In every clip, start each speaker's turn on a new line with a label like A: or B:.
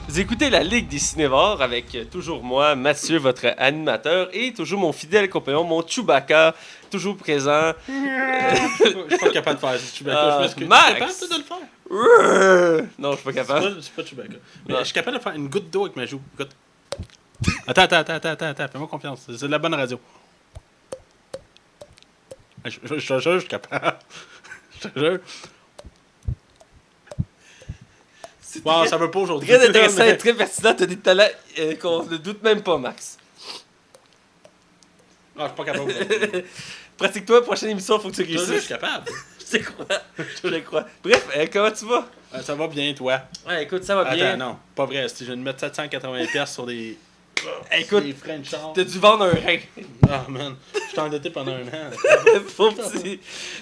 A: Vous écoutez la Ligue des Cinévores avec toujours moi, Mathieu, votre animateur, et toujours mon fidèle compagnon, mon Chewbacca, toujours présent.
B: Je suis pas capable de faire ça, Chewbacca. Je m'excuse.
A: Max!
B: Tu es capable toi, de le faire?
A: Non, je suis pas capable.
B: C'est pas Chewbacca. Mais
A: Non.
B: je suis capable de faire une goutte d'eau avec ma joue. Écoute. Attends. Fais-moi confiance. C'est de la bonne radio. Je te jure, je suis capable. Je te jure. Wow, ça veut pas aujourd'hui.
A: Très intéressant
B: Mais-
A: et très pertinent. T'as des talents qu'on ne doute même pas, Max.
B: Ah, je suis pas capable aujourd'hui.
A: Pratique-toi, prochaine émission, faut que tu
B: Je te jure, je suis
A: réussisses.
B: capable.
A: Je te crois. Je crois. Bref, comment tu vas?
B: Ça va bien, toi.
A: Ouais, écoute, ça va bien.
B: Attends, non, pas vrai. Si je viens de mettre 780$ sur des.
A: Écoute,
B: des French Charles.
A: t'as dû vendre un rein.
B: Ah, man. Je t'ai endetté pendant un an.
A: Faut petit.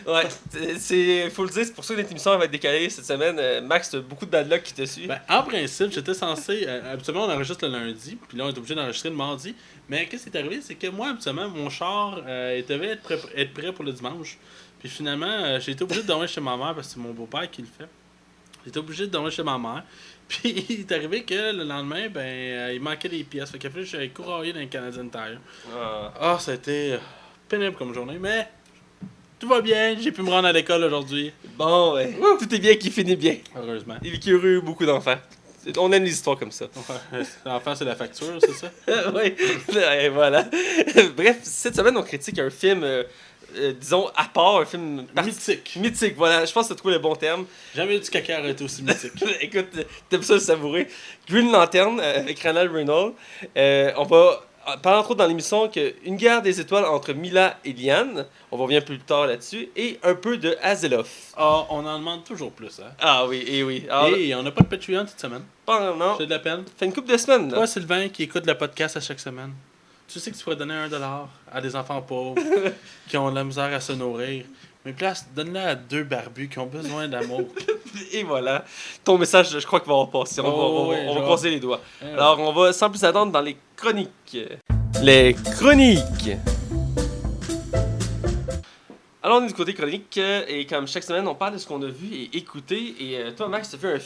A: Ouais, faut le dire, c'est pour ça que notre émission va être décalée cette semaine. Max, t'as beaucoup de bad luck qui te suit.
B: Ben, en principe, j'étais censé. Habituellement, on enregistre le lundi, puis là, on est obligé d'enregistrer le mardi. Mais qu'est-ce qui est arrivé, c'est que moi, habituellement, mon char devait être prêt pour le dimanche. Puis finalement, j'ai été obligé de dormir chez ma mère parce que c'est mon beau-père qui le fait. J'étais obligé de dormir chez ma mère. Puis il est arrivé que le lendemain, il manquait des pièces. Fait qu'il a fallu que j'aille courailler dans le Canadian Tire. Ah, ça a été pénible comme journée, mais tout va bien. J'ai pu me rendre à l'école aujourd'hui.
A: Bon, ouais. Tout est bien qui finit bien.
B: Heureusement.
A: Il est heureux, beaucoup d'enfants. On aime les histoires comme ça.
B: L'enfant, c'est la facture, c'est ça?
A: Oui, et voilà. Bref, cette semaine, on critique un film, disons, à part, un film
B: Mythique.
A: mythique. Voilà, je pense que tu as trouvé le bon terme.
B: Jamais du caca aurait été aussi mythique.
A: Écoute, t'aimes ça le savourer. Green Lantern avec Ronald Reynolds. On va parler entre autres dans l'émission qu'une guerre des étoiles entre Mila et Liane. On va revenir plus tard là-dessus. Et un peu de Azeloth.
B: Ah, on en demande toujours plus, hein?
A: Ah oui, et oui. Alors,
B: Et on n'a pas de Patreon cette semaine.
A: non,
B: J'ai de la peine.
A: fait une couple de semaines. Là.
B: Toi, Sylvain, qui écoute le podcast à chaque semaine, tu sais que tu pourrais donner $1 à des enfants pauvres qui ont de la misère à se nourrir. Mais place, donne-le à 2 barbus qui ont besoin d'amour.
A: Et voilà. Ton message, je crois qu'il va en passer. On va croiser les doigts. Alors, on va sans plus attendre dans les chroniques. Les chroniques. Alors, on est du côté chronique et comme chaque semaine, on parle de ce qu'on a vu et écouté. Et toi, Max, tu as vu un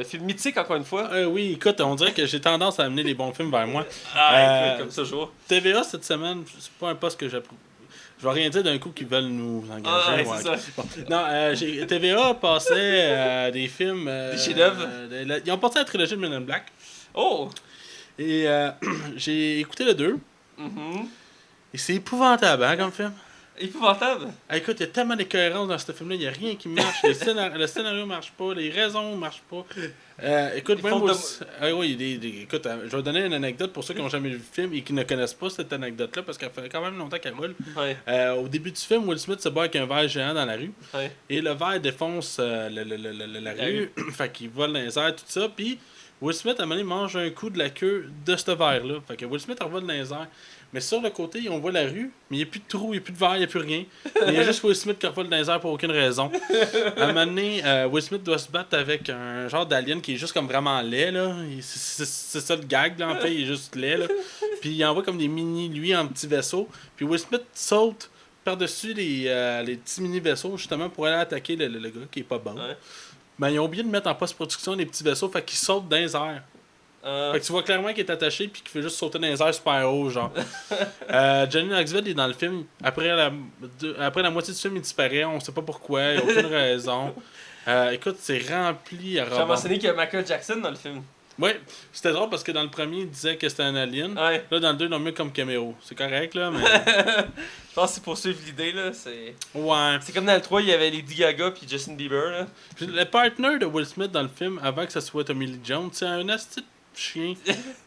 A: film mythique encore une fois.
B: Oui, écoute, on dirait que j'ai tendance à amener les bons films vers moi.
A: Écoute, comme toujours.
B: TVA cette semaine, c'est pas un poste que j'approuve. Je vais rien dire d'un coup qu'ils veulent nous engager.
A: Ouais, c'est ça.
B: Bon. Non, TVA passait des films.
A: Des chefs-d'œuvre.
B: Ils ont passé la trilogie de Men in Black.
A: Oh!
B: Et j'ai écouté le 2.
A: Mhm.
B: Et c'est épouvantable, hein, comme film.
A: Épouvantable.
B: Ah, écoute, il y a tellement d'écohérences dans ce film-là, il n'y a rien qui marche. Le scénario marche pas, les raisons marchent pas. Écoute, même oui, écoute, je vais donner une anecdote pour ceux qui n'ont jamais vu le film et qui ne connaissent pas cette anecdote-là, parce qu'elle fait quand même longtemps qu'elle roule.
A: Ouais.
B: Au début du film, Will Smith se bat avec un verre géant dans la rue.
A: Ouais.
B: Et le verre défonce la rue. Fait qu'il vole dans les airs, tout ça. Puis Will Smith, à un moment donné, mange un coup de la queue de ce verre-là. Fait que Will Smith revole dans les airs. Mais sur le côté, on voit la rue, mais il n'y a plus de trou, il n'y a plus de verre, il n'y a plus rien. Il y a juste Will Smith qui revole dans les airs pour aucune raison. À un moment donné, Will Smith doit se battre avec un genre d'alien qui est juste comme vraiment laid, là. C'est ça le gag, là, en fait, il est juste laid, là. Puis il envoie comme des mini-lui en petits vaisseaux. Puis Will Smith saute par-dessus les petits mini-vaisseaux, justement, pour aller attaquer le gars qui est pas bon.
A: Ouais.
B: Ben, ils ont oublié de mettre en post-production des petits vaisseaux, fait qu'ils sautent dans les airs. Fait que tu vois clairement qu'il est attaché puis qu'il fait juste sauter dans les airs super haut, genre. Johnny Knoxville est dans le film. Après la moitié du film, il disparaît. On sait pas pourquoi. Il n'y a aucune raison. Écoute, c'est rempli à
A: J'ai
B: rebond.
A: mentionné qu'il y a Michael Jackson dans le film.
B: Ouais, c'était drôle parce que dans le premier, il disait que c'était un alien.
A: Ouais.
B: Là, dans le 2, ils l'ont mis comme caméo. C'est correct, là, mais...
A: Je pense que c'est pour suivre l'idée, là.
B: Ouais.
A: C'est comme dans le 3, il y avait Lady Gaga puis Justin Bieber, là.
B: Puis le partner de Will Smith dans le film, avant que ça soit Tommy Lee Jones, c'est un asti de chien.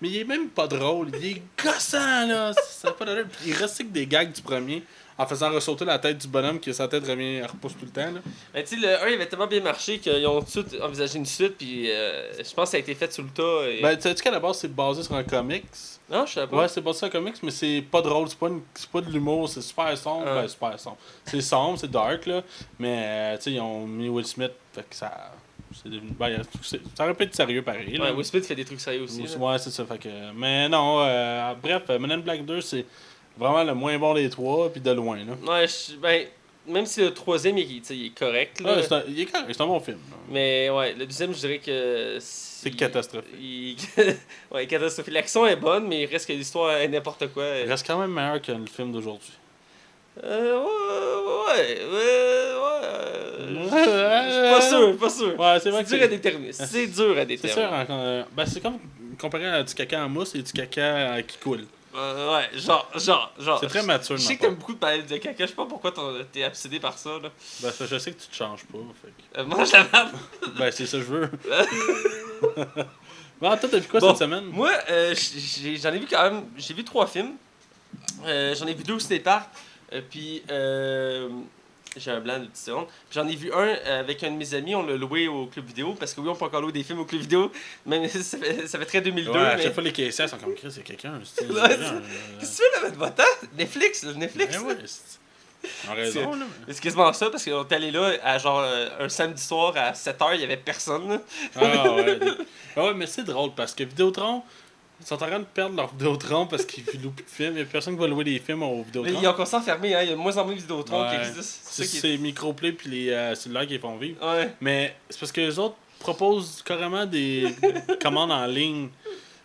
B: Mais il est même pas drôle. Il est gossant, là. Ça a pas d'allure. Puis il recycle des gags du premier en faisant ressauter la tête du bonhomme qui sa tête repousse tout le temps, là.
A: Mais tu sais, le 1 il avait tellement bien marché qu'ils ont tout de suite envisagé une suite, puis je pense que ça a été fait sous le tas. Et...
B: Ben, tu sais qu'à la base, c'est basé sur un comics.
A: non, je sais pas.
B: Ouais, c'est basé sur un comics, mais c'est pas drôle. C'est pas de l'humour. C'est super sombre.
A: Ah.
B: Ben, super sombre. C'est sombre, c'est dark, là. Mais, tu sais, ils ont mis Will Smith. Fait que ça... ça aurait pu être sérieux pareil. Là.
A: Ouais, Will Smith fait des trucs sérieux aussi.
B: Ouais, c'est ça. Fait que, mais non, bref, Men in Black 2, c'est vraiment le moins bon des trois, puis de loin. Là.
A: Ouais, ben, même si le troisième il est correct, là,
B: Ouais, il est correct, c'est un bon film. Là.
A: mais ouais, le deuxième, je dirais que.
B: C'est catastrophique.
A: Ouais, catastrophique. L'action est bonne, mais il reste que l'histoire est n'importe quoi.
B: Il reste quand même meilleur que le film d'aujourd'hui.
A: Je suis pas sûr, pas sûr.
B: Ouais, c'est vrai
A: C'est
B: que
A: dur à déterminer. C'est dur à
B: c'est
A: déterminer.
B: sûr, ben, c'est comme comparer à du caca en mousse et du caca qui coule.
A: Ouais, genre.
B: C'est très mature,
A: Je sais que t'aimes beaucoup de parler de caca, je sais pas pourquoi t'es obsédé par ça, là.
B: Ben, je sais que tu te changes pas. Fait que...
A: Mange la merde.
B: Ben, c'est ça que je veux. Bon, toi, t'as vu quoi
A: Bon,
B: cette semaine?
A: Moi, j'en ai vu quand même. J'ai vu 3 films. J'en ai vu 2 au ciné-parc. Puis, j'ai un blanc de 10 secondes. Puis j'en ai vu un avec un de mes amis. On l'a loué au club vidéo. Parce que oui, on peut encore louer des films au club vidéo. Même ça fait très 2002.
B: Ouais, à
A: mais...
B: chaque fois, les caissières sont comme Chris, c'est quelqu'un.
A: Qu'est-ce que tu fais là, mettre votre temps? Netflix, là, Netflix.
B: Ben ouais, en raison, là.
A: Mais c'est quasiment ça, parce qu'on est allé là à genre un samedi soir à 7h, il y avait personne. Là.
B: Ah ouais. Ah ouais, mais c'est drôle parce que Vidéotron, ils sont en train de perdre leur Vidéotron parce qu'ils louent plus de films. Il y a personne qui va louer des films au
A: Mais
B: Vidéotron.
A: ils ont encore ça fermé, hein. Il y a de moins en moins de Vidéotron qui
B: Ouais.
A: existent.
B: C'est Microplay puis les cellulaires qui les font vivre.
A: Ouais.
B: Mais c'est parce que les autres proposent carrément des commandes en ligne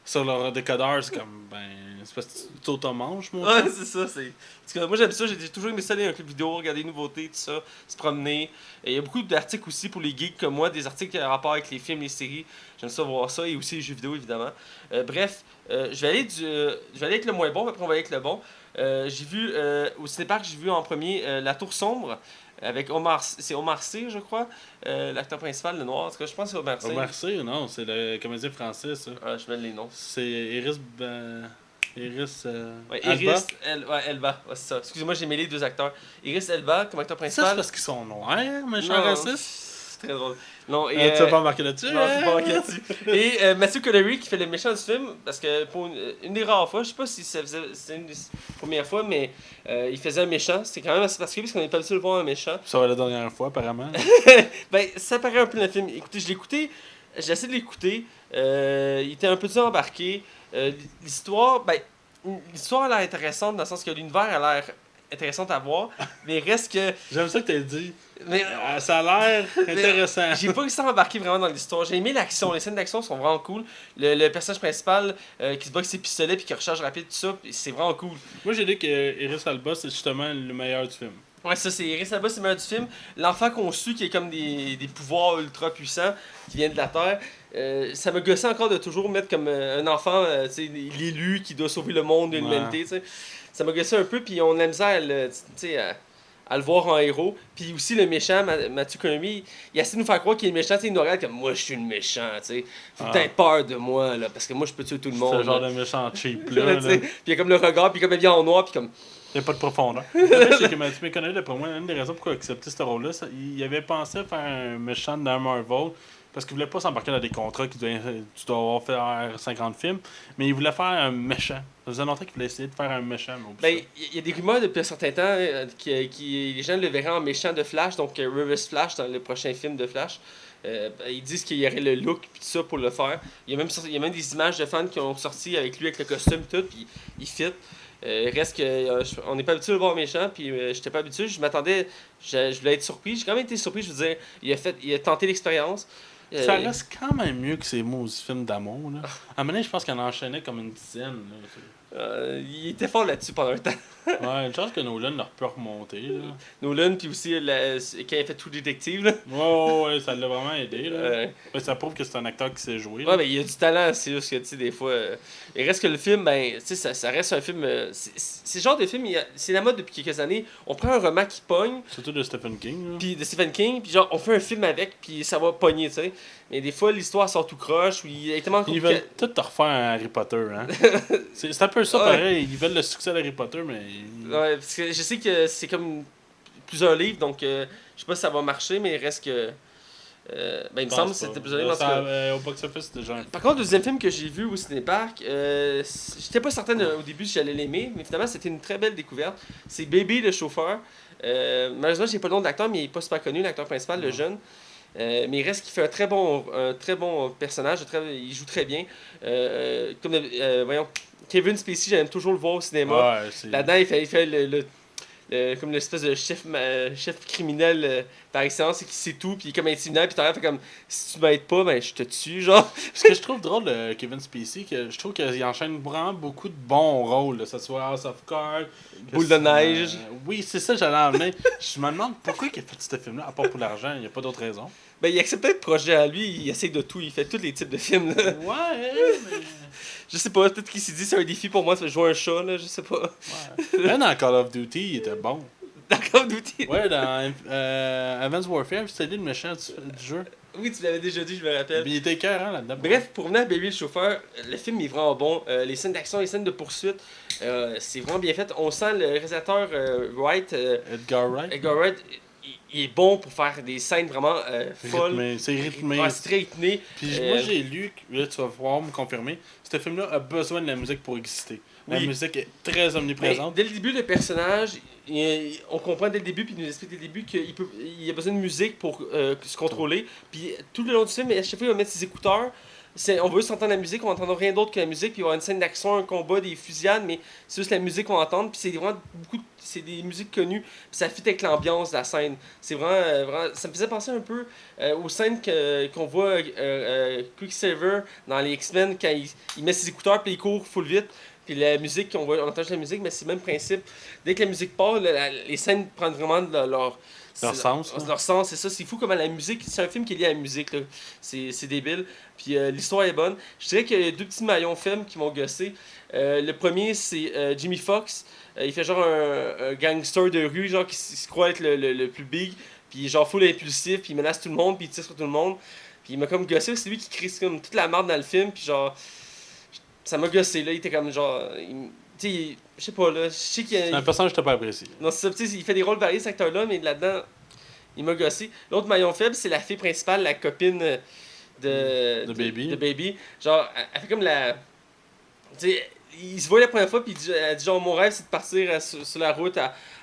B: sur leur décodeur. C'est comme, ben, c'est parce que tu t'auto-manges, moi.
A: Ouais, c'est ça. Parce que moi, j'aime ça. J'ai toujours aimé ça aller à un club vidéo, regarder les nouveautés, tout ça, se promener. Et il y a beaucoup d'articles aussi pour les geeks comme moi, des articles qui ont rapport avec les films, les séries. J'aime ça voir ça. Et aussi les jeux vidéo, évidemment. Bref, je vais aller avec le moins bon, après on va aller avec le bon. J'ai vu, au cinépark, j'ai vu en premier La Tour Sombre. Avec c'est Omar Sy, je crois, l'acteur principal, le noir. En tout cas, je pense que c'est Omar Sy.
B: Omar Sy, non, c'est le comédien français, ça.
A: Ah, je mets les noms.
B: C'est Iris. Iris.
A: Ouais,
B: Alba.
A: Iris Elba. Ouais, c'est ça. Excusez-moi, j'ai mêlé 2 acteurs. Iris Elba, comme acteur
B: Ça, c'est
A: principal.
B: parce qu'ils sont noirs, méchants
A: Non,
B: racistes.
A: c'est très drôle. Non, et,
B: Tu vas pas embarquer là-dessus?
A: non, je suis pas marqué là-dessus. Et Matthew Connery qui fait le méchant du film, parce que pour une des rares fois, je sais pas si c'est une des premières fois, mais il faisait un méchant. C'était quand même assez particulier parce qu'on n'est pas habitué de voir un méchant.
B: Ça va la dernière fois, apparemment.
A: Ben, ça paraît un peu dans le film. Écoutez, j'ai essayé de l'écouter. Il était un peu dur embarqué. L'histoire, ben, l'histoire a l'air intéressante dans le sens que l'univers a l'air intéressant à voir, mais reste que.
B: J'aime ça que t'aies dit.
A: Mais,
B: Ça a l'air intéressant.
A: j'ai pas réussi à embarquer vraiment dans l'histoire. J'ai aimé l'action. Les scènes d'action sont vraiment cool. Le personnage principal qui se bat avec ses pistolets puis qui recharge rapide, tout ça, c'est vraiment cool.
B: Moi, j'ai dit que Iris Alba, c'est justement le meilleur du film.
A: Ouais, ça, c'est Iris Elba, c'est le meilleur du film. L'enfant conçu qui est comme des pouvoirs ultra puissants qui viennent de la Terre. Ça me gossait encore de toujours mettre comme un enfant, tu sais, l'élu qui doit sauver le monde et l'humanité, tu sais. Ça m'a gossé un peu, puis on a la misère à le voir en héros. Puis aussi le méchant, Matthew Connery, il essaie de nous faire croire qu'il est méchant, tu sais, il nous regarde comme moi je suis le méchant, tu sais. Faut que t'aies peur de moi, là, parce que moi je peux tuer tout le monde.
B: C'est le genre
A: là.
B: de méchant cheap,
A: Là,
B: là.
A: tu sais. Puis il y a comme le regard, puis comme il vient en noir, puis comme.
B: Il n'y a pas de profondeur. C'est que Matthew McConaughey, d'après moi, une des raisons pourquoi il a accepté ce rôle-là, il avait pensé faire un méchant dans Marvel parce qu'il voulait pas s'embarquer dans des contrats tu dois avoir faire 50 films, mais il voulait faire un méchant. Ça faisait longtemps qu'il voulait essayer de faire un méchant.
A: Ben, il y a des rumeurs depuis un certain temps qui les gens le verraient en méchant de Flash, donc Reverse Flash dans le prochain film de Flash. Ils disent qu'il y aurait le look et tout ça pour le faire. Il y a même des images de fans qui ont sorti avec lui avec le costume et tout, puis il fit. Reste que on n'est pas habitué de le voir méchant, puis j'étais pas habitué, je m'attendais, je voulais être surpris, j'ai quand même été surpris, je veux dire, il a tenté l'expérience.
B: Ça reste quand même mieux que ces maudits films d'amour. Là. À un moment donné, je pense qu'il en enchaînait comme une dizaine.
A: Il était fort là-dessus pendant un temps.
B: Ouais, une chance que Nolan leur peut remonter. Là.
A: Nolan, puis aussi quand il a fait True Detective. Là.
B: Ouais, ça l'a vraiment aidé. Là. Ouais, ça prouve que c'est un acteur qui sait jouer.
A: Ouais, mais il a du talent, c'est juste que, tu sais, des fois. Il reste que le film, ben, tu sais, ça reste un film. C'est le genre de film, c'est la mode depuis quelques années. On prend un roman qui pogne.
B: Surtout de Stephen King.
A: Puis de Stephen King, puis genre, on fait un film avec, puis ça va pogner, tu sais. Mais des fois, l'histoire sort tout croche, ou il est tellement
B: Ils
A: compliqué.
B: veulent tout te refaire un Harry Potter. Hein? C'est un peu ça, pareil. Ils veulent le succès d'Harry Potter, mais.
A: Ouais, parce que je sais que c'est comme plusieurs livres, donc je sais pas si ça va marcher, mais il reste que. Ben, il me semble que c'était plusieurs livres.
B: Au box-office, c'était genre.
A: Par contre, le deuxième film que j'ai vu au cinépark, j'étais pas certain au début si j'allais l'aimer, mais finalement, c'était une très belle découverte. C'est Baby le chauffeur. Malheureusement, j'ai pas le nom de l'acteur, mais il est pas super connu, l'acteur principal, le jeune. Mais il reste qu'il fait un très bon personnage, il joue très bien. Voyons, Kevin Spacey, j'aime toujours le voir au cinéma.
B: Ouais,
A: là-dedans, il fait comme l'espèce de chef criminel par excellence, et qui sait tout, puis il est comme intimidant, puis t'as fait comme si tu m'aides pas, ben je te tue, genre.
B: Ce que je trouve drôle de Kevin Spacey, que je trouve qu'il enchaîne vraiment beaucoup de bons rôles, que ce soit House of Cards,
A: Boule de neige.
B: Oui, c'est ça, j'allais en venir. Je me demande pourquoi il a fait ce film-là, à part pour l'argent, il n'y a pas d'autre raison.
A: Ben il accepte le projet à lui, il essaie de tout, il fait tous les types de films, là.
B: Ouais, mais.
A: Je sais pas, peut-être qu'il s'est dit c'est un défi pour moi de jouer un chat, là, je sais pas.
B: Ouais. Même dans Call of Duty, il était bon.
A: D'accord, d'outils.
B: Ouais, dans Advanced Warfare, c'était lui le méchant du jeu.
A: Oui, tu l'avais déjà dit, je me rappelle.
B: Mais il était écœurant là-dedans.
A: Bref, pour revenir à Baby le chauffeur, le film est vraiment bon. Les scènes d'action, les scènes de poursuite, c'est vraiment bien fait. On sent le réalisateur Wright, Edgar Wright, il est bon pour faire des scènes vraiment folles.
B: C'est rythmé.
A: Ouais, c'est très rythmé.
B: Puis moi j'ai lu, là tu vas pouvoir me confirmer, ce film-là a besoin de la musique pour exister. La
A: Oui.
B: musique est très omniprésente.
A: Dès le début, le personnage, on comprend dès le début, puis il nous explique dès le début qu'il a besoin de musique pour se contrôler. Puis tout le long du film, à chaque fois, il va mettre ses écouteurs. On va juste entendre la musique, on n'entendra rien d'autre que la musique, puis il va y avoir une scène d'action, un combat, des fusillades, mais c'est juste la musique qu'on va entendre, puis c'est vraiment c'est des musiques connues, puis ça fit avec l'ambiance de la scène. C'est vraiment, ça me faisait penser un peu aux scènes qu'on voit Quicksilver dans les X-Men, quand il met ses écouteurs, puis il court full vite. Puis la musique, on entend juste la musique, mais c'est le même principe. Dès que la musique part, les scènes prennent vraiment leur
B: sens.
A: Leur sens, c'est ça. C'est fou comment la musique. C'est un film qui est lié à la musique, là. C'est débile. Puis l'histoire est bonne. Je dirais qu'il y a deux petits maillons faibles qui m'ont gossé. Le premier, c'est Jimmy Fox. Il fait genre un gangster de rue, genre qui se croit être le plus big. Puis genre full impulsif, puis il menace tout le monde, puis il tire sur tout le monde. Puis il m'a comme gossé. C'est lui qui crée comme toute la merde dans le film. Puis genre. Ça m'a gossé, là. Il était comme genre. Tu sais, je sais pas, là. Je sais qu'il
B: C'est un personnage que t'as pas apprécié.
A: Non, c'est ça, tu sais, il fait des rôles variés, cet acteur-là, mais là-dedans, il m'a gossé. L'autre maillon faible, c'est la fille principale, la copine
B: De Baby.
A: de Baby. Genre, elle fait comme la. Tu sais, il se voit la première fois, puis elle dit genre, mon rêve, c'est de partir sur la route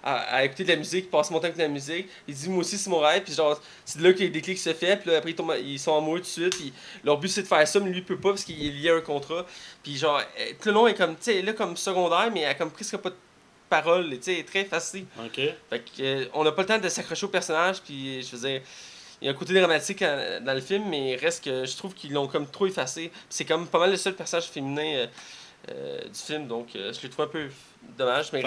A: à écouter de la musique, passer mon temps avec de la musique. Il dit, moi aussi, c'est mon rêve, puis genre, c'est de là que les déclics se fait, puis là, après, ils sont amoureux tout de suite, puis leur but, c'est de faire ça, mais lui, il peut pas, parce qu'il est lié à un contrat. Puis genre, tout le long, elle est comme, tu sais, elle est là comme secondaire, mais elle a comme presque pas de parole, tu sais, elle est très facile.
B: Ok.
A: Fait que, on n'a pas le temps de s'accrocher au personnage, puis je veux dire, il y a un côté dramatique dans le film, mais reste que je trouve qu'ils l'ont comme trop effacé. Puis c'est comme pas mal le seul personnage féminin du film, donc je le trouve un peu dommage, mais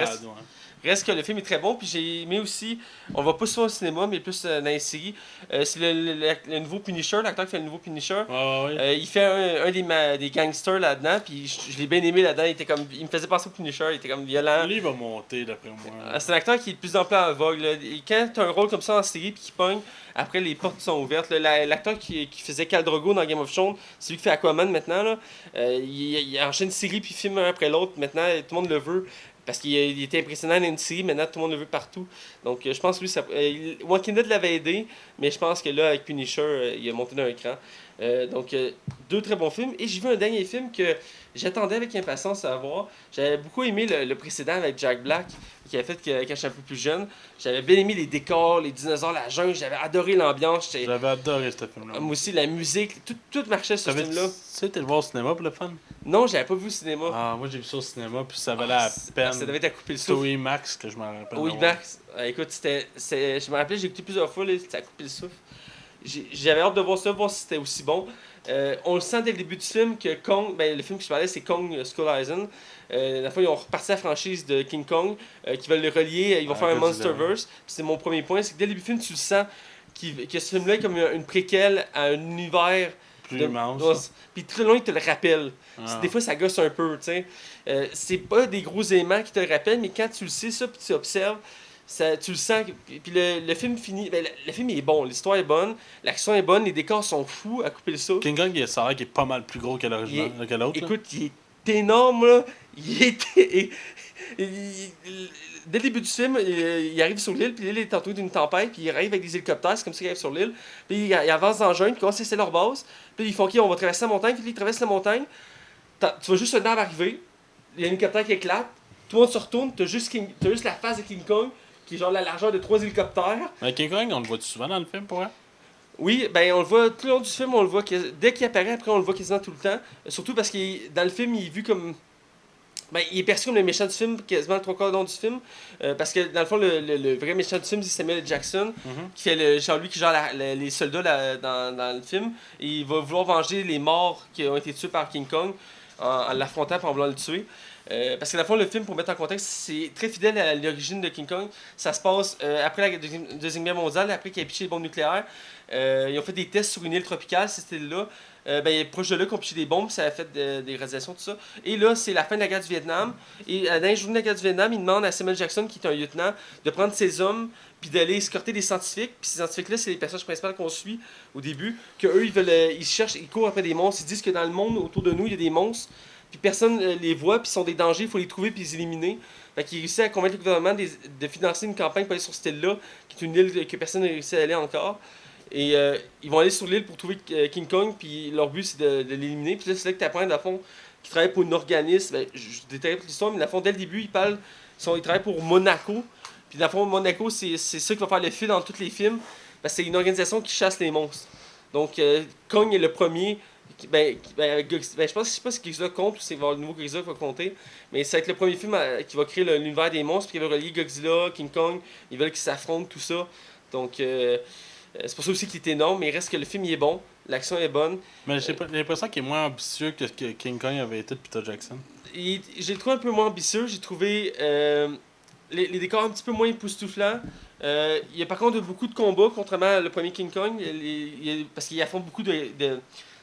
A: reste que le film est très bon, puis j'ai aimé aussi, on va pas souvent au cinéma, mais plus dans les séries, c'est le nouveau Punisher, l'acteur qui fait le nouveau Punisher.
B: Ouais.
A: Il fait des gangsters là-dedans, puis je l'ai bien aimé là-dedans, il me faisait penser au Punisher, il était comme violent.
B: Lui, il va monter, d'après moi.
A: C'est un acteur qui est de plus en plus en vogue. Là. Et quand tu as un rôle comme ça en série puis qui pogne, après les portes sont ouvertes. L'acteur qui faisait Khal Drogo dans Game of Thrones, c'est lui qui fait Aquaman maintenant. Là. Il enchaîne une série puis film un après l'autre. Maintenant, tout le monde le veut. Parce qu'il était impressionnant dans une série, maintenant tout le monde le veut partout. Donc je pense que lui, Walking Dead l'avait aidé, mais je pense que là, avec Punisher, il a monté d'un cran. Donc deux très bons films. Et j'ai vu un dernier film que j'attendais avec impatience à voir. J'avais beaucoup aimé le précédent avec Jack Black, qui a fait quand j'étais un peu plus jeune. J'avais bien aimé les décors, les dinosaures, la jungle. J'avais adoré l'ambiance.
B: J'avais adoré ce film-là.
A: Moi aussi, la musique, tout marchait sur ce film-là.
B: Tu sais, t'es le voir au cinéma pour le fun?
A: Non, j'avais pas vu au cinéma.
B: Ah, moi j'ai vu ça au cinéma, puis ça valait la peine.
A: Ça devait être à couper le
B: C'était
A: souffle.
B: au Max que je m'en rappelle.
A: Oui, Max. Écoute, je me rappelle, j'ai écouté plusieurs fois, là, ça a coupé le souffle. J'avais hâte de voir ça, voir si c'était aussi bon. On le sent dès le début du film que Kong, le film que je parlais, c'est Kong Skull Island. La fois, ils ont reparti la franchise de King Kong, qui veulent le relier, ils vont faire un Monsterverse. C'est mon premier point, c'est que dès le début du film, tu le sens que ce film-là est comme une préquelle à un univers
B: plus immense.
A: Puis tout le long, il te le rappelle. Des fois, ça gosse un peu, tu sais. C'est pas des gros éléments qui te le rappellent, mais quand tu le sais, ça, puis tu observes, tu le sens. Puis le film finit. Le film est bon, l'histoire est bonne, l'action est bonne, les décors sont fous à couper le souffle.
B: King Kong, il a ça qui est pas mal plus gros que l'original, que l'autre.
A: Écoute, il est énorme, là. Dès le début du film, il arrive sur l'île, puis l'île est entourée d'une tempête, puis il arrive avec des hélicoptères, c'est comme ça qu'il arrive sur l'île. Puis il avance dans le jungle, puis commence à essayer leur base. Puis ils font OK, on va traverser la montagne, puis ils traversent la montagne. Tu vois juste un arbre arriver, il y a un hélicoptère qui éclate, tout le monde se retourne, t'as juste la face de King Kong, qui est genre la largeur de 3 hélicoptères.
B: King Kong, on le voit souvent dans le film, pour vrai?
A: Oui, on le voit tout le long du film, on le voit dès qu'il apparaît, après on le voit quasiment tout le temps. Surtout parce que dans le film, il est vu comme Ben, il est perçu comme le méchant du film, quasiment le trois quarts du film. Parce que dans le fond, le vrai méchant du film, c'est Samuel L. Jackson, qui fait le genre lui qui gère les soldats dans le film. Et il va vouloir venger les morts qui ont été tués par King Kong en l'affrontant et en voulant le tuer. Parce que dans le fond, le film, pour mettre en contexte, c'est très fidèle à l'origine de King Kong. Ça se passe après la Deuxième Guerre mondiale, après qu'il ait piché les bombes nucléaires. Ils ont fait des tests sur une île tropicale, c'était là. Ben, proche de là, qu'on piché des bombes, ça a fait des radiations, tout ça. Et là, c'est la fin de la guerre du Vietnam. Et à la journée de la guerre du Vietnam, il demande à Samuel Jackson, qui est un lieutenant, de prendre ses hommes puis d'aller escorter des scientifiques. Puis ces scientifiques-là, c'est les personnages principaux qu'on suit au début. Que eux, ils cherchent, ils courent après des monstres. Ils disent que dans le monde autour de nous, il y a des monstres. Puis personne les voit, puis ils sont des dangers, il faut les trouver puis les éliminer. Fait qu'il réussit à convaincre le gouvernement de financer une campagne pour aller sur cette île-là, qui est une île que personne n'a réussi à aller encore. Et ils vont aller sur l'île pour trouver King Kong, puis leur but c'est de l'éliminer. Puis là, c'est là que tu apprends, dans le fond, qu'ils travaillent pour un organisme. Ben, je détaille toute l'histoire, mais dans le fond, dès le début, ils travaillent pour Monaco. Puis dans le fond, Monaco, c'est ça qui va faire le fil dans tous les films. Parce que c'est une organisation qui chasse les monstres. Donc, Kong est le premier. Je sais pas si Godzilla compte ou c'est le nouveau Godzilla qui va compter, mais ça va être le premier film qui va créer l'univers des monstres, puis qui va relier Godzilla, King Kong, ils veulent qu'ils s'affrontent, tout ça. Donc, c'est pour ça aussi qu'il est énorme, mais il reste que le film il est bon, l'action est bonne.
B: Mais j'ai l'impression qu'il est moins ambitieux que King Kong avait été de Peter Jackson.
A: J'ai trouvé un peu moins ambitieux, j'ai trouvé les décors un petit peu moins époustouflants. Il y a par contre beaucoup de combats, contrairement au premier King Kong, parce qu'il affronte beaucoup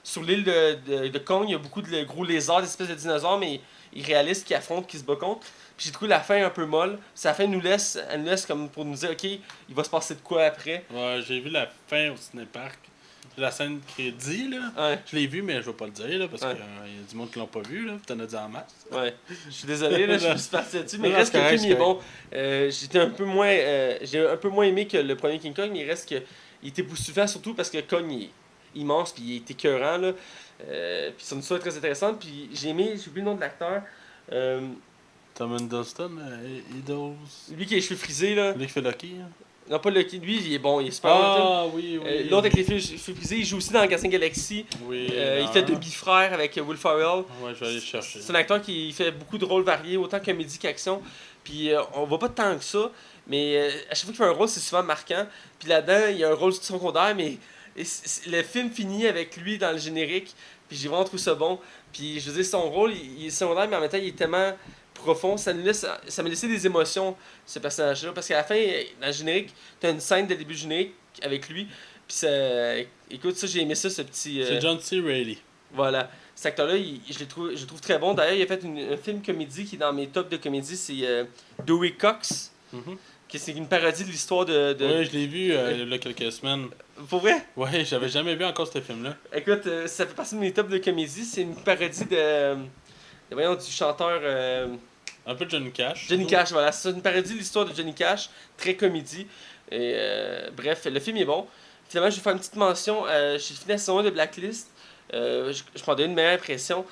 A: sur l'île de Kong, il y a beaucoup de gros lézards, des espèces de dinosaures, mais irréalistes qui affrontent, qui se battent contre. Puis j'ai trouvé la fin un peu molle. La fin elle nous laisse comme pour nous dire, ok, il va se passer de quoi après.
B: Ouais, j'ai vu la fin au cinépark. La scène crédit, là.
A: Ouais.
B: Je l'ai vu, mais je vais pas le dire, là, parce qu'il y a du monde qui l'ont pas vu, là. T'en as dit en masse.
A: Ouais. Je suis désolé, là, je suis parti là-dessus, mais il reste que le film il est bon. J'ai un peu moins aimé que le premier King Kong, mais il reste que il était époustouflant, surtout parce que Kong il est immense, puis il est écœurant, là. Puis son histoire est très intéressante, puis j'ai oublié le nom de l'acteur.
B: Tom Hiddleston, Idols.
A: Lui qui a les cheveux frisés, là.
B: Lui qui fait Lucky, hein.
A: Non, pas Lucky. Lui, il est bon, il est super
B: bon. Oui.
A: L'autre avec les cheveux frisés, il joue aussi dans Guardians Galaxy.
B: Oui.
A: Il fait demi-frère avec Will Ferrell.
B: Ouais, je vais aller le chercher.
A: C'est un acteur qui fait beaucoup de rôles variés, autant comédie qu'action. Puis on voit pas tant que ça, mais à chaque fois qu'il fait un rôle, c'est souvent marquant. Puis là-dedans, il y a un rôle secondaire, mais le film finit avec lui dans le générique. Puis j'ai vraiment trouvé ça bon. Puis je veux dire, son rôle, il est secondaire, mais en même temps, il est tellement profond. Ça m'a laissé des émotions, ce personnage-là. Parce qu'à la fin, dans le générique, tu as une scène de début du générique avec lui. Puis ça. Écoute, ça, j'ai aimé ça, ce petit.
B: C'est John C. Reilly.
A: Voilà. Cet acteur-là, je le trouve très bon. D'ailleurs, il a fait un film comédie qui est dans mes tops de comédie. C'est Dewey Cox. C'est une parodie de l'histoire de...
B: Oui, je l'ai vu il y a quelques semaines.
A: Pour vrai?
B: Oui, j'avais jamais vu encore ce film-là.
A: Écoute, ça fait partie de mes tops de comédie. C'est une parodie du chanteur...
B: Un peu de Johnny Cash.
A: Johnny Cash, voilà. C'est une parodie de l'histoire de Johnny Cash. Très comédie. Et, bref, le film est bon. Finalement, je vais faire une petite mention. J'ai fini la saison 1 de Blacklist. Je m'en donne une meilleure impression.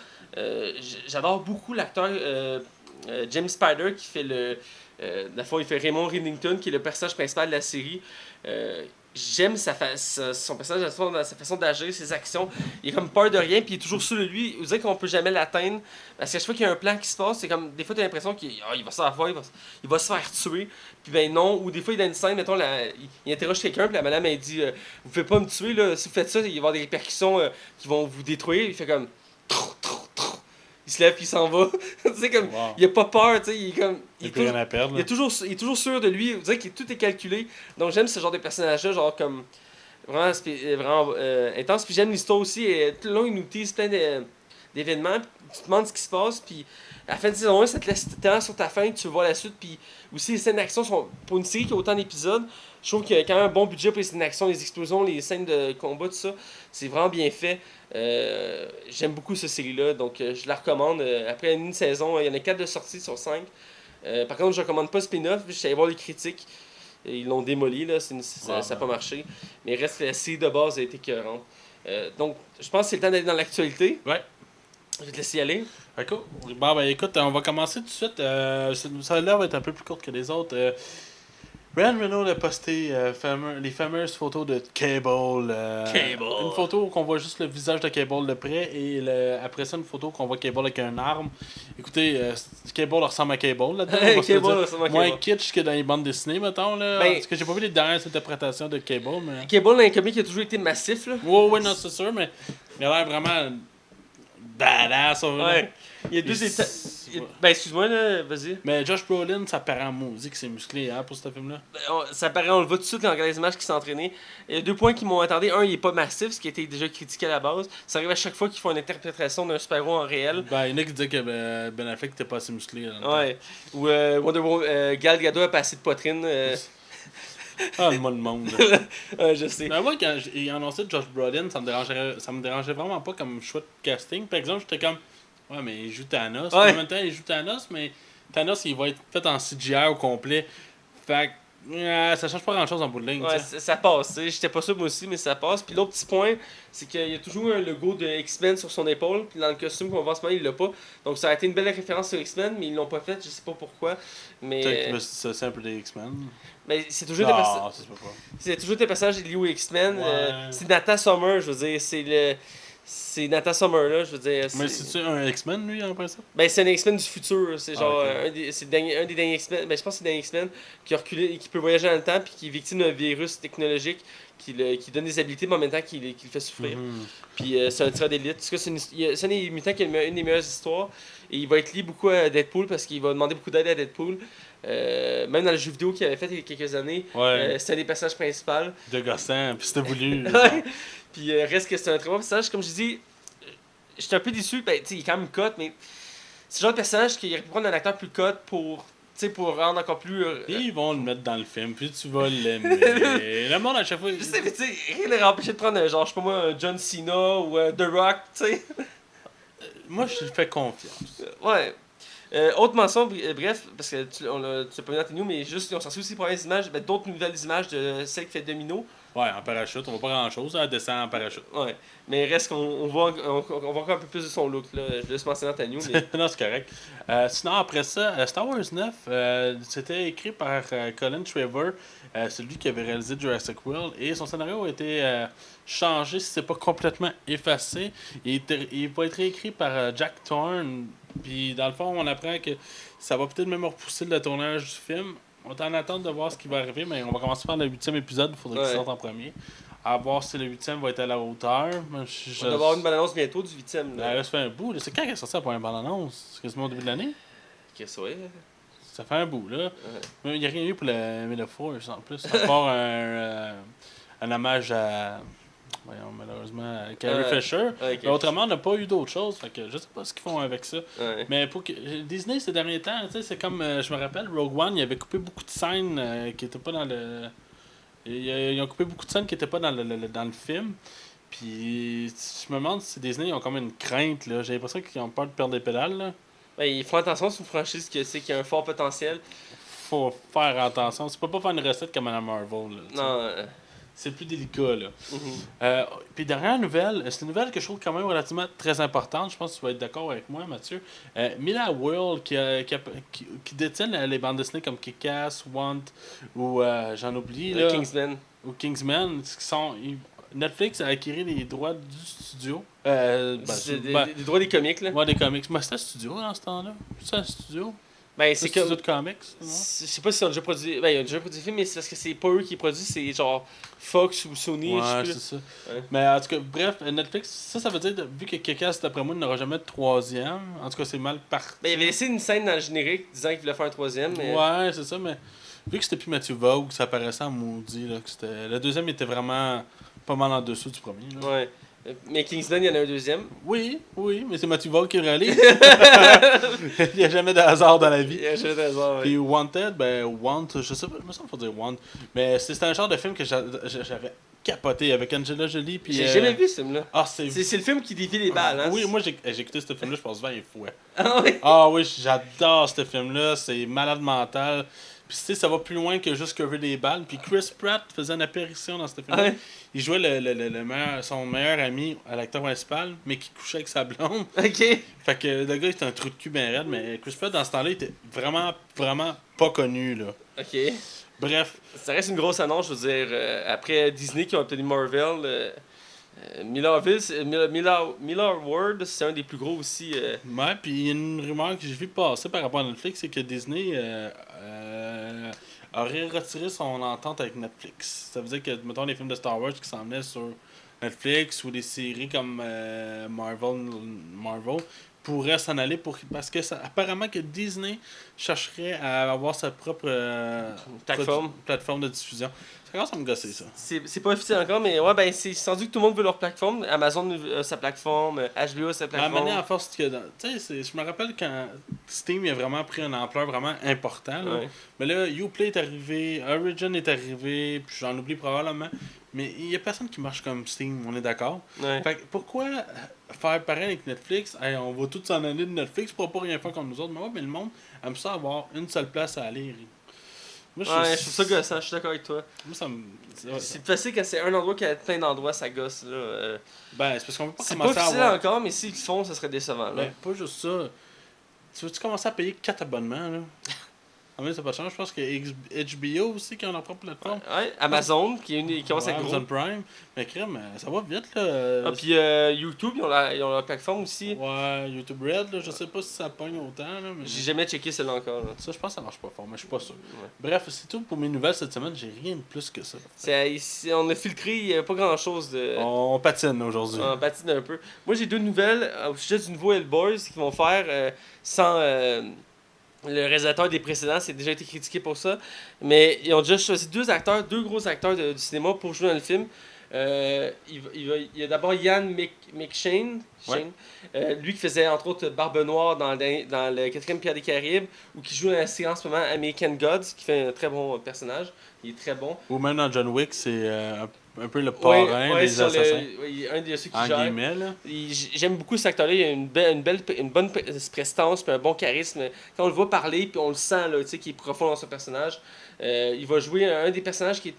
A: J'adore beaucoup l'acteur James Spader qui fait dans le fond, il fait Raymond Reddington, qui est le personnage principal de la série. J'aime son personnage, sa façon d'agir, ses actions. Il est comme peur de rien, puis il est toujours sûr de lui. Vous dites qu'on peut jamais l'atteindre. Parce qu'à chaque fois qu'il y a un plan qui se passe, c'est comme des fois, tu as l'impression qu'il va se faire il va se faire tuer. Puis ben non, ou des fois, il a une scène, mettons, il interroge quelqu'un, puis la madame, elle dit vous pouvez pas me tuer, là. Si vous faites ça, il va y avoir des répercussions qui vont vous détruire. Il fait comme. Il se lève puis il s'en va. Tu sais, comme, wow. Il a pas peur, tu sais, il est comme... Il est
B: rien à perdre.
A: Il est toujours sûr de lui, vous dites que tout est calculé. Donc j'aime ce genre de personnage-là, genre comme... Vraiment intense. Puis j'aime l'histoire aussi, tout le long il nous tease plein d'événements, puis tu te demandes ce qui se passe, puis à la fin de saison 1, ça te laisse tellement sur ta fin que tu vois la suite, puis aussi les scènes d'action sont... Pour une série qui a autant d'épisodes, je trouve qu'il y a quand même un bon budget pour les scènes d'action, les explosions, les scènes de combat, tout ça. C'est vraiment bien fait. J'aime beaucoup cette série-là, donc je la recommande. Après une saison, il y en a 4 de sorties sur 5. Par contre, je recommande pas le spin-off, je suis allé voir les critiques. Ils l'ont démoli, là, ça n'a pas marché. Mais reste la série de base a été écœurante. Donc, je pense que c'est le temps d'aller dans l'actualité.
B: Ouais.
A: Je vais te laisser y aller.
B: D'accord. Bon, ben écoute, on va commencer tout de suite. Ça a l'air d'être un peu plus courte que les autres. Ryan Reynolds a posté les fameuses photos de Cable.
A: Cable.
B: Une photo qu'on voit juste le visage de Cable de près et après ça, une photo qu'on voit Cable avec une arme. Écoutez, Cable ressemble à Cable là-dedans. on va se le
A: Cable
B: dire.
A: ressemble à
B: Moins
A: Cable.
B: kitsch que dans les bandes dessinées, mettons. Là.
A: Ben-
B: Parce que j'ai pas vu les dernières interprétations de Cable. Mais...
A: Cable, dans les comics, il a toujours été massif, là.
B: Ouais, non, c'est sûr, mais il a l'air vraiment badass.
A: Ouais. Il y a deux états. Ben, excuse-moi, là, vas-y.
B: Mais Josh Brolin, ça paraît en maudit que c'est musclé hein, pour ce film-là.
A: Ça paraît, on le voit tout de suite quand on regarde les images qui s'est entraîné. Il y a deux points qui m'ont attardé. Un, il est pas massif, ce qui a été déjà critiqué à la base. Ça arrive à chaque fois qu'ils font une interprétation d'un super-héros en réel.
B: Ben, il y en a qui disaient que Ben Affleck était pas assez musclé. Là,
A: Ouais. Ou Wonder Woman, Gal Gadot a pas assez de poitrine.
B: Ah, le monde. Là.
A: Ouais, je sais.
B: Ben, moi, quand il a annoncé Josh Brolin, ça me dérangeait vraiment pas comme choix de casting. Par exemple, j'étais comme, ouais, mais il joue Thanos.
A: Ouais.
B: En même temps, il joue Thanos, mais Thanos, il va être fait en CGI au complet. Fait que, ça change pas grand-chose en bout de ligne.
A: Ouais,
B: tu sais.
A: ça passe. T'sais. J'étais pas sûr moi aussi, mais ça passe. Puis l'autre petit point, c'est qu'il y a toujours un logo de X-Men sur son épaule. Puis dans le costume qu'on voit en ce moment, il l'a pas. Donc ça a été une belle référence sur X-Men, mais ils l'ont pas fait. Je sais pas pourquoi. Mais
B: Peut-être que c'est un peu des X-Men.
A: c'est toujours des personnages.
B: Non, ça se peut pas.
A: C'est toujours des personnages liés aux X-Men.
B: Ouais.
A: C'est Nathan Summer, je veux dire. C'est Nathan Summer, là, je veux dire.
B: Mais c'est-tu un X-Men, lui, en principe?
A: Ben, c'est un X-Men du futur. C'est genre
B: ok.
A: c'est un des derniers X-Men. Ben, je pense que c'est un dernier X-Men qui a reculé, qui peut voyager dans le temps puis qui est victime d'un virus technologique qui donne des habilités, mais en même temps qui le fait souffrir.
B: Mhm.
A: Puis c'est un tireur d'élite. En tout cas, c'est un des mutants qui a une des meilleures histoires. Et il va être lié beaucoup à Deadpool parce qu'il va demander beaucoup d'aide à Deadpool. Même dans le jeu vidéo qu'il avait fait il y a quelques années,
B: Ouais,
A: c'est un des personnages principaux.
B: de gossant, puis c'était voulu.
A: Ouais. Puis reste que c'est un très bon personnage. Comme je dis, j'étais un peu déçu. Ben, il est quand même cut, mais c'est le genre de personnage qu'il aurait pu prendre un acteur plus cut pour rendre encore plus.
B: Puis ils vont le mettre dans le film, puis tu vas l'aimer. Le monde, à chaque fois.
A: Je sais, mais tu sais, rien ne empêché de prendre genre, je sais pas moi, un John Cena ou The Rock, tu sais.
B: Moi, je fais confiance.
A: Ouais. Autre mention, bref, parce que tu l'as pas mis dans tes news, mais juste, on s'en souvient aussi pour les images, ben, d'autres nouvelles images de celle qui fait Domino.
B: Ouais, en parachute, on voit pas grand-chose, elle descend en parachute.
A: Ouais. Mais reste qu'on voit, on voit encore un peu plus de son look, là. Je laisse mentionner dans ta news, mais.
B: Non, c'est correct. Sinon, après ça, Star Wars 9, c'était écrit par Colin Trevorrow. C'est lui qui avait réalisé Jurassic World. Et son scénario a été changé, si c'est pas complètement effacé. Il va être réécrit par Jack Thorne. Puis, dans le fond, on apprend que ça va peut-être même repousser le tournage du film. On est en attente de voir ce qui va arriver, mais on va commencer par le 8e épisode. Il faudrait qu'il sorte en premier. À voir si le 8e va être à la hauteur.
A: On va avoir une bande-annonce bientôt du 8e.
B: Là, ça fait un bout. Là. C'est quand qu'elle est sortie la première bande-annonce? C'est quasiment au début de l'année?
A: Qu'est-ce que c'est?
B: Ça fait un bout, là.
A: Ouais.
B: Mais il n'y a rien eu pour le May the Force, en plus. À part un hommage à... Voyons, malheureusement, à Carrie Fisher.
A: Okay.
B: Mais autrement, on n'a pas eu d'autres choses. Fait que je sais pas ce qu'ils font avec ça.
A: Ouais.
B: Mais pour que Disney, ces derniers temps, tu sais, c'est comme... je me rappelle, Rogue One, il avait coupé beaucoup de scènes qui n'étaient pas dans le... Ils ont coupé beaucoup de scènes qui n'étaient pas dans le film. Puis, je me demande si Disney ils ont comme une crainte, là. J'ai l'impression qu'ils ont peur de perdre des pédales, là.
A: Ben, ils font attention, c'est une franchise qui a un fort potentiel.
B: Faut faire attention. Tu peux pas faire une recette comme à la Marvel, là.
A: Non.
B: C'est plus délicat, là.
A: Mhm.
B: Puis dernière nouvelle, c'est une nouvelle que je trouve quand même relativement très importante. Je pense que tu vas être d'accord avec moi, Mathieu. Mila World, qui détient les bandes dessinées comme Kick-Ass, Want, ou j'en oublie, là,
A: Kingsman.
B: ou Kingsman, qui sont... Netflix a acquis les droits du studio.
A: C'est des droits des comics, là.
B: Ouais, des comics. Mais c'est un studio dans ce temps-là. C'est un studio.
A: Ben,
B: C'est
A: c'est
B: un
A: comme.
B: studio de comics.
A: Je sais pas s'ils ont déjà produit. Ben, ils ont déjà produit des films, mais c'est parce que c'est pas eux qui produisent, c'est genre Fox ou Sony, je sais
B: Ouais,
A: plus.
B: c'est ça.
A: Ouais.
B: Mais en tout cas, bref, Netflix, ça veut dire, vu que Kick-Ass, d'après moi, n'aura jamais de troisième. En tout cas, c'est mal parti.
A: Ben, il avait laissé une scène dans le générique disant qu'il voulait faire un troisième, mais.
B: Ouais, c'est ça, mais vu que c'était plus Matthew Vogue, ça paraissait en maudit. Là, que c'était... Le deuxième était vraiment pas mal en dessous du premier. Là.
A: Ouais. Mais Kingsman, il y en a un deuxième.
B: Oui, mais c'est Matthew Vogue qui le réalise. Il n'y a jamais de hasard dans la vie.
A: Il y a jamais de hasard, ouais.
B: Puis Wanted, je sais pas, il me semble qu'il faut dire Want. Mais c'est un genre de film que j'avais capoté avec Angela Jolie. Puis,
A: J'ai jamais vu ce film-là.
B: Ah, c'est
A: le film qui défie les balles, hein.
B: Oui, moi j'ai écouté ce film-là, je pense 20 fois.
A: Ah oui.
B: Ah oui, j'adore ce film-là, c'est malade mental. Puis tu sais, ça va plus loin que juste cover des balles. Puis Chris Pratt faisait une apparition dans cette film.
A: Ouais.
B: Il jouait son meilleur ami à l'acteur principal, mais qui couchait avec sa blonde.
A: Ok.
B: Fait que le gars, il était un trou de cul bien raide, mais Chris Pratt, dans ce temps-là, il était vraiment, vraiment pas connu, là.
A: Ok.
B: Bref.
A: Ça reste une grosse annonce, je veux dire. Après Disney qui ont obtenu Marvel, Miller Ward, c'est un des plus gros aussi.
B: Ouais, puis il y a une rumeur que j'ai vu passer par rapport à Netflix, c'est que Disney aurait retiré son entente avec Netflix. Ça veut dire que, mettons, les films de Star Wars qui s'en venaient sur Netflix ou des séries comme Marvel pourraient s'en aller parce que apparemment que Disney chercherait à avoir sa propre plateforme de diffusion. Ça commence à me gosser, ça.
A: C'est pas officiel encore, mais ouais, ben c'est rendu que tout le monde veut leur plateforme. Amazon a sa plateforme, HBO a sa plateforme.
B: À force que. Tu sais, je me rappelle quand Steam a vraiment pris une ampleur vraiment importante.
A: Ouais.
B: Mais là, Uplay est arrivé, Origin est arrivé, puis j'en oublie probablement. Mais il y a personne qui marche comme Steam, on est d'accord.
A: Ouais.
B: Fait que pourquoi faire pareil avec Netflix? Hey, on va tous s'en aller de Netflix pour pas rien faire comme nous autres. Mais ouais, mais le monde aime ça avoir une seule place à aller.
A: Moi, je trouve ça gossant, je suis d'accord avec toi.
B: Moi, ça me.
A: C'est facile quand c'est un endroit qui a plein d'endroits, ça gosse. Là.
B: Ben, c'est parce qu'on peut pas
A: C'est pas
B: commencer à
A: officiel
B: avoir.
A: encore, mais s'ils le font, ça serait décevant. Là.
B: Ben, pas juste ça. Tu veux-tu commencer à payer 4 abonnements, là? Ah, mais ça n'a pas de chance. Je pense que HBO aussi qui a leur propre plateforme.
A: Ouais, Amazon qui commence à être gros.
B: Amazon Prime. Mais crème, ça va vite, là.
A: Ah, puis YouTube, ils ont leur plateforme aussi.
B: Ouais, YouTube Red, là, je sais pas si ça pogne autant, là. Mais...
A: J'ai jamais checké celle-là encore. Là.
B: Ça, je pense que ça marche pas fort, mais je suis pas sûr.
A: Ouais.
B: Bref, c'est tout pour mes nouvelles cette semaine. J'ai rien de plus que ça.
A: On a filtré, il n'y a pas grand-chose de...
B: On patine aujourd'hui.
A: On patine un peu. Moi, j'ai deux nouvelles au sujet du nouveau Hellboy qui vont faire sans... le réalisateur des précédents, c'est déjà été critiqué pour ça. Mais ils ont déjà choisi deux gros acteurs du cinéma pour jouer dans le film. Il y a d'abord Ian McShane,
B: Ouais.
A: lui qui faisait entre autres Barbe Noire dans le 4e Pierre des Caraïbes, ou qui joue dans la série en ce moment American Gods, qui fait un très bon personnage. Il est très bon.
B: Ou même dans John Wick, c'est un peu le parrain des assassins.
A: Un de ceux qui
B: En
A: gère.
B: guillemets, là.
A: J'aime beaucoup cet acteur-là. Il a une bonne prestance puis un bon charisme. Quand on le voit parler, puis on le sent là, qu'il est profond dans son personnage. Il va jouer un des personnages qui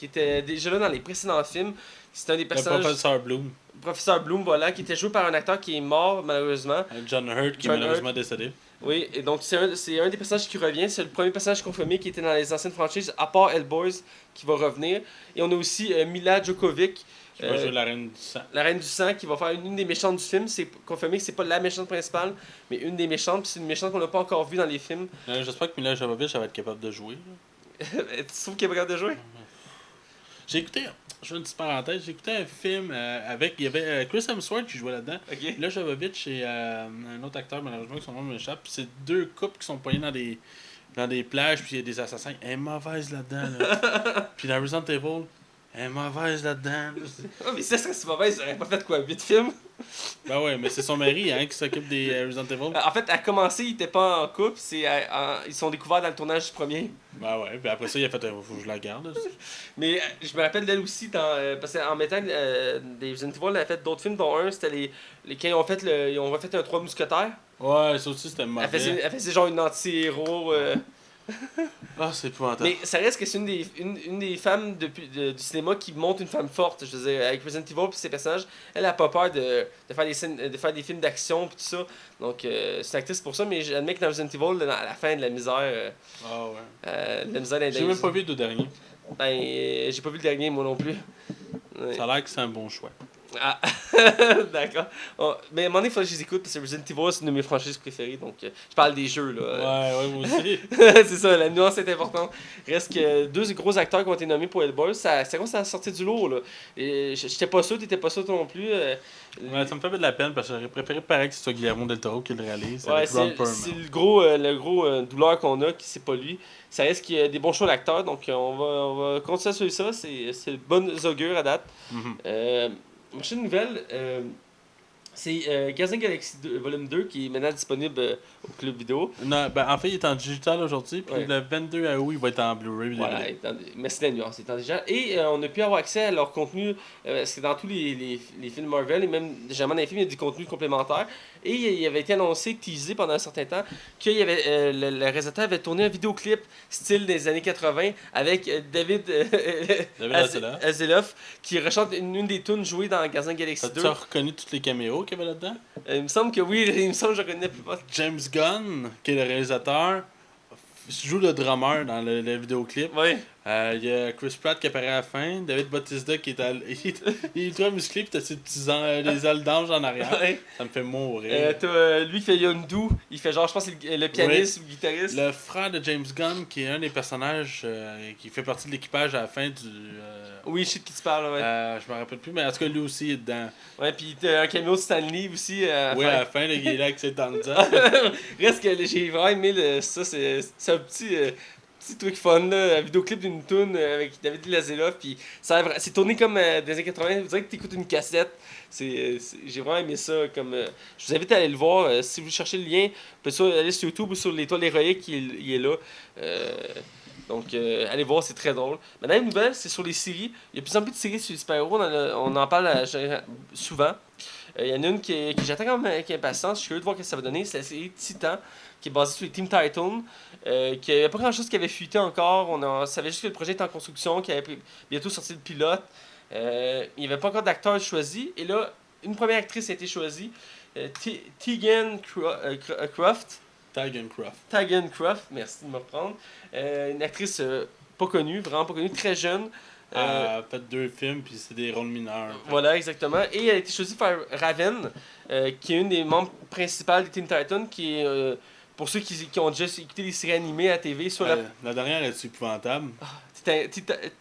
A: était déjà là dans les précédents films. C'est un des
B: Le
A: personnages.
B: professeur Bloom.
A: Professeur Bloom, voilà, qui était joué par un acteur qui est mort malheureusement.
B: John Hurt, qui est malheureusement décédé.
A: Oui, et donc c'est un des personnages qui revient. C'est le premier personnage confirmé qui était dans les anciennes franchises, à part Hellboy, qui va revenir. Et on a aussi Mila Djokovic.
B: Qui va jouer la Reine du Sang.
A: La Reine du Sang, qui va faire une des méchantes du film. C'est confirmé que c'est pas la méchante principale, mais une des méchantes. Puis c'est une méchante qu'on n'a pas encore vue dans les films.
B: J'espère que Mila Jovovich va être capable de jouer.
A: Tu trouves qu'elle est capable de jouer?
B: J'ai écouté, je fais une petite parenthèse, j'ai écouté un film avec, il y avait Chris Hemsworth qui jouait là-dedans.
A: Ok.
B: Là, Jovovich et un autre acteur, malheureusement, que son nom m'échappe. Puis c'est deux couples qui sont poignés dans des plages, puis il y a des assassins. Elle est mauvaise là-dedans. Là. Puis dans Resident Evil, elle est mauvaise là-dedans.
A: Ah, mais si ça serait si mauvaise, ils auraient pas fait quoi, 8 films?
B: Ben ouais, mais c'est son mari hein, qui s'occupe des Resident Evil.
A: En fait, à commencer, ils étaient pas en couple. Ils sont découverts dans le tournage du premier.
B: Ben ouais, puis après ça, il a fait faut que je la garde.
A: Mais je me rappelle d'elle aussi, parce qu'en mettant des Resident Evil, elle a fait d'autres films, dont un, c'était quand ils ont refait un 3 mousquetaires.
B: Ouais, ça aussi, c'était mauvais.
A: Elle faisait genre une anti-héros.
B: Ah, c'est épouvantable.
A: Mais ça reste que c'est une des femmes du cinéma qui montre une femme forte. Je veux dire, avec Resident Evil et ses personnages, elle a pas peur de faire des films d'action et tout ça. Donc, c'est une actrice pour ça, mais j'admets que dans Resident Evil, à la fin de la misère.
B: Ah ouais.
A: La misère
B: J'ai même pas vu le dernier.
A: Ben, j'ai pas vu le dernier, moi non plus. Ouais.
B: Ça a l'air que c'est un bon choix.
A: Ah, d'accord. Mais à un moment donné, il faut que je les écoute parce que Resident Evil, c'est une de mes franchises préférées. Donc, je parle des jeux, là.
B: Ouais, moi aussi.
A: C'est ça, la nuance est importante. Reste que deux gros acteurs qui ont été nommés pour Hellboy, ça commence à sortir du lot, là. Et j'étais pas sûr, t'étais pas sûr toi non plus.
B: Ouais, ça me fait de la peine parce que j'aurais préféré pareil que ce soit Guillermo del Toro qui le réalise.
A: Ouais,
B: avec Ron Perlman.
A: c'est le gros douleur qu'on a, qui c'est pas lui. Ça reste qu'il y a des bons choix d'acteurs, donc on va continuer sur ça. C'est le bon augure à date.
B: Mhm.
A: Prochaine nouvelle, C'est Guardians Galaxy 2, volume 2 qui est maintenant disponible au club vidéo.
B: Non, ben, en fait, il est en digital aujourd'hui, puis
A: Ouais.
B: le 22 août, il va être en Blu-ray.
A: Voilà, mais c'est la nuance, étant déjà. Et on a pu avoir accès à leur contenu, parce que dans tous les films Marvel, et même légèrement dans les films, il y a du contenu complémentaire. Et il avait été annoncé, teasé pendant un certain temps, que le réalisateur avait tourné un vidéoclip style des années 80 avec David,
B: David Hasselhoff.
A: Hasselhoff, qui rechante une des tunes jouées dans Guardians Galaxy 2.
B: As-tu reconnu tous les caméos qu'il y avait là-dedans?
A: Il me semble que oui, il me semble que je reconnais plus pas.
B: James Gunn, qui est le réalisateur, joue le drummer dans le vidéoclip.
A: Oui.
B: Il y a Chris Pratt qui apparaît à la fin, David Bautista qui est il est ultra musclé, pis t'as ses petits les ailes d'ange en arrière.
A: Ouais.
B: Ça me fait mourir.
A: T'as lui qui fait Yondu, il fait genre, je pense, c'est le pianiste ou le guitariste.
B: Le frère de James Gunn, qui est un des personnages qui fait partie de l'équipage à la fin du.
A: Oui, je sais de qui tu parles, ouais.
B: Je me rappelle plus, mais en tout cas, lui aussi est dedans.
A: Ouais, pis t'as un caméo de Stanley aussi.
B: Oui, à la fin, là, il est là avec ses dents de dents.
A: Reste que j'ai vraiment aimé ça, c'est un petit truc fun, là, un vidéoclip d'une tune avec David Hasselhoff, puis c'est tourné comme des années 80, vous dirait que t'écoutes une cassette. J'ai vraiment aimé ça. Je vous invite à aller le voir. Si vous cherchez le lien, vous pouvez aller sur YouTube ou sur l'Étoile Héroïque, il est là. Donc, allez voir, c'est très drôle. Maintenant, une nouvelle, c'est sur les séries. Il y a de plus en plus de séries sur les super-héros. On en parle souvent. Il y en a une que j'attends quand même avec impatience. Je suis curieux de voir ce que ça va donner. C'est la série Titan, qui est basée sur les Team Titan. Qu'il n'y avait pas grand-chose qui avait fuité encore. On savait juste que le projet était en construction, qu'il avait bientôt sorti le pilote. Il n'y avait pas encore d'acteur choisi. Et là, une première actrice a été choisie. Tegan Croft. Tagan Croft, merci de me reprendre. Une actrice pas connue, vraiment pas connue, très jeune.
B: Elle a fait 2 films, puis c'est des rôles mineurs.
A: Voilà, exactement. Et elle a été choisie par Raven, qui est une des membres principales des Teen Titans, qui est, pour ceux qui ont déjà écouté les séries animées à TV, sur
B: la dernière est épouvantable.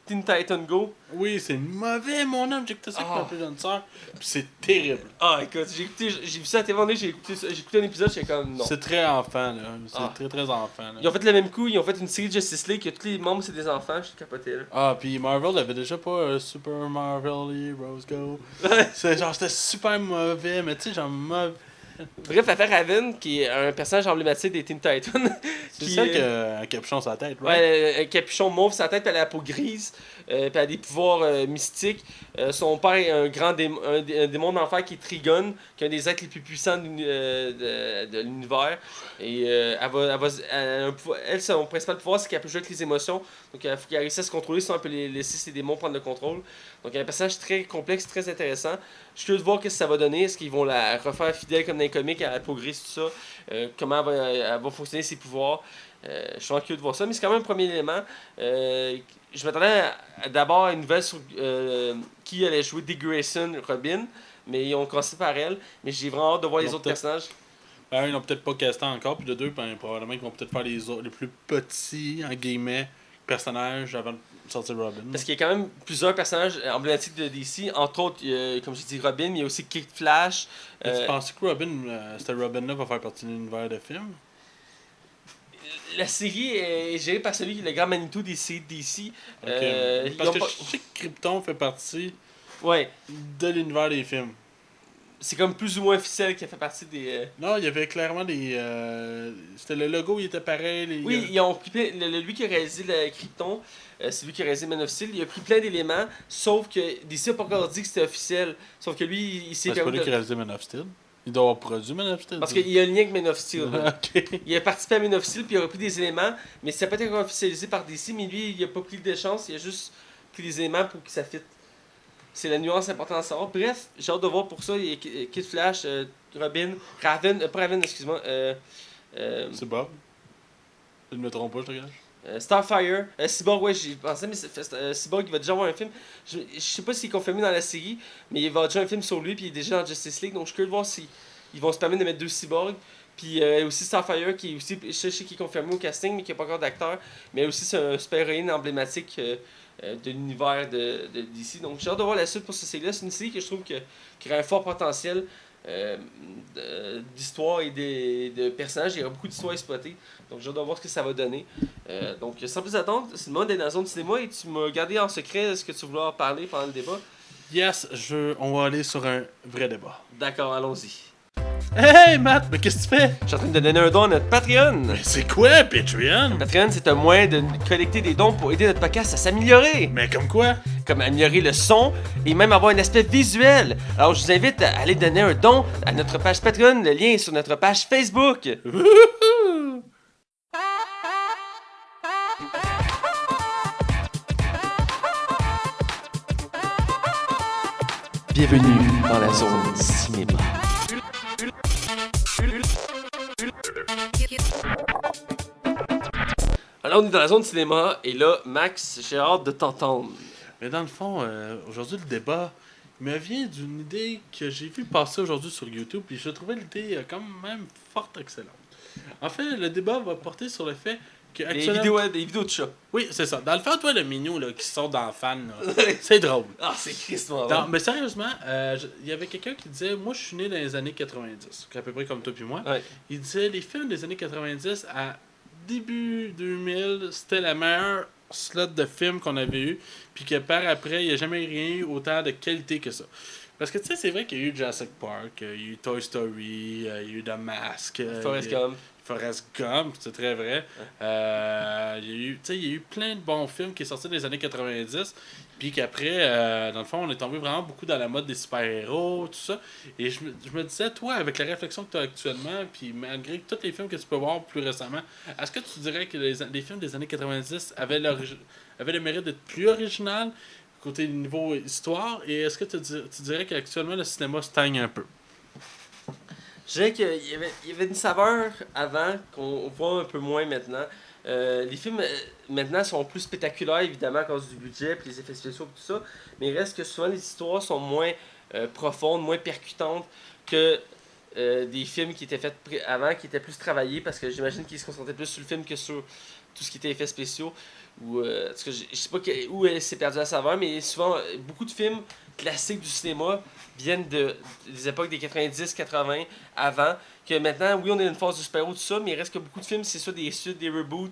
A: Teen Titan Go.
B: Oui, c'est mauvais, mon homme. J'ai écouté ça avec ma plus jeune soeur. Puis c'est terrible.
A: Écoute, j'ai vu ça à TV, j'ai écouté un épisode, j'étais comme non.
B: C'est très enfant, là. C'est très, très enfant. Là.
A: Ils ont fait le même coup, ils ont fait une série de Justice League, que tous les membres c'est des enfants, je suis capoté là.
B: Puis Marvel avait déjà pas Super Marvel Heroes Go. C'était super mauvais, mais tu sais, genre mauvais.
A: Bref, l'affaire Raven, qui est un personnage emblématique des Teen Titans.
B: C'est celle qui a un capuchon sur la tête, right?
A: Ouais, un capuchon mauve sur la tête, puis elle a la peau grise, puis elle a des pouvoirs mystiques. Son père est un démon d'enfer qui est Trigon, qui est un des êtres les plus puissants de l'univers. Et son principal pouvoir, c'est qu'elle peut jouer avec les émotions. Donc, il faut qu'elle réussisse à se contrôler, sinon elle peut laisser ses démons prendre le contrôle. Donc, il y a un personnage très complexe, très intéressant. Je suis curieux de voir ce que ça va donner. Est-ce qu'ils vont la refaire fidèle comme dans les comics, à la peau grise, tout ça. Comment elle va fonctionner, ses pouvoirs. Je suis vraiment curieux de voir ça, mais c'est quand même un premier élément. Je m'attendais d'abord à une nouvelle sur qui allait jouer Dick Grayson, Robin, mais ils ont commencé par elle. Mais j'ai vraiment hâte de voir les autres personnages.
B: Ils n'ont peut-être pas casté encore, puis de deux, probablement qu'ils vont peut-être faire les plus petits, en guillemets, personnages avant de sortir Robin.
A: Parce qu'il y a quand même plusieurs personnages emblématiques de DC, entre autres, comme je dis Robin, mais il y a aussi Kid Flash.
B: Tu penses que cette Robin-là va faire partie de l'univers de film?
A: La série est gérée par celui qui est le grand Manitou des séries de DC.
B: Parce que je sais que Krypton fait partie de l'univers des films.
A: C'est comme plus ou moins officiel qui a fait partie des...
B: Non, il y avait clairement des... C'était le logo, il était pareil.
A: Oui, ils ont pris lui qui a réalisé le Krypton, c'est lui qui a réalisé Man of Steel, il a pris plein d'éléments, sauf que DC n'a pas encore dit que c'était officiel. Sauf que lui, il s'est
B: permis... C'est pas lui qui a réalisé Man of Steel? Il doit avoir produit Man of Steel.
A: Parce qu'il y a un lien avec Man of Steel.
B: Okay.
A: Il a participé à Man of Steel, puis il a repris des éléments, mais ça n'a pas été officialisé par DC, mais lui, il n'a pas pris de chance, il a juste pris des éléments pour que ça fitte. C'est la nuance importante à savoir. Bref, j'ai hâte de voir pour ça. Il y a Kid Flash, Robin, Raven, pas Raven, excuse-moi.
B: C'est Bob. Je ne me trompe pas, je te regarde.
A: Starfire, Cyborg, ouais, j'ai pensé, mais Cyborg, il va déjà avoir un film. Je sais pas s'il est confirmé dans la série, mais il va avoir déjà un film sur lui, puis il est déjà dans Justice League. Donc je suis curieux de voir si ils vont se permettre de mettre 2 Cyborgs. Puis aussi Starfire, qui est aussi, je sais qu'il est confirmé au casting, mais qui n'a pas encore d'acteur. Mais aussi, c'est un super-héroïne emblématique de l'univers de DC. Donc j'ai hâte de voir la suite pour cette série-là. C'est une série que je trouve qui a un fort potentiel d'histoire et de personnages. Il y aura beaucoup d'histoires exploitées. Donc j'ai hâte de voir ce que ça va donner. Donc sans plus attendre, c'est le moment d'être dans la zone cinéma et tu m'as gardé en secret ce que tu voulais en parler pendant le débat.
B: Yes, on va aller sur un vrai débat.
A: D'accord, allons-y.
B: Hey Matt, mais qu'est-ce que tu fais?
A: Je suis en train de donner un don à notre Patreon.
B: Mais c'est quoi Patreon?
A: Patreon, c'est un moyen de collecter des dons pour aider notre podcast à s'améliorer.
B: Mais comme quoi?
A: Comme améliorer le son et même avoir un aspect visuel. Alors, je vous invite à aller donner un don à notre page Patreon. Le lien est sur notre page Facebook.
B: Wouhou!
A: Bienvenue dans la zone cinéma. Alors, on est dans la zone cinéma et là, Max, j'ai hâte de t'entendre.
B: Mais dans le fond, aujourd'hui, le débat me vient d'une idée que j'ai vu passer aujourd'hui sur YouTube, et je trouvais l'idée quand même fort excellente. En fait, le débat va porter sur le fait que...
A: Des vidéos de chats.
B: Oui, c'est ça. Dans le fond, toi, le mignon là, qui sort dans le fan, là, c'est drôle.
A: Ah, c'est tristement.
B: Non, mais sérieusement, il y avait quelqu'un qui disait, moi, je suis né dans les années 90, à peu près comme toi puis moi.
A: Ouais.
B: Il disait, les films des années 90 à début 2000, c'était la meilleure slot de films qu'on avait eu, puis que par après, il n'y a jamais rien eu autant de qualité que ça. Parce que tu sais, c'est vrai qu'il y a eu Jurassic Park, il y a eu Toy Story, il y a eu The Mask, Forrest Gump, c'est très vrai. Il y a eu plein de bons films qui sont sortis dans les années 90, puis qu'après, dans le fond, on est tombé vraiment beaucoup dans la mode des super-héros, tout ça. Et je me disais, toi, avec la réflexion que tu as actuellement, puis malgré tous les films que tu peux voir plus récemment, est-ce que tu dirais que les films des années 90 avaient le mérite d'être plus original côté niveau histoire, et est-ce que tu dirais qu'actuellement le cinéma stagne un peu?
A: Je dirais qu'il y avait une saveur avant qu'on voit un peu moins maintenant. Les films maintenant sont plus spectaculaires évidemment à cause du budget et les effets spéciaux et tout ça, mais il reste que souvent les histoires sont moins profondes, moins percutantes que des films qui étaient faits avant, qui étaient plus travaillés, parce que j'imagine qu'ils se concentraient plus sur le film que sur tout ce qui était effets spéciaux. Ou, parce que je sais pas où elle s'est perdue la saveur, mais souvent beaucoup de films classiques du cinéma viennent des époques des 90-80 avant, que maintenant, oui, on est dans une phase du super-héros, tout ça, mais il reste que beaucoup de films, c'est ça, des suites, des reboots.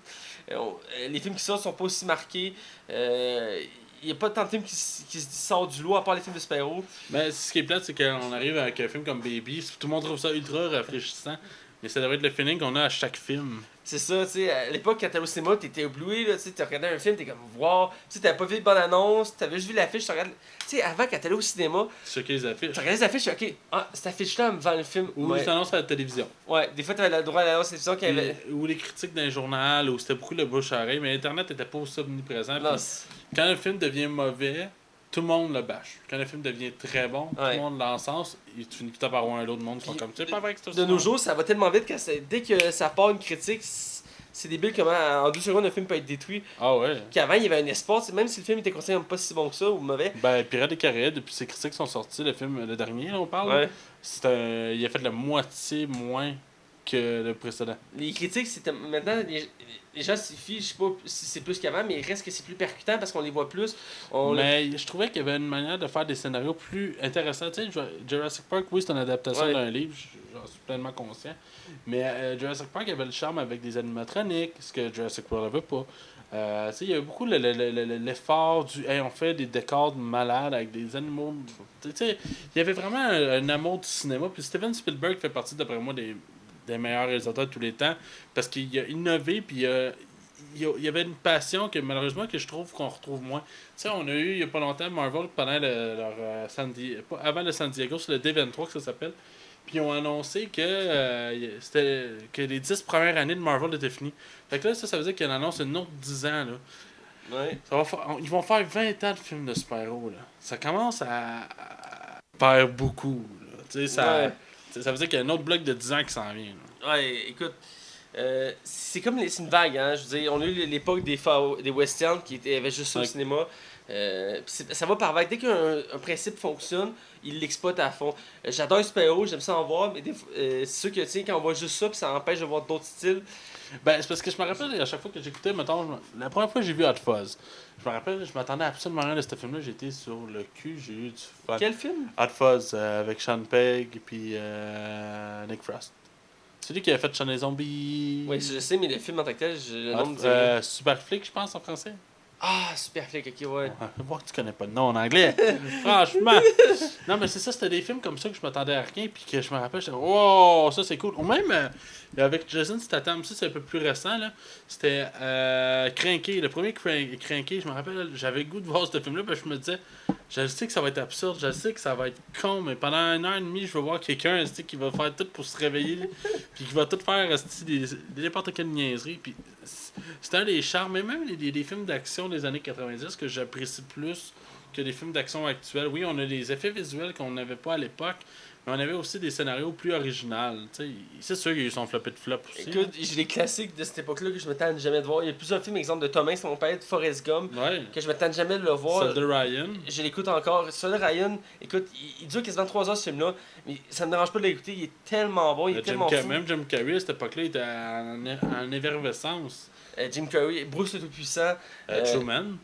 A: Les films qui sortent sont pas aussi marqués. Il n'y a pas tant de films qui sortent du lot à part les films de super-héros.
B: Mais ce qui est plate, c'est qu'on arrive avec un film comme Baby, tout le monde trouve ça ultra rafraîchissant, mais ça devrait être le feeling qu'on a à chaque film.
A: C'est ça, tu sais, à l'époque, quand t'allais au cinéma, t'étais ébloui, là, tu sais, t'as regardé un film, t'es comme, wow, tu sais, t'avais pas vu de bonne annonce, t'avais juste vu l'affiche, tu regardes, tu sais, avant, quand t'allais au cinéma,
B: C'est ce que les affiches.
A: tu regardais les affiches, ok, ah, cette affiche-là, elle me vend le film.
B: Ou
A: Ouais,
B: juste annonce à la télévision.
A: ouais, des fois, t'avais le droit à l'annonce à la télévision qu'il y avait.
B: Ou les critiques d'un journal, où c'était beaucoup le bouche-à-oreille, mais Internet était pas aussi omniprésent.
A: Non,
B: Puis quand un film devient mauvais, tout le monde le bâche. Quand un film devient très bon, tout le monde l'encense, et tu finis par avoir un lot de monde qui sont comme, c'est pas vrai que c'est
A: de nos jours, ça va tellement vite que dès que ça part une critique, c'est débile comment en 2 secondes un film peut être détruit.
B: Ah ouais.
A: Qu'avant, il y avait un espoir, même si le film était considéré pas si bon que ça ou mauvais.
B: Ben, Pirates des Caraïbes, depuis ses critiques sont sorties, le film, le dernier, là, on parle,
A: Ouais.
B: il a fait la moitié moins que le précédent.
A: Les critiques, c'était maintenant, les gens s'y fient, je sais pas si c'est plus qu'avant, mais il reste que c'est plus percutant parce qu'on les voit plus.
B: Mais je trouvais qu'il y avait une manière de faire des scénarios plus intéressants. Tu sais, Jurassic Park, oui, c'est une adaptation d'un livre, j'en suis pleinement conscient. Mais Jurassic Park avait le charme avec des animatroniques, ce que Jurassic World n'avait pas. Tu sais, il y avait beaucoup l'effort du hey, on fait des décors malades avec des animaux. Tu sais, il y avait vraiment un amour du cinéma. Puis Steven Spielberg fait partie, d'après moi, des meilleurs réalisateurs de tous les temps, parce qu'il a innové, puis il y avait une passion que malheureusement que je trouve qu'on retrouve moins. Tu sais, on a eu il y a pas longtemps Marvel pendant leur avant le San Diego, c'est le D23 que ça s'appelle, puis ils ont annoncé que que les 10 premières années de Marvel étaient finies. Fait que là, ça veut dire qu'ils annoncent une autre 10 ans, là.
A: Ouais.
B: Ils vont faire 20 ans de films de super-héros, là. Ça commence à faire beaucoup, là. Tu sais, ça veut dire qu'il y a un autre bloc de 10 ans qui s'en vient. Là.
A: Ouais, écoute, c'est comme c'est une vague, hein. Je veux dire, on a eu l'époque des westerns qui avaient juste ça au cinéma. Ça va par vague. Dès qu'un principe fonctionne, il l'exploite à fond. J'adore les super-héros, j'aime ça en voir, mais c'est sûr que quand on voit juste ça, puis ça empêche de voir d'autres styles.
B: Ben, c'est parce que je me rappelle, à chaque fois que j'écoutais, mettons, la première fois que j'ai vu Hot Fuzz, je me rappelle, je m'attendais absolument à rien de ce film-là, j'étais sur le cul, j'ai eu du fun.
A: Quel film?
B: Hot Fuzz, avec Sean Pegg et puis Nick Frost. C'est lui qui a fait Sean les Zombies.
A: Oui, je sais, mais le film en tant que tel, le nom me dit
B: Super Flick, je pense, en français.
A: Ah, Super Flick, ok, ouais.
B: On va voir que tu connais pas le nom en anglais. Franchement. Non, mais c'est ça, c'était des films comme ça que je m'attendais à rien, puis que je me rappelle, j'étais, wow, ça c'est cool. Ou même avec Jason Statham, ça c'est un peu plus récent, là. C'était Cranky, le premier Cranky, je me rappelle, j'avais le goût de voir ce film-là, puis je me disais, je sais que ça va être absurde, je sais que ça va être con, mais pendant 1 heure et demie, je vais voir quelqu'un qui va faire tout pour se réveiller, puis qui va tout faire n'importe quelle niaiserie, puis c'est un des charmes, mais même des films d'action des années 90 que j'apprécie plus que des films d'action actuels. Oui, on a des effets visuels qu'on n'avait pas à l'époque, mais on avait aussi des scénarios plus originaux. C'est sûr qu'il y a eu son flopé de flop aussi.
A: Écoute, j'ai des classiques de cette époque-là que je me tente jamais de voir. Il y a plusieurs films, exemple de Thomas, mon père, de Forrest Gump,
B: Ouais.
A: que je me tente jamais de le voir.
B: Celle de Ryan.
A: Je l'écoute encore. Celui de Ryan, écoute, il dure quasiment 3 heures ce film-là, mais ça me dérange pas de l'écouter. Il est tellement bon, il est tellement fou.
B: Même Jim Carrey, à cette époque-là, il était en effervescence.
A: Jim Carrey, Bruce le Tout-Puissant.
B: Truman.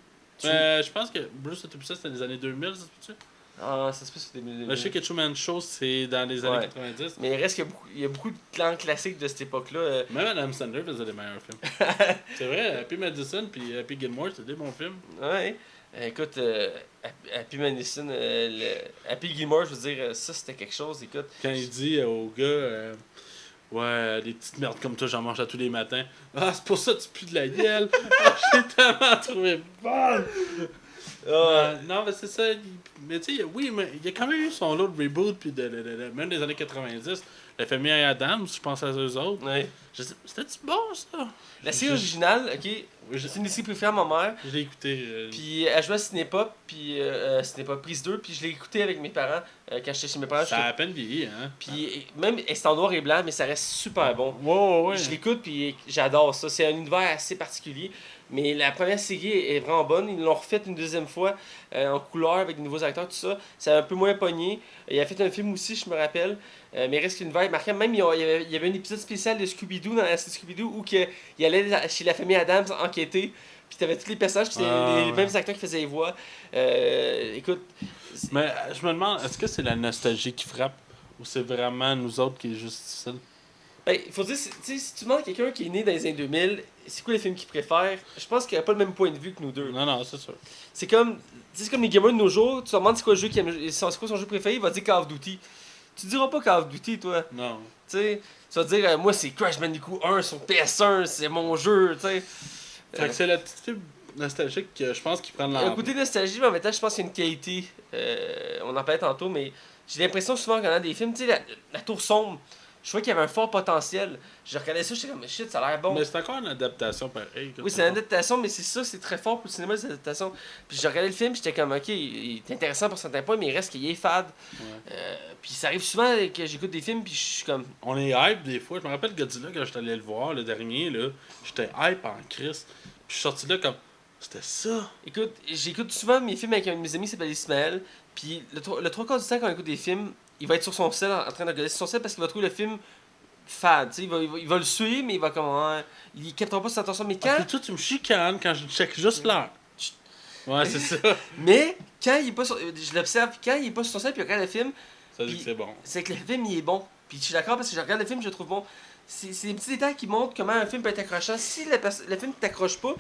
B: Je pense que Bruce le Tout-Puissant, c'était les années 2000, ça se peut-tu?
A: Ah, ça se passe sur des.
B: Je sais que Truman Show, c'est dans les années 90.
A: Mais il reste qu'il y a beaucoup de clans classiques de cette époque-là.
B: Même Adam Sandler faisait des meilleurs films. C'est vrai, Happy Madison puis Happy Gilmore, c'était des bons films.
A: Ouais. Écoute, Happy Madison, Happy Gilmore, je veux dire, ça c'était quelque chose. Écoute.
B: Quand il dit au gars, ouais, des petites merdes comme toi, j'en mange à tous les matins. Ah, c'est pour ça que tu pues de la gueule. J'ai tellement trouvé bon. Non, mais c'est ça. Mais tu sais, oui, mais il y a quand même eu son lot de reboot, puis même des années 90. La famille Adams, je pense à eux autres.
A: Ouais.
B: C'était-tu bon, ça?
A: La série originale, ok, c'est une des séries préférées à ma mère.
B: Je l'ai écouté.
A: Puis elle jouait à Cinépop, puis Cinépop Prise 2, puis je l'ai écouté avec mes parents quand j'étais chez mes parents.
B: Ça a à peine vieilli, hein?
A: Puis même, c'est en noir et blanc, mais ça reste super bon.
B: Ouais.
A: Je l'écoute, puis j'adore ça. C'est un univers assez particulier. Mais la première série est vraiment bonne. Ils l'ont refait une deuxième fois en couleur avec de nouveaux acteurs, tout ça. C'est un peu moins pogné. Il a fait un film aussi, je me rappelle. Mais il reste qu'une vibe marquante. Même, il y avait un épisode spécial de Scooby-Doo dans la série Scooby-Doo où il allait chez la famille Adams enquêter. Puis t'avais tous les personnages, puis c'était les mêmes acteurs qui faisaient les voix. Écoute.
B: Mais je me demande, est-ce que c'est la nostalgie qui frappe ou c'est vraiment nous autres qui est juste difficile?
A: Ben, il faut dire, si tu demandes à quelqu'un qui est né dans les années 2000, c'est quoi les films qu'il préfère, je pense qu'il n'a pas le même point de vue que nous deux.
B: Non, c'est sûr.
A: C'est comme les gamers de nos jours, tu leur demandes c'est quoi le jeu c'est quoi son jeu préféré, il va dire Call of Duty. Tu diras pas Call of Duty, toi.
B: Non.
A: Tu sais, tu vas dire, moi c'est Crash Bandicoot 1 sur PS1, c'est mon jeu, tu sais.
B: Fait que c'est la petite fibre nostalgique que je pense qu'il prend de
A: Il y a un côté nostalgie, mais en même temps, je pense qu'il y a une qualité. On en parlait tantôt, mais j'ai l'impression souvent qu'on a des films, tu sais, la Tour Sombre. Je trouvais qu'il y avait un fort potentiel. Je regardais ça, j'étais comme shit, ça a l'air bon.
B: Mais c'est encore une adaptation pareil.
A: Oui, c'est une adaptation, mais c'est ça, c'est très fort pour le cinéma, cette adaptation. Puis je regardais le film, j'étais comme, ok, il est intéressant pour certains points, mais il reste qu'il est fade.
B: Ouais.
A: Puis ça arrive souvent que j'écoute des films, puis je suis comme.
B: On est hype des fois. Je me rappelle Godzilla, quand j'étais allé le voir, le dernier, là, j'étais hype en Christ. Puis je suis sorti là comme, c'était ça.
A: Écoute, j'écoute souvent mes films avec un de mes amis qui s'appelle Ismaël, puis le 3/4 du temps quand on écoute des films, il va être sur son sel en train de regarder sur son sel parce qu'il va trouver le film fade, tu sais, il va le suivre, mais il va comme, il captera pas son attention, mais quand...
B: Puis toi, tu me chicanes quand je check juste l'heure. Ouais, c'est ça.
A: Mais quand il est pas sur... Je l'observe, quand il est pas sur son sel, puis il regarde le film,
B: Ça dit que c'est bon.
A: c'est que le film, il est bon. Puis je suis d'accord parce que je regarde le film, je le trouve bon. C'est des petits détails qui montrent comment un film peut être accrochant. Si le film t'accroche pas,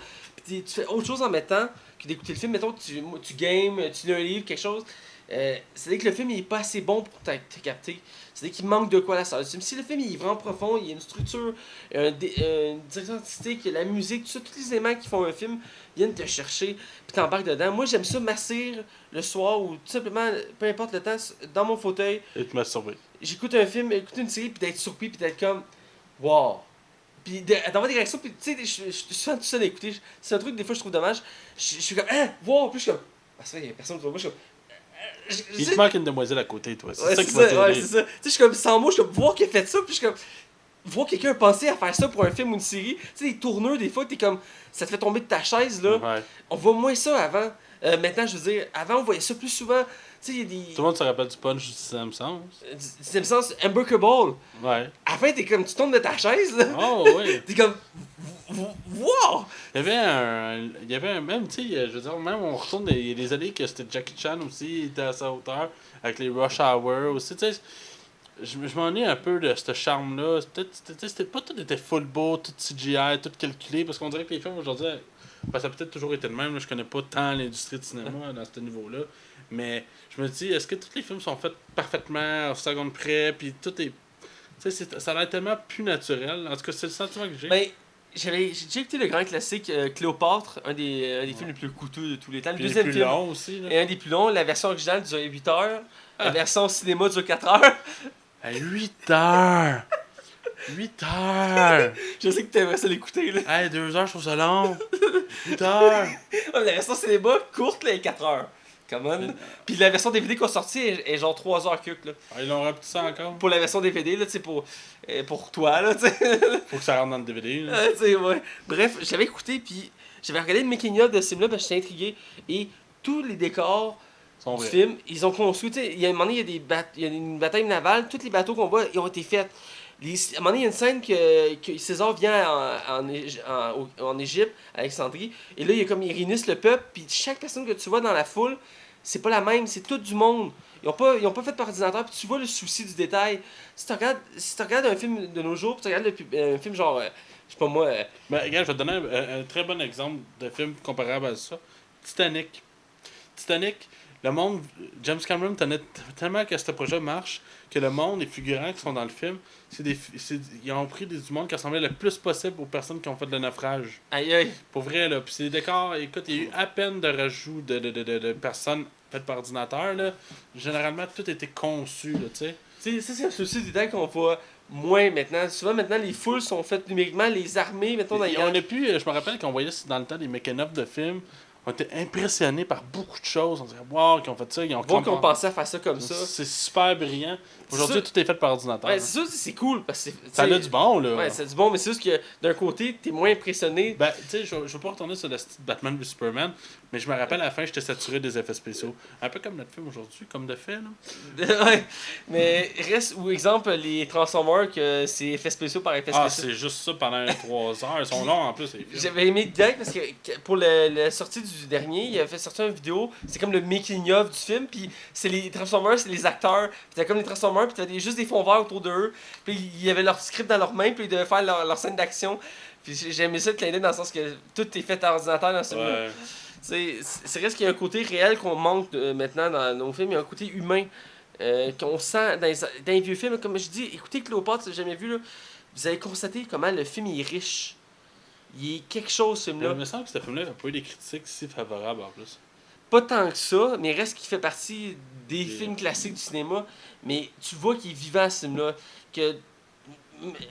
A: puis tu fais autre chose en mettant que d'écouter le film, mettons tu games, tu lis un livre, quelque chose, c'est-à-dire que le film il est pas assez bon pour te capter. C'est-à-dire qu'il manque de quoi à la salle. Si le film il est vraiment profond, il y a une structure, une direction artistique, la musique, tout ça, tous les éléments qui font un film viennent te chercher, puis t'embarques dedans. Moi j'aime ça m'assire le soir ou tout simplement, peu importe le temps, dans mon fauteuil.
B: Et te masturber.
A: J'écoute un film, écouter une série, puis d'être surpris, puis d'être comme, wow. Puis d'avoir des réactions, puis tu sais, je suis souvent tout seul à écouter. C'est un truc, des fois, je trouve dommage. Je suis comme, hein, wow. Puis je suis comme, ah, c'est vrai, il y a personne autour de moi. Je suis comme,
B: Il te manque une demoiselle à côté, toi. C'est
A: ouais,
B: ça qui va t'aider.
A: ouais, c'est ça. Tu sais, je suis comme, sans mots, je suis comme, voir qu'il a fait ça, puis je suis comme, voir quelqu'un penser à faire ça pour un film ou une série. Tu sais, les tourneurs, des fois, t'es comme, ça te fait tomber de ta chaise, là.
B: Ouais.
A: On voit moins ça avant. Maintenant, je veux dire, avant, on voyait ça plus souvent. Tu sais, il y a des.
B: Tout le monde se rappelle du punch du Simpsons.
A: C'est le sens Unbreakable.
B: Ouais.
A: À la fin, t'es comme, tu tombes de ta chaise, là.
B: Oh, oui.
A: T'es comme, wow!
B: Il y avait un même, tu sais, je veux dire, même on retourne il y a des années que c'était Jackie Chan aussi, il était à sa hauteur, avec les Rush Hour aussi, tu sais. Je m'ennuie un peu de ce charme-là. C'était pas tout était full beau, tout CGI, tout calculé, parce qu'on dirait que les films aujourd'hui Parce que ça a peut-être toujours été le même. Là, je connais pas tant l'industrie du cinéma dans ce niveau-là. Mais je me dis, est-ce que tous les films sont faits parfaitement, au seconde près, puis tout est. Tu sais, ça a l'air tellement plus naturel. En tout cas, c'est le sentiment que j'ai.
A: Ben, j'ai déjà écouté le grand classique Cléopâtre, un des films les plus coûteux de tous les temps. Le
B: Puis les
A: deuxième
B: plus
A: film
B: longs aussi. Là.
A: est un des plus longs. La version originale dure 8 heures. La version cinéma dure 4 heures.
B: À 8 heures! 8 heures!
A: Je sais que t'aimerais ça l'écouter. Là.
B: Hey, 2 heures, je trouve ça long! 8 heures!
A: La version cinéma courte, là, est 4 heures. Come on. Puis la version DVD qu'on a sortie est genre 3 heures cuque. Là.
B: Ah, ils l'ont rapetissé ça encore?
A: Pour la version DVD, là, tu sais, pour toi, là, tu sais.
B: Faut que ça rentre dans le DVD. Là.
A: Tu sais, ouais. Bref, j'avais écouté, puis j'avais regardé le making-of de ce film-là, parce que j'étais intrigué. Et tous les décors
B: Sont
A: du
B: vrais.
A: film, ils ont construit, tu sais, il y a un moment donné, il y a une bataille navale, tous les bateaux qu'on voit, ils ont été faits. À un moment donné, il y a une scène que César vient en Égypte, à Alexandrie, et là, ils réunissent le peuple, puis chaque personne que tu vois dans la foule, c'est pas la même, c'est tout du monde. Ils ont pas fait par ordinateur, puis tu vois le souci du détail. Si tu regardes un film de nos jours, puis tu regardes un film genre, je sais pas moi,
B: Ben, regarde, je vais te donner un très bon exemple de film comparable à ça. Titanic. Titanic, le monde, James Cameron tenait tellement que ce projet marche que le monde, les figurants qui sont dans le film, ils ont pris du monde qui ressemblait le plus possible aux personnes qui ont fait le naufrage.
A: aïe aïe.
B: Pour vrai, là. Puis c'est des décors, écoute, il y a eu à peine de rajouts de personnes faites par ordinateur, là. Généralement, tout était conçu, là, tu sais.
A: Tu sais, ça, c'est un souci du détail qu'on voit moins maintenant. Souvent, maintenant, les foules sont faites numériquement, les armées, mettons, dans les
B: On a pu, je me rappelle qu'on voyait dans le temps des making-of de films, on était impressionnés par beaucoup de choses. On dirait, wow, qu'ils ont fait ça, ils ont
A: Bon qu'on pensait à faire ça comme ça.
B: C'est super brillant. Aujourd'hui, tout est fait par ordinateur.
A: Ouais, c'est sûr, c'est cool. Parce que
B: ça a du bon, là.
A: Ouais, c'est du bon, mais c'est juste que d'un côté, t'es moins impressionné.
B: Ben, tu sais, je veux pas retourner sur le style Batman v Superman, mais je me rappelle à la fin, j'étais saturé des effets spéciaux. Un peu comme notre film aujourd'hui, comme de fait, là.
A: Ouais, mais reste, ou exemple, les Transformers, que c'est effets spéciaux par effets
B: Ah,
A: spéciaux.
B: c'est juste ça pendant 3 heures. Ils sont longs en plus, les films.
A: J'avais aimé direct parce que pour la sortie du dernier, il avait fait sortir une vidéo, c'est comme le making of du film, puis c'est les Transformers, c'est les acteurs, puis t'as comme les Transformers, puis t'avais juste des fonds verts autour d'eux, puis il y avait leur script dans leurs mains, puis ils devaient faire leur scène d'action. Puis j'ai aimé ça le clin d'œil dans le sens que tout est fait à ordinateur dans ce film.
B: Ouais.
A: C'est reste qu'il y a un côté réel qu'on manque maintenant dans nos films, il y a un côté humain qu'on sent dans les vieux films. Comme je dis, écoutez Cléopâtre, si vous n'avez jamais vu, là, vous allez constater comment le film est riche. Il est quelque chose, ce film-là.
B: Il me semble que ce film-là n'a pas eu des critiques si favorables en plus.
A: Pas tant que ça, mais reste qu'il fait partie des films classiques du cinéma. Mais tu vois qu'il est vivant, ce film-là. Que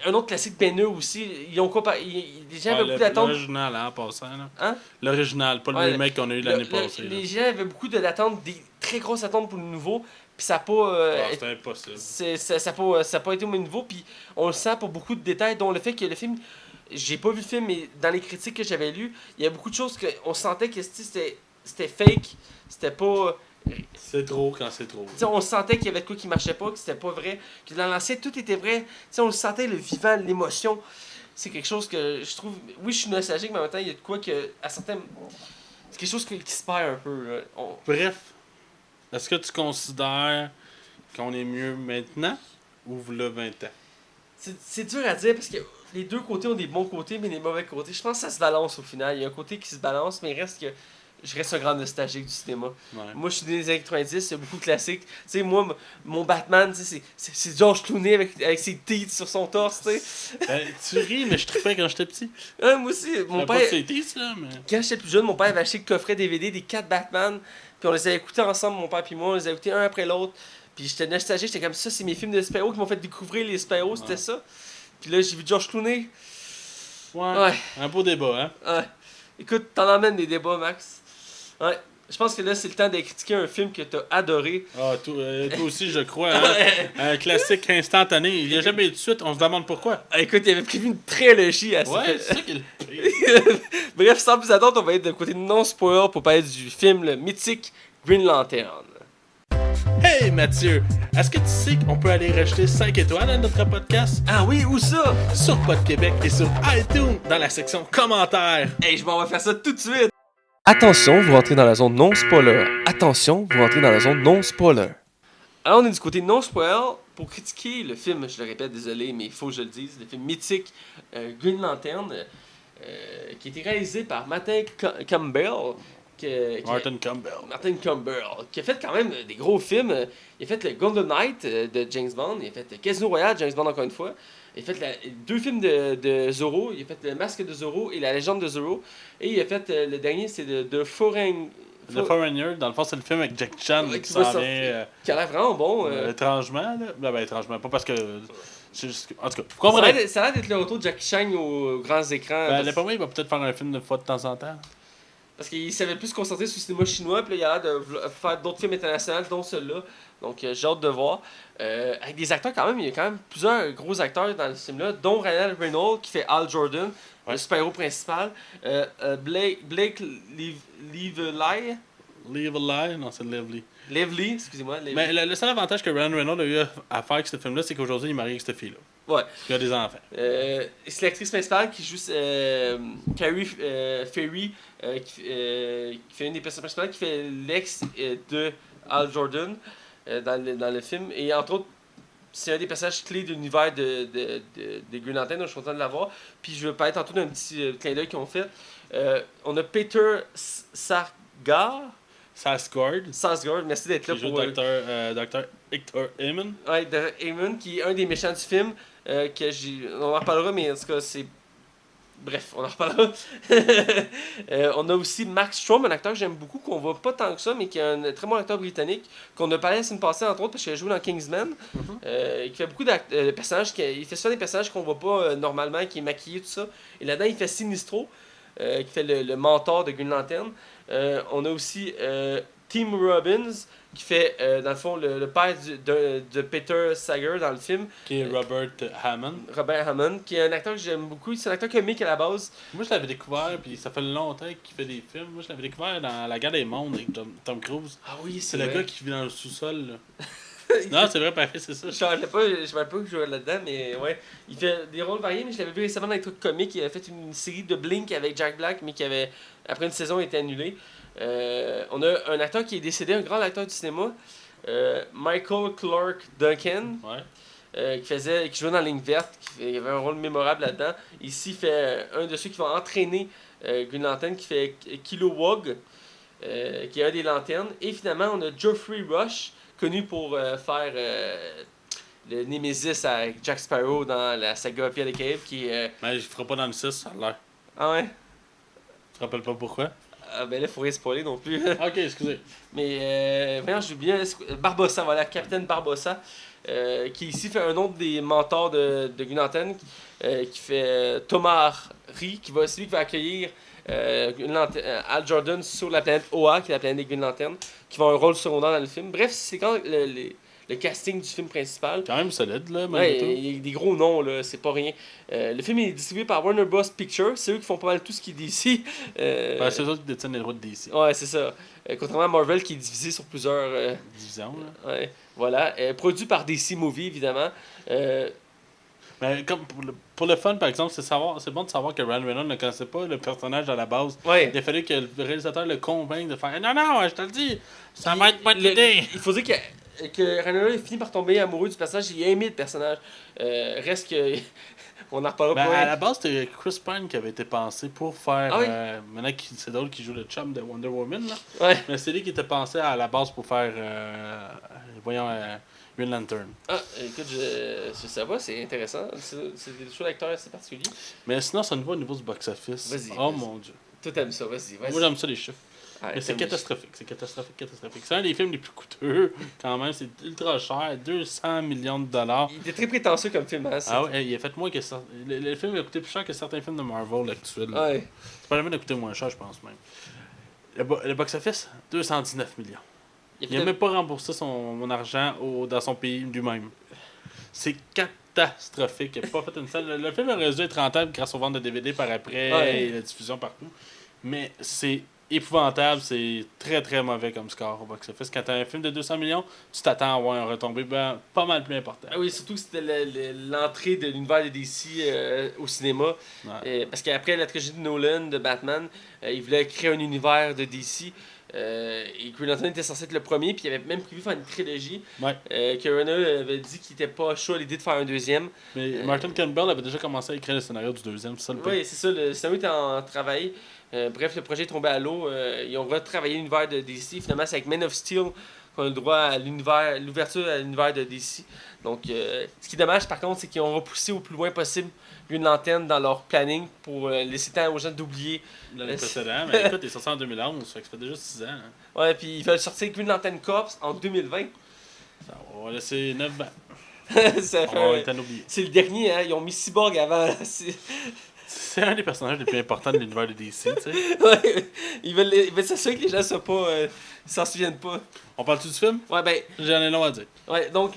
A: un autre classique peineux aussi. Ils ont quoi les gens avaient beaucoup d'attentes.
B: L'original, en passant. Là.
A: Hein?
B: L'original, pas le
A: Ouais,
B: remake qu'on a eu l'année passée.
A: Les gens avaient beaucoup d'attentes, des très grosses attentes pour le nouveau. Puis ça n'a pas.
B: C'était impossible.
A: Ça n'a pas été au même niveau. Puis on le sent pour beaucoup de détails, dont le fait que le film. J'ai pas vu le film, mais dans les critiques que j'avais lues, il y a beaucoup de choses qu'on sentait que c'était fake. C'était pas.
B: C'est trop quand c'est trop.
A: T'sais, on sentait qu'il y avait de quoi qui marchait pas, que c'était pas vrai. Que dans l'ancien, tout était vrai. T'sais, on le sentait, le vivant, l'émotion. C'est quelque chose que je trouve. Oui, je suis nostalgique, mais en même temps, il y a de quoi que. À certains. C'est quelque chose qui se perd un peu. Là.
B: Bref, est-ce que tu considères qu'on est mieux maintenant ou v'là 20 ans?
A: C'est dur à dire parce que les deux côtés ont des bons côtés, mais des mauvais côtés. Je pense que ça se balance au final. Il y a un côté qui se balance, mais il reste que. Je reste un grand nostalgique du cinéma.
B: Ouais.
A: Moi, je suis né des années 90, il y a beaucoup de classiques. Tu sais, moi, mon Batman, c'est George Clooney avec ses teeth sur son torse, tu sais.
B: Tu ris, mais je trippais quand j'étais petit.
A: Moi aussi, mon
B: Pas
A: père...
B: de ses teeth, là, mais...
A: Quand j'étais plus jeune, mon père avait acheté le coffret DVD des 4 Batman. Puis on les a écoutés ensemble, mon père puis moi. On les a écoutés un après l'autre. Puis j'étais nostalgique, j'étais comme ça, c'est mes films de super-héros qui m'ont fait découvrir les super-héros, c'était ça. Puis là, j'ai vu George Clooney.
B: Ouais. Un beau débat, hein.
A: Ouais. Écoute, t'en emmènes des débats, Max. Ouais. Je pense que là, c'est le temps de critiquer un film que t'as adoré.
B: Ah, toi aussi, je crois. Hein? Un classique instantané. Il n'y a jamais eu de suite. On se demande pourquoi.
A: Écoute, il avait prévu une trilogie à ça.
B: Ouais, c'est ça qui est le pire.
A: Bref, sans plus attendre, on va être de côté non-spoiler pour parler du film le mythique Green Lantern.
B: Hey Mathieu, est-ce que tu sais qu'on peut aller rajouter 5 étoiles à notre podcast?
A: Ah oui, où ça?
B: Sur Pod Québec et sur iTunes dans la section commentaires.
A: Hey, je m'en vais faire ça tout de suite. Attention, vous rentrez dans la zone non-spoiler. Attention, vous rentrez dans la zone non-spoiler. Alors, on est du côté non-spoiler pour critiquer le film, je le répète, désolé, mais il faut que je le dise, le film mythique Green Lantern. qui a été réalisé par Martin Campbell.
B: Martin Campbell.
A: Martin Campbell, qui a fait quand même des gros films. Il a fait le Golden Knight de James Bond, il a fait Casino Royale, James Bond encore une fois. Il a fait 2 films de Zorro, il a fait Le Masque de Zorro et La Légende de Zorro. Et il a fait le dernier, c'est The Foreigner.
B: The Foreigner, dans le fond, c'est le film avec Jack Chan qui s'en vient.
A: Qui a l'air vraiment bon.
B: Étrangement, là. Ben, étrangement, pas parce que. En tout cas, vous comprenez.
A: Ça a l'air d'être le retour de Jackie Chan aux grands écrans.
B: Ben, le il va peut-être faire un film de fois de temps en temps.
A: Parce qu'il savait plus se concentrer sur le cinéma chinois, puis là, il a l'air de faire d'autres films internationaux, dont celui-là. Donc, j'ai hâte de voir. Avec des acteurs, quand même, il y a quand même plusieurs gros acteurs dans ce film-là, dont Ryan Reynolds, qui fait Hal Jordan, le super-héros principal. Blake Lively.
B: Lively? Non, c'est Lively.
A: Lively, excusez-moi. Lively.
B: Mais le seul avantage que Ryan Reynolds a eu à faire avec ce film-là, c'est qu'aujourd'hui, il est marié avec cette fille-là.
A: Ouais.
B: Il a des enfants.
A: C'est l'actrice principale qui joue Carrie Ferry, qui fait une des personnes principales, qui fait l'ex de Hal Jordan dans le film. Et entre autres, c'est un des passages clés de l'univers de Green Lantern, donc je suis content de l'avoir. Puis je vais parler tantôt d'un petit clin d'œil qu'ils ont fait. On a Peter Sarsgaard, merci d'être là
B: pour...
A: pour...
B: Dr. Hector Eamon.
A: Ouais, Dr. Eamon, qui est un des méchants du film. On en reparlera, mais en tout cas, c'est... Bref, on en reparlera. On a aussi Max Strome, un acteur que j'aime beaucoup, qu'on voit pas tant que ça, mais qui est un très bon acteur britannique, qu'on a parlé la semaine passée, entre autres, parce qu'il a joué dans Kingsman. Qui fait beaucoup de personnages, il fait souvent des personnages qu'on voit pas normalement, qui est maquillé, tout ça. Et là-dedans, il fait Sinistro, qui fait le mentor de Green Lantern. On a aussi Tim Robbins, qui fait, dans le fond, le père de Peter Sager dans le film.
B: Qui est Robert
A: Hammond, qui est un acteur que j'aime beaucoup. C'est un acteur comique à la base.
B: Moi, je l'avais découvert, puis ça fait longtemps qu'il fait des films. Moi, je l'avais découvert dans La Guerre des Mondes avec Tom Cruise.
A: Ah oui,
B: c'est le gars qui vit dans le sous-sol, là. Non, c'est vrai, parfait, c'est ça.
A: Je savais pas que je jouais là-dedans, mais ouais. Il fait des rôles variés, mais je l'avais vu récemment dans les trucs comiques. Il a fait une série de Blink avec Jack Black, mais qui avait, après une saison, été annulée. On a un acteur qui est décédé, un grand acteur du cinéma, Michael Clarke Duncan, qui jouait dans Ligne Verte, qui avait un rôle mémorable là-dedans. Ici, il fait un de ceux qui vont entraîner Green Lantern, qui fait Kilowog, qui est un des lanternes. Et finalement, on a Geoffrey Rush, connu pour faire le Nemesis avec Jack Sparrow dans la saga Pierre des Caraïbes, qui est...
B: Mais je ne ferai pas dans le 6, ça a l'air.
A: Ah ouais?
B: Tu te rappelles pas pourquoi?
A: Ah ben là, il faut rien spoiler non plus.
B: Ok, excusez.
A: Mais, voyons, j'ai oublié, Barbossa, voilà, Capitaine Barbossa, qui ici fait un autre des mentors de Green Lantern, qui fait Thomas Ri, c'est lui qui va accueillir Hal Jordan sur la planète Oa, qui est la planète des Green Lantern, qui va avoir un rôle secondaire dans le film. Bref, c'est quand le casting du film principal.
B: Quand même solide, là,
A: ouais, il y a des gros noms, là, c'est pas rien. Le film est distribué par Warner Bros. Pictures, c'est eux qui font pas mal tout ce qui est DC.
B: Ben, c'est eux qui détiennent les droits de DC.
A: Ouais, c'est ça. Contrairement à Marvel qui est divisé sur plusieurs
B: divisions. Là.
A: Ouais, voilà. Produit par DC Movie, évidemment.
B: Mais comme pour le fun, par exemple, c'est bon de savoir que Ryan Reynolds ne connaissait pas le personnage à la base.
A: Ouais.
B: Il a fallu que le réalisateur le convainque de faire non, je te le dis, ça va être bonne idée.
A: Il faut dire que Ryan Reynolds finit par tomber amoureux du personnage, il a aimé le personnage. Reste que. On en reparlera
B: pas.
A: À
B: la base, c'était Chris Pine qui avait été pensé pour faire.
A: Ah oui?
B: Maintenant, c'est drôle qu'il joue le chum de Wonder Woman. Là.
A: Ouais.
B: Mais c'est lui qui était pensé à la base pour faire. Green Lantern.
A: Ah, écoute, je sais pas, c'est intéressant. C'est des choix d'acteurs assez particuliers.
B: Mais sinon, c'est au niveau du box-office.
A: Vas-y.
B: Oh mon dieu.
A: Toi, t'aimes ça, vas-y.
B: Moi, j'aime ça, les chiffres.
A: Ah,
B: mais c'est catastrophique. C'est un des films les plus coûteux, quand même. C'est ultra cher. 200 millions de dollars.
A: Il était très prétentieux comme film. Hein,
B: ah ouais, il a fait moins que ça. Le film a coûté plus cher que certains films de Marvel actuels.
A: Ouais.
B: C'est pas jamais coûté moins cher, je pense même. Le box-office, 219 millions. Il n'a même pas remboursé son argent dans son pays lui-même. C'est catastrophique. Il n'a pas fait une salle. Le film aurait dû être rentable grâce aux ventes de DVD par après et la diffusion partout. Mais c'est épouvantable. C'est très très mauvais comme score au box-office. Quand tu as un film de 200 millions, tu t'attends à avoir un retombé pas mal plus important.
A: Ah oui, surtout que c'était l'entrée de l'univers de DC au cinéma. Ouais. Parce qu'après la trilogie de Nolan, de Batman, il voulait créer un univers de DC. Et Green Lantern était censé être le premier, puis il avait même prévu faire une trilogie.
B: Ouais.
A: Que Renner avait dit qu'il était pas chaud à l'idée de faire un deuxième.
B: Mais Martin Campbell avait déjà commencé à écrire le scénario du deuxième, c'est ça le
A: Oui, c'est ça, le scénario était en travail. Bref, le projet est tombé à l'eau. Ils ont retravaillé l'univers de DC. Finalement, c'est avec Man of Steel qu'on a le droit à l'ouverture à l'univers de DC. Donc, ce qui est dommage, par contre, c'est qu'ils ont repoussé au plus loin possible Green Lantern dans leur planning pour laisser temps aux gens d'oublier.
B: l'année précédente. Mais écoute, il est sorti en 2011, fait que ça fait déjà 6 ans. Hein.
A: Ouais, puis ils veulent sortir Green Lantern Corps en 2020.
B: Ça, on va laisser 9 ans.
A: Ça fait
B: On va être un oublié.
A: C'est le dernier, hein. Ils ont mis Cyborg avant. Là.
B: C'est un des personnages les plus importants de l'univers de DC, tu sais.
A: Ouais, ils veulent s'assurer que les gens soient pas, s'en souviennent pas.
B: On parle-tu du film?
A: Ouais, ben,
B: J'en ai long à dire.
A: ouais, donc,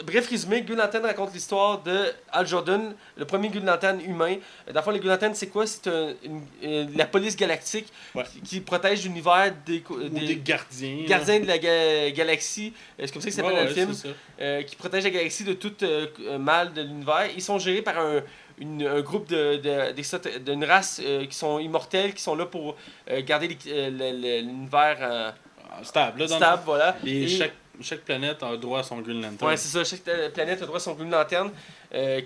A: bref résumé, Green Lantern raconte l'histoire de Hal Jordan, le premier Green Lantern humain. Dans le fond, les Green Lantern, c'est quoi? C'est la police galactique
B: Ouais.
A: qui protège l'univers
B: Ou des gardiens.
A: gardiens de la galaxie. C'est comme ça que ça s'appelle dans le film.
B: C'est ça.
A: Qui protège la galaxie de tout mal de l'univers. Ils sont gérés par un groupe d'une race qui sont immortels, qui sont là pour garder l'univers
B: Stable, là, dans
A: stable, voilà.
B: Et chaque planète a droit à son Green Lantern.
A: Ouais, c'est ça. Chaque planète a droit à son Green Lantern. Ben,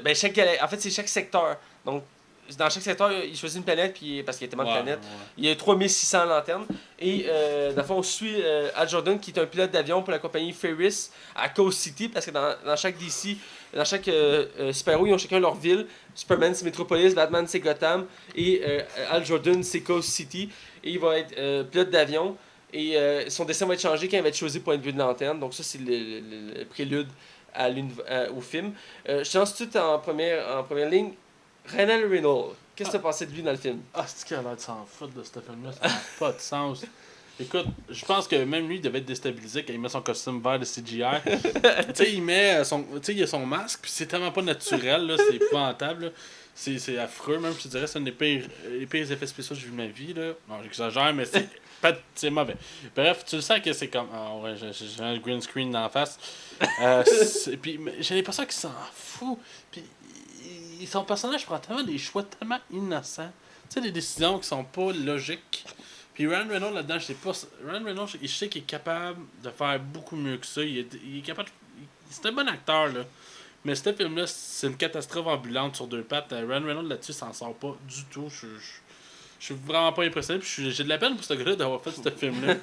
A: en fait, c'est chaque secteur. Donc, dans chaque secteur, il choisit une planète, puis parce qu'il y a tellement de planètes.
B: Ouais.
A: Il y a 3600 lanternes. Et dans le fond, on suit Hal Jordan, qui est un pilote d'avion pour la compagnie Ferris à Coast City, parce que dans chaque DC, dans chaque super-héros, ils ont chacun leur ville. Superman, c'est Metropolis, Batman, c'est Gotham, et Hal Jordan, c'est Coast City. Et il va être pilote d'avion. Et son dessin va être changé quand il va être choisi pour être Green Lantern. Donc ça, c'est le prélude au film. Je te lance tout de suite en première ligne. Ryan Reynolds, qu'est-ce que tu as pensé de lui dans le film?
B: Ah, c'est qu'il a l'air de s'en foutre de ce film-là, ça n'a pas de sens. Écoute, je pense que même lui, il devait être déstabilisé quand il met son costume vert de CGI. Tu sais, il a son masque, puis c'est tellement pas naturel, là, c'est épouvantable. Là. C'est affreux, même, je te dirais, c'est un des pires effets spéciaux que j'ai vu de ma vie. Là. Non, j'exagère, mais c'est mauvais. Bref, tu le sens que c'est comme. Ah ouais, j'ai un green screen dans la face. Puis j'ai l'impression qu'il s'en fout. Puis son personnage prend tellement des choix tellement innocents. Tu sais, des décisions qui sont pas logiques. Puis Ryan Reynolds là-dedans, je sais pas. Ryan Reynolds, je sais qu'il est capable de faire beaucoup mieux que ça. Il est capable. C'est un bon acteur, là. Mais ce film-là, c'est une catastrophe ambulante sur deux pattes. Ryan Reynolds là-dessus s'en sort pas du tout. Je suis vraiment pas impressionné. Puis j'ai de la peine pour ce gars-là d'avoir fait ce film-là.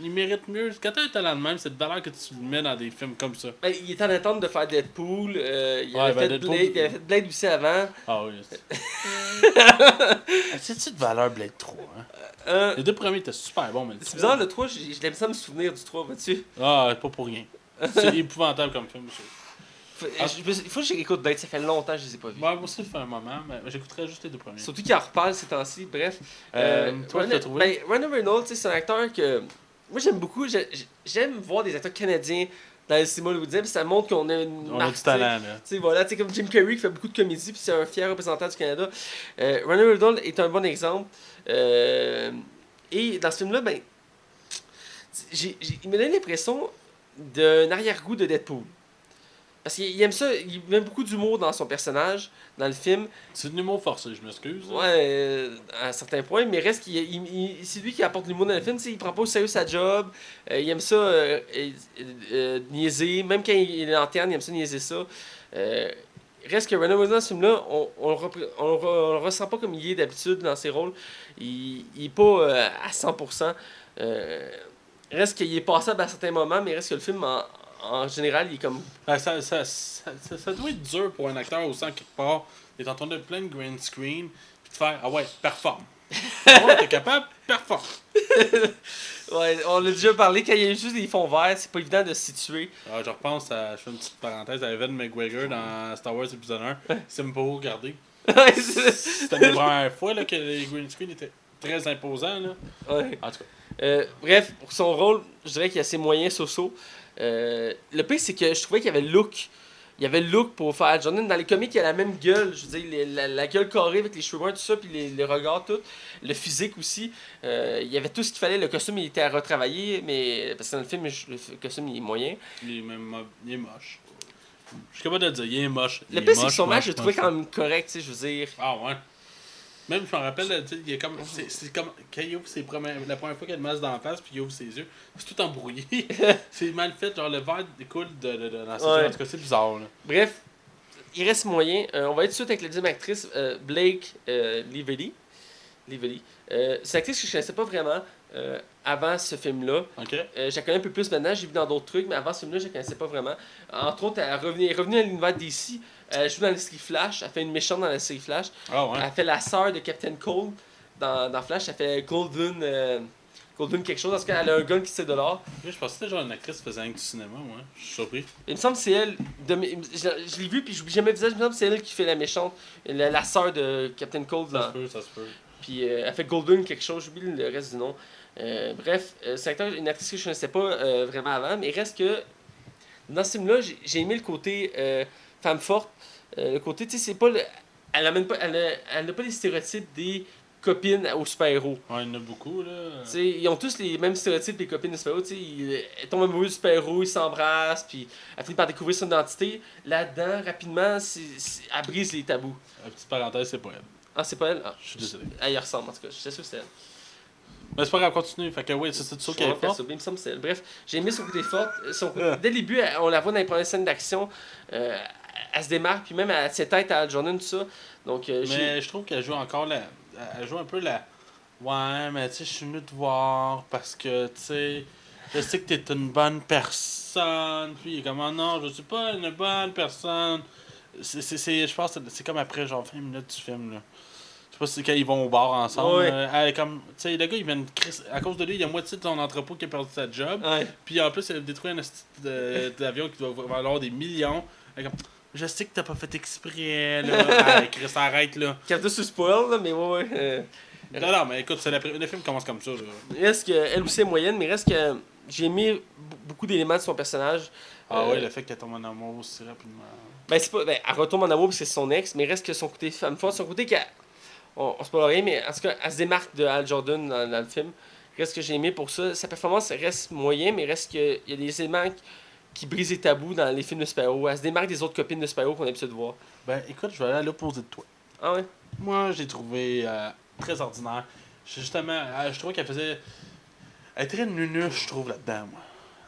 B: Il mérite mieux. Quand t'as un talent de même, c'est de valeur que tu le mets dans des films comme ça.
A: Ben, il est en attente de faire Deadpool. Il
B: avait
A: fait Blade aussi avant.
B: Ah oui. C'est-tu de valeur Blade 3? Les deux premiers étaient super bons, mais
A: c'est bizarre, le 3, j'ai l'impression de me souvenir du 3, vois-tu?
B: Ah, pas pour rien. C'est épouvantable comme film, monsieur.
A: Il faut que j'écoute Blade, ça fait longtemps que je les ai pas vus.
B: Ouais, moi aussi, ça fait un moment, mais j'écouterais juste les deux premiers.
A: Surtout qu'il en reparle ces temps-ci, bref.
B: Toi, tu l'as trouvé?
A: Ryan Reynolds, c'est un acteur que moi j'aime beaucoup. J'aime voir des acteurs canadiens dans le cinéma hollywoodien, puis ça montre qu'on a une
B: On a du talent, là.
A: Tu sais, voilà, comme Jim Carrey qui fait beaucoup de comédie, puis c'est un fier représentant du Canada. Ryan Reynolds est un bon exemple. Et dans ce film-là, ben, il me donne l'impression d'un arrière-goût de Deadpool. Parce qu'il aime ça, il met beaucoup d'humour dans son personnage, dans le film.
B: C'est de l'humour forcé, je m'excuse.
A: Ouais, à certains points, mais reste c'est lui qui apporte l'humour dans le film. Il prend pas au sérieux sa job, il aime ça niaiser, même quand il est lanterne, il aime ça niaiser ça. Reste que Ryan Reynolds dans ce film-là, on le ressent pas comme il est d'habitude dans ses rôles. Il est pas à 100%. Reste qu'il est passable à certains moments, mais reste que le film en général, il est comme.
B: Ça doit être dur pour un acteur au sang quelque part d'être en train de plein de green screen puis de faire ah ouais, performe. Ouais, t'es capable, performe.
A: Ouais, on l'a déjà parlé, quand il y a juste des fonds verts, c'est pas évident de se situer.
B: Je repense je fais une petite parenthèse à Evan McGregor dans Star Wars épisode 1. C'est même pas regarder. C'était la première fois là, que les green screen étaient très imposants. Là.
A: Ouais.
B: En tout cas.
A: Bref, pour son rôle, je dirais qu'il y a ses moyens sociaux. Le pire, c'est que je trouvais qu'il y avait le look. Il y avait le look pour faire Jordan. Dans les comics, il y a la même gueule. Je veux dire, la gueule carrée avec les cheveux bruns, tout ça, puis les regards, tout. Le physique aussi. Il y avait tout ce qu'il fallait. Le costume, il était à retravailler, mais parce que dans le film, le costume, il est moyen.
B: Il est moche. Je suis capable de le dire, il est moche.
A: Le pire, c'est que son match, je le trouvais quand même correct, tu sais, je veux dire.
B: Ah ouais. Même, je me rappelle, tu sais, il y a comme. C'est comme. Quand il ouvre la première fois qu'il a le masque dans la face, puis il ouvre ses yeux, c'est tout embrouillé. C'est mal fait, genre le verre découle dans ses yeux. En tout cas, c'est bizarre, là.
A: Bref, il reste moyen. On va être tout de suite avec la deuxième actrice, Blake Lively. C'est une actrice que je connaissais pas vraiment avant ce film-là.
B: Ok.
A: Je la connais un peu plus maintenant, j'ai vu dans d'autres trucs, mais avant ce film-là, je la connaissais pas vraiment. Entre autres, elle est revenue à l'univers DC. Elle joue dans la série Flash. Elle fait une méchante dans la série Flash.
B: Ah ouais.
A: Elle fait la sœur de Captain Cold dans Flash. Elle fait Golden quelque chose. Parce qu'elle a un gun qui tire de l'or.
B: Je pensais que c'était genre une actrice qui faisait rien que du cinéma, moi. Je suis surpris.
A: Il me semble que c'est elle. Je l'ai vu, puis j'oublie jamais le visage. Il me semble que c'est elle qui fait la méchante. La sœur de Captain Cold.
B: Ça se peut.
A: Puis elle fait Golden quelque chose. J'oublie le reste du nom. Bref, c'est une actrice que je ne connaissais pas vraiment avant. Mais il reste que dans ce film-là, j'ai aimé le côté femme forte. Le côté, tu sais, c'est pas. Elle n'a pas les stéréotypes des copines aux super-héros.
B: Ouais, il y en a beaucoup, là.
A: Tu sais, ils ont tous les mêmes stéréotypes des copines de super-héros. Tu sais, elles tombent amoureuses du super-héros, ils s'embrassent, puis elle finit par découvrir son identité. Là-dedans, rapidement, elle brise les tabous.
B: Petite parenthèse, c'est pas elle.
A: Ah, c'est pas elle? Ah,
B: Je suis désolé.
A: Elle y ressemble, en tout cas. Je suis sûr que c'est elle.
B: Mais c'est pas grave, continue. Fait que oui, c'est ça qu'elle est forte.
A: Il me semble que c'est elle. Bref, j'ai aimé son côté fort. Dès le début, on la voit dans les premières scènes d'action. Elle se démarque, puis même elle tient tête à Al Jordan, tout ça. Donc,
B: mais je trouve qu'elle joue encore la. Elle joue un peu la. Ouais, mais tu sais, je suis venu te voir parce que, tu sais, je sais que t'es une bonne personne. Puis il est comme, oh non, je suis pas une bonne personne. Je pense que c'est comme après, genre, 20 minutes du film, là. Je sais pas si c'est quand ils vont au bar ensemble.
A: Ouais.
B: Elle est comme, tu sais, le gars, il vient de à cause de lui, il y a moitié de son entrepôt qui a perdu sa job.
A: Ouais.
B: Puis en plus, il a détruit un d'avion qui doit valoir des millions. Elle est comme, je sais que t'as pas fait exprès, là. Hey, Chris, arrête, là.
A: Captain sur spoil, là, mais ouais.
B: Non, mais écoute, le film commence comme ça, là.
A: Reste qu'elle aussi est moyenne, mais reste que j'ai aimé beaucoup d'éléments de son personnage.
B: Ah ouais, le fait qu'elle tombe en amour aussi rapidement.
A: Ben, c'est pas. Ben, elle retombe en amour parce que c'est son ex, mais reste que son côté femme forte, son côté qu'elle. On se parle rien, mais en tout cas, elle se démarque de Al Jordan dans le film. Reste que j'ai aimé pour ça. Sa performance reste moyen, mais reste qu'il y a des éléments qui brisent les tabous dans les films de super-héros. Elle se démarque des autres copines de super-héros qu'on a l'habitude de voir.
B: Ben, écoute, je vais aller à l'opposé de toi.
A: Ah ouais?
B: Moi, j'ai trouvé très ordinaire. Justement, je trouvais qu'elle faisait. Elle est très nunuche, je trouve, là-dedans, moi.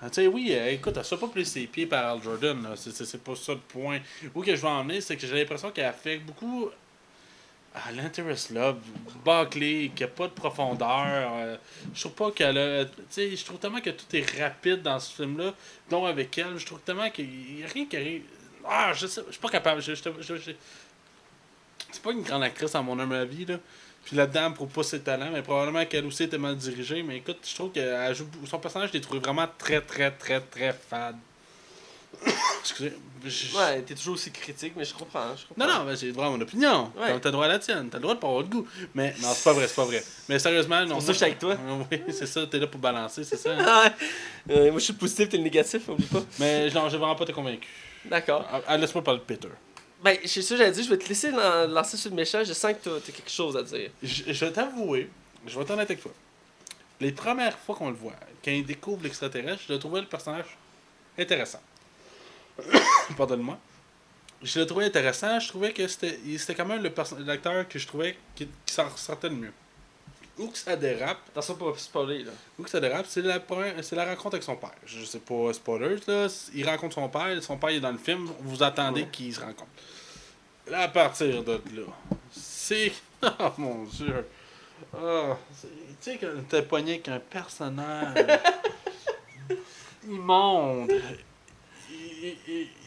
B: Tu sais, oui, écoute, elle se fait pas plus ses pieds par Al Jordan, là. C'est pas ça le point. Où que je veux en venir, c'est que j'ai l'impression qu'elle a fait beaucoup à l'Interest Love, bâclé, qu'il n'y a pas de profondeur. Je trouve pas qu'elle a. Tu sais, je trouve tellement que tout est rapide dans ce film-là, dont avec elle. Je trouve tellement qu'il n'y a rien qui arrive. Ah, je sais, je suis pas capable. C'est pas une grande actrice, à mon humble avis, là. Puis là-dedans, elle prouve pas ses talents, mais probablement qu'elle aussi était mal dirigée. Mais écoute, je trouve que son personnage, je l'ai trouvé vraiment très, très, très, très fade. Excusez.
A: Ouais, t'es toujours aussi critique, mais je comprends.
B: Non, mais j'ai le droit à mon opinion.
A: Ouais.
B: Comme t'as le droit à la tienne. T'as le droit de pas avoir de goût. Mais non, c'est pas vrai. Mais sérieusement, non.
A: Pour ça, je suis avec toi.
B: Oui, c'est ça, t'es là pour balancer, c'est ça.
A: Moi, je suis le positif, t'es le négatif, oublie pas.
B: Mais non, j'ai vraiment pas été convaincu.
A: D'accord.
B: Laisse-moi parler de Peter.
A: Ben, c'est ça, j'allais dire, je vais te laisser lancer sur le méchant. Je sens que t'as quelque chose à dire.
B: Je vais t'avouer, je vais être honnête avec toi. Les premières fois qu'on le voit, quand il découvre l'extraterrestre, je le trouvais le personnage intéressant. Pardonne-moi. Je le trouvais intéressant, je trouvais que c'était quand même l'acteur que je trouvais qui s'en ressortait le mieux. Où que ça dérape,
A: Attention pour pas spoiler, là.
B: où que ça dérape, c'est la rencontre avec son père. Je sais pas, spoilers, là. Il rencontre son père est dans le film, vous attendez qu'il se rencontre. Là, à partir de là, c'est... Oh mon Dieu! Oh, tu sais, quand t'es pogné avec un personnage immonde,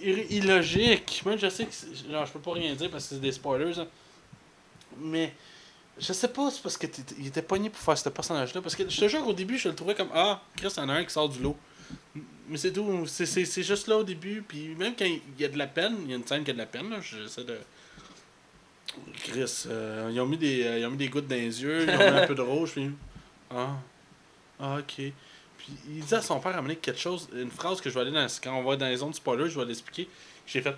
B: illogique. Moi, je sais que... Genre, je peux pas rien dire parce que c'est des spoilers, hein. Mais... Je sais pas, c'est parce qu'il était pogné pour faire ce personnage-là. Parce que je te jure qu'au début, je le trouvais comme ah, Chris, il y en a un qui sort du lot. Mais c'est tout. C'est juste là au début. Puis même quand il y a de la peine, il y a une scène qui a de la peine. Là, j'essaie de. Chris, ils ont mis des gouttes dans les yeux, ils ont mis un peu de rouge. Puis. Ok. Puis il dit à son père à amener quelque chose, une phrase que je vais aller quand on va dans les zones de spoiler, je vais l'expliquer. J'ai fait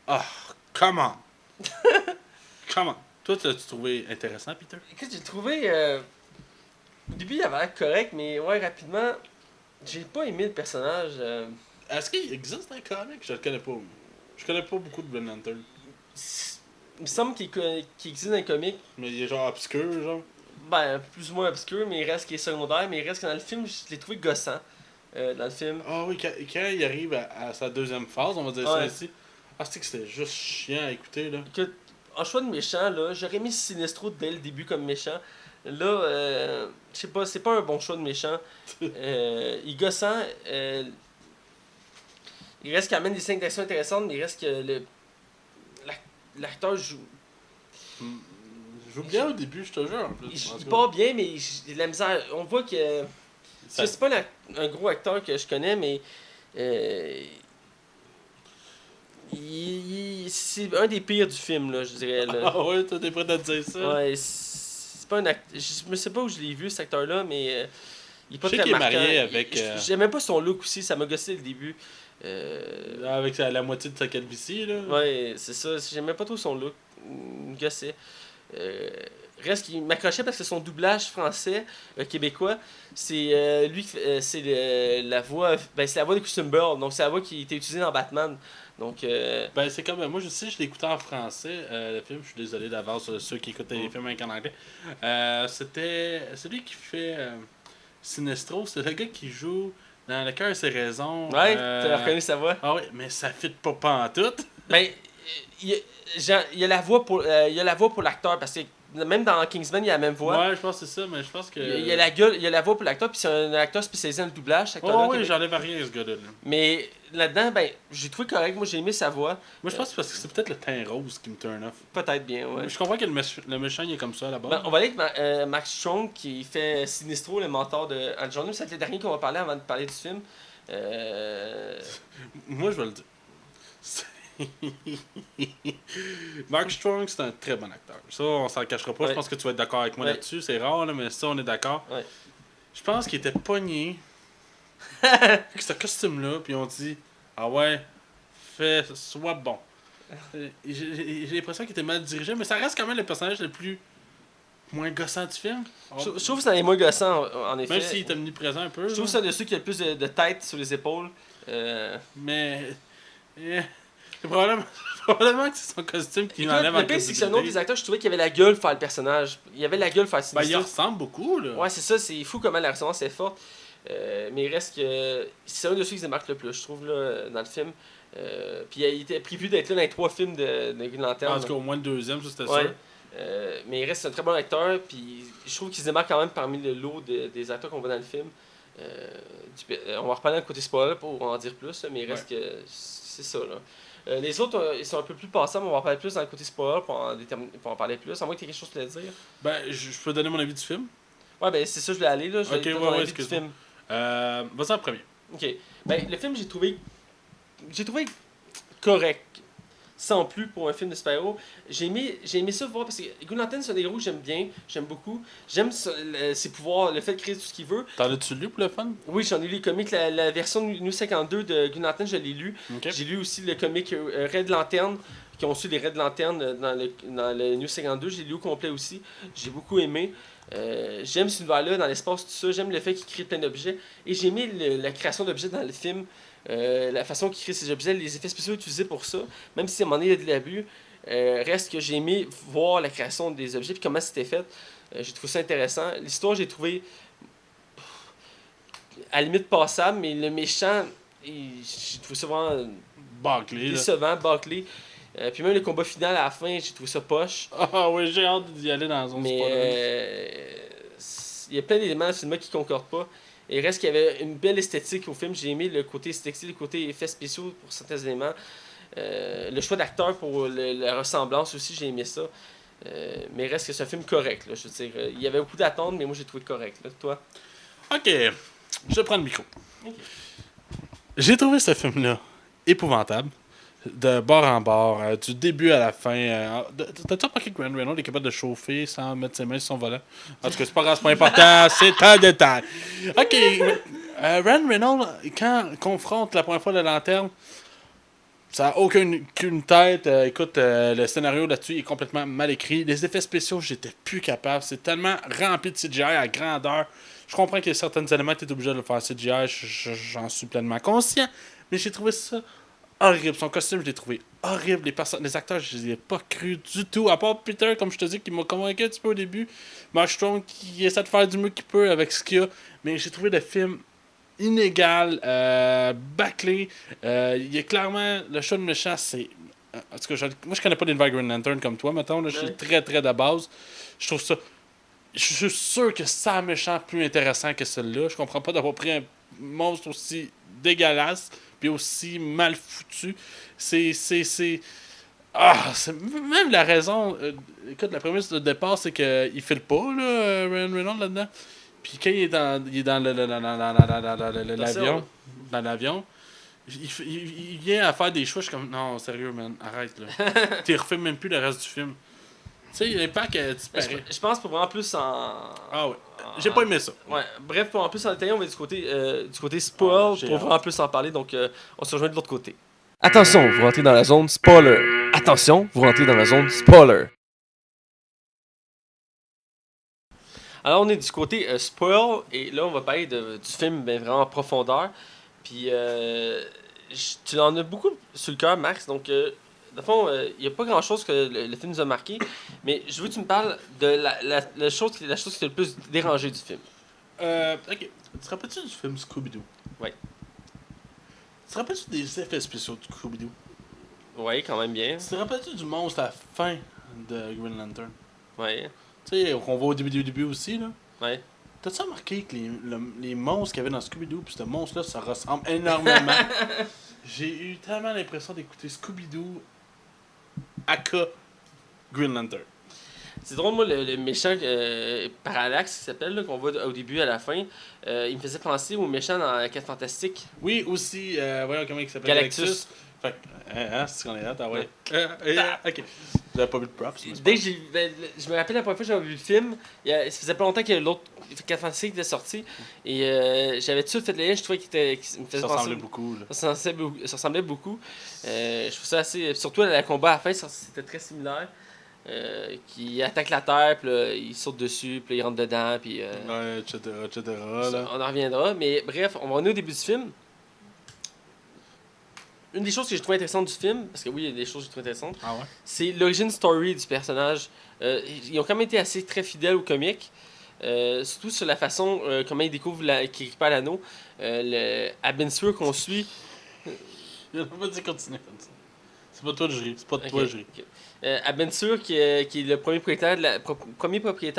B: ah, comment comment toi, t'as-tu trouvé intéressant, Peter?
A: Écoute, j'ai trouvé. Au début, il avait l'air correct, mais ouais, rapidement, j'ai pas aimé le personnage.
B: Est-ce qu'il existe un comic? Je le connais pas. Je connais pas beaucoup de Green Lantern.
A: il me semble qu'il existe dans les comics.
B: Mais il est genre obscur, genre.
A: Ben, plus ou moins obscur, mais il reste qui est secondaire. Mais il reste que dans le film, je l'ai trouvé gossant. Dans le film.
B: Ah oui, quand il arrive à sa deuxième phase, on va dire ça
A: Ouais.
B: ici. Ah, c'est que c'était juste chiant à écouter, là.
A: Écoute, en choix de méchant, là, j'aurais mis Sinestro dès le début comme méchant. Là, je sais pas, c'est pas un bon choix de méchant. Il est gossant. Il reste quand même des scènes d'action intéressantes, mais il reste que l'acteur joue.
B: Je joue bien au début, je te jure, en plus.
A: Il
B: En
A: joue
B: tout cas.
A: pas bien, mais il a de la misère. On voit que.
B: Ça-
A: C'est pas un gros acteur que je connais, mais. C'est un des pires du film, là, je dirais. Là.
B: Ah ouais, toi t'es prêt à te dire ça?
A: Ouais, c'est pas un acteur. Je sais pas où je l'ai vu, cet acteur-là, mais. Il est pas
B: Je sais
A: très
B: qu'il est
A: marquant.
B: marié avec,
A: J'aimais pas son look aussi, ça m'a gossé le début.
B: Avec la moitié de sa calvitie, là.
A: Ouais, c'est ça. J'aimais pas trop son look. Il me gossait. Reste qu'il m'accrochait parce que son doublage français québécois, c'est lui c'est la voix c'est la voix de Christian Bale, donc c'est la voix qui était utilisée dans Batman. Donc
B: Ben, c'est comme. Moi, je sais, je l'écoutais en français, le film. Je suis désolé d'avance ceux qui écoutent les films en anglais. C'était celui qui fait Sinestro. C'est le gars qui joue dans Le cœur et ses raisons.
A: ouais, t'as reconnu sa voix.
B: Ah oui, mais ça fit pas pantoute.
A: Ben il y a la voix pour il y a la voix pour l'acteur parce que même dans Kingsman, il y a la même voix.
B: Ouais, je pense que c'est ça, mais je pense que.
A: Il y a la gueule, il y a la voix pour l'acteur, puis c'est un acteur spécialisé dans le doublage. Cet acteur-là,
B: Oh oui,
A: Québec.
B: j'enlève rien à ce gars-là. Là.
A: Mais là-dedans, ben, j'ai trouvé correct. Moi, j'ai aimé sa voix.
B: Moi, je pense que c'est parce que c'est peut-être le teint rose qui me turn off.
A: Peut-être bien, ouais.
B: Je comprends que le méchant, il est comme ça là-bas.
A: Ben, on va aller avec Max Strong qui fait Sinestro, le mentor de Al Jordan. C'est le dernier qu'on va parler avant de parler du film.
B: Moi, je vais le dire. Mark Strong, c'est un très bon acteur. Ça, on s'en cachera pas.
A: Ouais.
B: Je pense que tu vas être d'accord avec moi
A: Ouais.
B: là-dessus. C'est rare, là, mais ça, on est d'accord.
A: Ouais.
B: Je pense qu'il était pogné avec ce costume-là, puis on dit ah ouais, sois bon. J'ai l'impression qu'il était mal dirigé, mais ça reste quand même le personnage le plus moins gossant du film.
A: Je trouve que c'est un des moins gossants, en effet.
B: Même s'il est omniprésent un peu.
A: Je trouve que
B: là.
A: c'est un de ceux qui a le plus de tête sur les épaules.
B: Mais. C'est probablement que c'est son costume qui
A: Écoute,
B: l'enlève en
A: le pire, c'est que c'est un autre des acteurs, je trouvais qu'il avait la gueule pour faire le personnage. Il avait la gueule pour faire
B: Ben, il
A: Sinestro.
B: ressemble beaucoup, là.
A: Ouais, c'est ça, c'est fou comment la ressemblance est forte. Mais il reste que. C'est un de ceux qui se démarque le plus, je trouve, là, dans le film. Puis il était prévu d'être là dans les 3 films de Green Lantern.
B: En tout cas, au moins le deuxième, ça c'était
A: Ouais.
B: sûr.
A: Mais il reste un très bon acteur, puis je trouve qu'il se démarque quand même parmi le lot des acteurs qu'on voit dans le film. On va reparler d'un côté spoiler pour en dire plus, là, mais il reste que c'est ça. Là. Les autres, ils sont un peu plus passables, on va en parler plus dans le côté spoiler pour en parler plus. À moins que tu aies quelque chose à dire.
B: Ben, je peux donner mon avis du film.
A: Ouais, ben c'est ça, je voulais aller. Là. Je voulais
B: Ok,
A: donner
B: ouais,
A: mon
B: ouais,
A: avis du
B: excuse-moi.
A: film.
B: Vas-y en premier.
A: Ok. Ben, le film, j'ai trouvé correct. Sans plus pour un film de super-héros. J'ai aimé ça voir parce que Green Lantern, c'est un des héros que j'aime bien, j'aime beaucoup. J'aime ses pouvoirs, le fait de créer tout ce qu'il veut.
B: T'en as-tu lu pour le fun?
A: Oui, j'en ai lu les comics. La version New 52 de Green Lantern, je l'ai lu.
B: Ok.
A: J'ai lu aussi le comic Red Lantern, qui ont su les Red Lantern dans le New 52. J'ai lu au complet aussi. J'ai beaucoup aimé. J'aime ce univers-là, dans l'espace, tout ça. J'aime le fait qu'il crée plein d'objets. Et j'ai aimé la création d'objets dans le film. La façon qu'il crée ces objets, les effets spéciaux utilisés pour ça. Même si à un moment donné, il y a de l'abus. Reste que j'ai aimé voir la création des objets et comment c'était fait. J'ai trouvé ça intéressant. L'histoire, j'ai trouvé à la limite passable, mais le méchant, j'ai trouvé ça vraiment
B: Barclay, là.
A: décevant, bâclé. Puis même le combat final à la fin, j'ai trouvé ça poche.
B: Ah oui, j'ai hâte d'y aller dans un
A: Mais
B: spoiler.
A: il y a plein d'éléments dans le film qui ne concordent pas. Et il reste qu'il y avait une belle esthétique au film. J'ai aimé le côté esthétique, le côté effets spéciaux pour certains éléments. Le choix d'acteur pour la ressemblance aussi, j'ai aimé ça. Mais il reste que c'est un film correct. Là, je veux dire, il y avait beaucoup d'attentes, mais moi j'ai trouvé correct. Là. Toi?
B: Ok, je prends le micro.
A: Ok.
B: J'ai trouvé ce film-là épouvantable. De bord en bord, du début à la fin. T'as-tu remarqué que Ryan Reynolds est capable de chauffer sans mettre ses mains sur son volant? En tout cas, c'est pas grave, c'est pas important, c'est un détail. Ok, Ryan Reynolds, quand il confronte la première fois la lanterne, ça n'a aucune tête. Écoute, le scénario là-dessus est complètement mal écrit. Les effets spéciaux, j'étais plus capable. C'est tellement rempli de CGI à grandeur. Je comprends qu'il y a certains éléments que tu es obligé de le faire CGI, j'en suis pleinement conscient. Mais j'ai trouvé ça horrible. Son costume, je l'ai trouvé horrible. Les acteurs, je les ai pas crus du tout. À part Peter, comme je te dis, qui m'a convaincu un petit peu au début. Mark Strong, qui essaie de faire du mieux qu'il peut avec ce qu'il a. Mais j'ai trouvé le film inégal, bâclé. Il y a clairement... Le show de méchant, c'est... En tout cas, moi, je connais pas l'univers Green Lantern comme toi, mettons. Là, je suis très, très de base. Je trouve ça... Je suis sûr que ça a un méchant plus intéressant que celui-là. Je comprends pas d'avoir pris un monstre aussi dégueulasse puis aussi mal foutu. C'est même la raison. Écoute, la prémisse de départ, c'est qu'il file pas, là, Ryan Reynolds là-dedans. Puis quand il est dans l'avion, il vient à faire des choix. Je suis comme, non, sérieux, man, arrête, là. Tu refais même plus le reste du film. Tu sais, l'impact disparaît.
A: Je pense pour vraiment plus en.
B: Ah ouais. J'ai pas aimé ça.
A: Ouais. Bref, pour en plus en détail, on va du côté spoil
B: j'ai
A: pour
B: hâte.
A: vraiment plus en parler. Donc, on se rejoint de l'autre côté. Attention, vous rentrez dans la zone spoiler. Attention, vous rentrez dans la zone spoiler. Alors, on est du côté spoil. Et là, on va parler du film vraiment en profondeur. Puis, tu en as beaucoup sur le cœur, Max. Donc, dans le fond, il n'y a pas grand chose que le film nous a marqué, mais je veux que tu me parles de la chose qui t'a le plus dérangé du film.
B: Ok. Tu te rappelles-tu du film Scooby-Doo?
A: Ouais.
B: Tu te rappelles-tu des effets spéciaux de Scooby-Doo?
A: Ouais, quand même bien.
B: Tu te rappelles-tu du monstre à la fin de Green Lantern?
A: Ouais.
B: Tu sais, qu'on voit au début aussi, là?
A: Ouais.
B: T'as-tu remarqué que les monstres qu'il y avait dans Scooby-Doo pis ce monstre-là, ça ressemble énormément? J'ai eu tellement l'impression d'écouter Scooby-Doo aka Green Lantern.
A: C'est drôle, moi, le méchant Parallax, qui s'appelle, là, qu'on voit au début à la fin, il me faisait penser au méchant dans la 4 Fantastique.
B: Oui, aussi, voyons comment il s'appelle.
A: Galactus.
B: Fait que, c'est qu'on est là, ouais. Ok. Vous avez pas vu de props, mais
A: Dès que je me rappelle la première fois que j'avais vu le film, ça faisait pas longtemps que l'autre 4 Fantastique était sorti, et j'avais tout de suite fait le lien, je trouvais qu'il me faisait
B: ça
A: penser.
B: ressemblait beaucoup, là.
A: Ça ressemblait beaucoup. Je trouve ça assez. Surtout le combat à la fin, c'était très similaire. Qui attaque la terre, puis là, il saute dessus, puis il rentre dedans, puis.
B: Ouais, etc.
A: Ça, on en reviendra. Mais bref, on va revenir au début du film. Une des choses que j'ai trouvé intéressante du film, parce que oui, il y a des choses que j'ai trouvé intéressantes, c'est l'origin story du personnage. Ils ont quand même été assez très fidèles au comic. Surtout sur la façon comment ils découvrent qu'il récupère l'anneau. Abensur qu'on suit.
B: Il a pas dit continuer comme ça. C'est pas toi de jury. C'est pas de toi de jury.
A: Abensur, qui est le premier propriétaire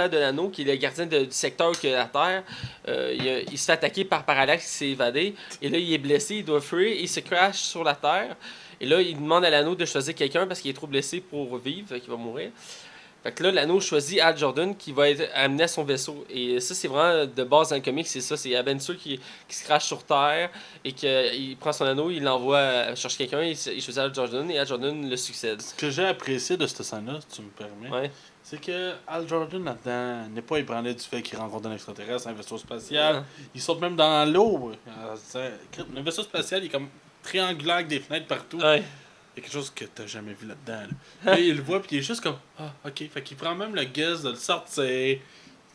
A: de l'anneau, qui est le gardien du secteur que la Terre, il se fait attaquer par Parallax qui s'est évadé. Et là, il est blessé, il doit fuir, il se crash sur la Terre. Et là, il demande à l'anneau de choisir quelqu'un parce qu'il est trop blessé pour vivre, qu'il va mourir. Fait que là, l'anneau choisit Hal Jordan qui va être amené à son vaisseau. Et ça, c'est vraiment de base dans le comic, c'est ça. C'est Abensur qui se crache sur Terre et qu'il prend son anneau, il l'envoie chercher quelqu'un, il choisit Hal Jordan et Hal Jordan le succède.
B: Ce que j'ai apprécié de cette scène-là, si tu me permets, c'est que Hal Jordan là-dedans n'est pas ébranlé du fait qu'il rencontre un extraterrestre, un vaisseau spatial. Il saute même dans l'eau. Le vaisseau spatial, il est comme triangulaire avec des fenêtres partout.
A: Ouais.
B: Il y a quelque chose que t'as jamais vu là-dedans. Là. Il le voit, puis il est juste comme, ah, ok. Fait qu'il prend même le guess de le sortir.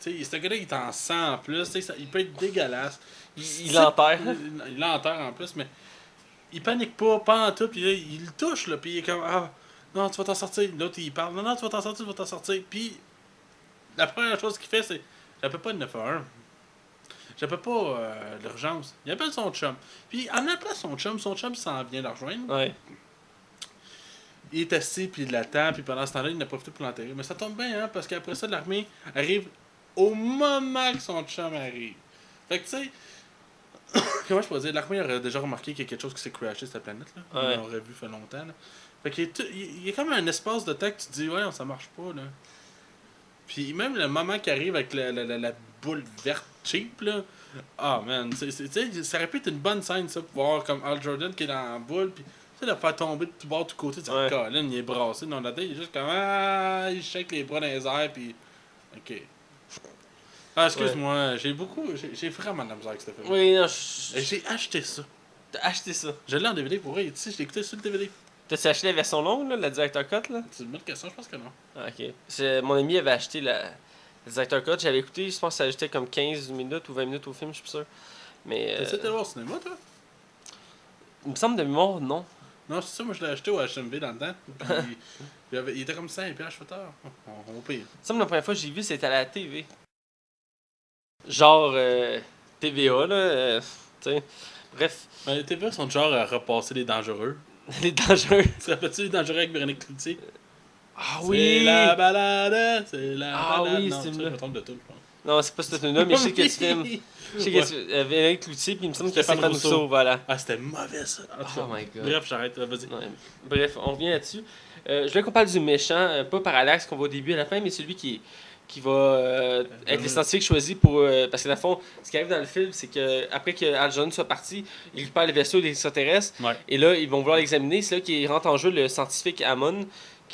B: Tu sais, ce gars-là, il est en sang en plus. Il peut être dégueulasse.
A: Il l'enterre.
B: Il l'enterre en plus, mais il panique pas en tout. Puis là, il le touche, là, puis il est comme, ah, non, tu vas t'en sortir. L'autre, il parle, non, tu vas t'en sortir. Puis la première chose qu'il fait, c'est, j'appelle pas le 911. J'appelle pas l'urgence. Il appelle son chum. Puis en appelant son chum s'en vient le rejoindre.
A: Ouais.
B: Il est assis, puis il l'attend, puis pendant ce temps-là, il n'a pas profité pour l'enterrer. Mais ça tombe bien, hein, parce qu'après ça, l'armée arrive au moment que son chum arrive. Fait que, tu sais, comment je pourrais dire, l'armée aurait déjà remarqué qu'il y a quelque chose qui s'est crashé sur cette planète-là.
A: Ouais.
B: On l'aurait vu fait longtemps, là. Fait qu'il y a comme un espace de temps que tu te dis, ouais, ça marche pas, là. Puis même le moment qui arrive avec la boule verte cheap, là. Ah, man, tu sais, ça aurait pu être une bonne scène, ça, pour voir comme Hal Jordan qui est dans la boule, puis tu sais, le faire tomber de tout bord, de tout côté, tu sais, Colin, il est brassé dans la tête, il est juste comme, ah, il shake les bras dans les airs, puis. Ok. Ah, excuse-moi, j'ai vraiment de la misère avec ce film.
A: Oui, non,
B: J'ai acheté ça.
A: T'as acheté ça.
B: Je l'ai en DVD pour vrai, tu sais, je l'ai écouté sur le DVD.
A: T'as-tu acheté la version longue, là, la Director Cut, là?
B: C'est une bonne question, je pense que non.
A: Ah, ok. Mon ami avait acheté la Director Cut, j'avais écouté, je pense que ça ajoutait comme 15 minutes ou 20 minutes au film, je suis plus sûr. Mais.
B: T'as essayé de le voir au cinéma, toi?
A: Il me semble de mémoire, non.
B: Non, c'est ça, moi je l'ai acheté au HMV dans le temps. Puis, il était comme 5$, je fais tard. On paye.
A: Ça, la première fois que j'ai vu, c'était à la TV. Genre TVA, là. Tu sais. Bref,
B: Mais les TVA sont du genre à repasser les dangereux.
A: les dangereux.
B: Tu te rappelles-tu les dangereux avec Véronique Cloutier?
A: Ah
B: C'est
A: oui!
B: la balade, c'est la
A: Ah
B: balade.
A: oui,
B: Non,
A: c'est
B: ça,
A: là.
B: je me trompe de tout, je pense.
A: Non, c'est pas cette tune-là, mais je sais que tu filmes. Je sais que tu avais Cloutier, puis il me semble que c'est
B: Stéphane
A: Stéphane
B: Rousseau.
A: Rousseau, voilà.
B: Ah, c'était mauvais ça. En tout cas.
A: Oh my god.
B: Bref, j'arrête, vas-y.
A: Ouais. Bref, on revient là-dessus. Je voulais qu'on parle du méchant, pas Parallax qu'on voit au début et à la fin, mais celui qui va être le scientifique choisi pour. Parce que, dans le fond, ce qui arrive dans le film, c'est que après que Al Jordan soit parti, il récupère le vaisseau des extraterrestres.
B: Ouais.
A: Et là, ils vont vouloir l'examiner. C'est là qu'il rentre en jeu le scientifique Hammond,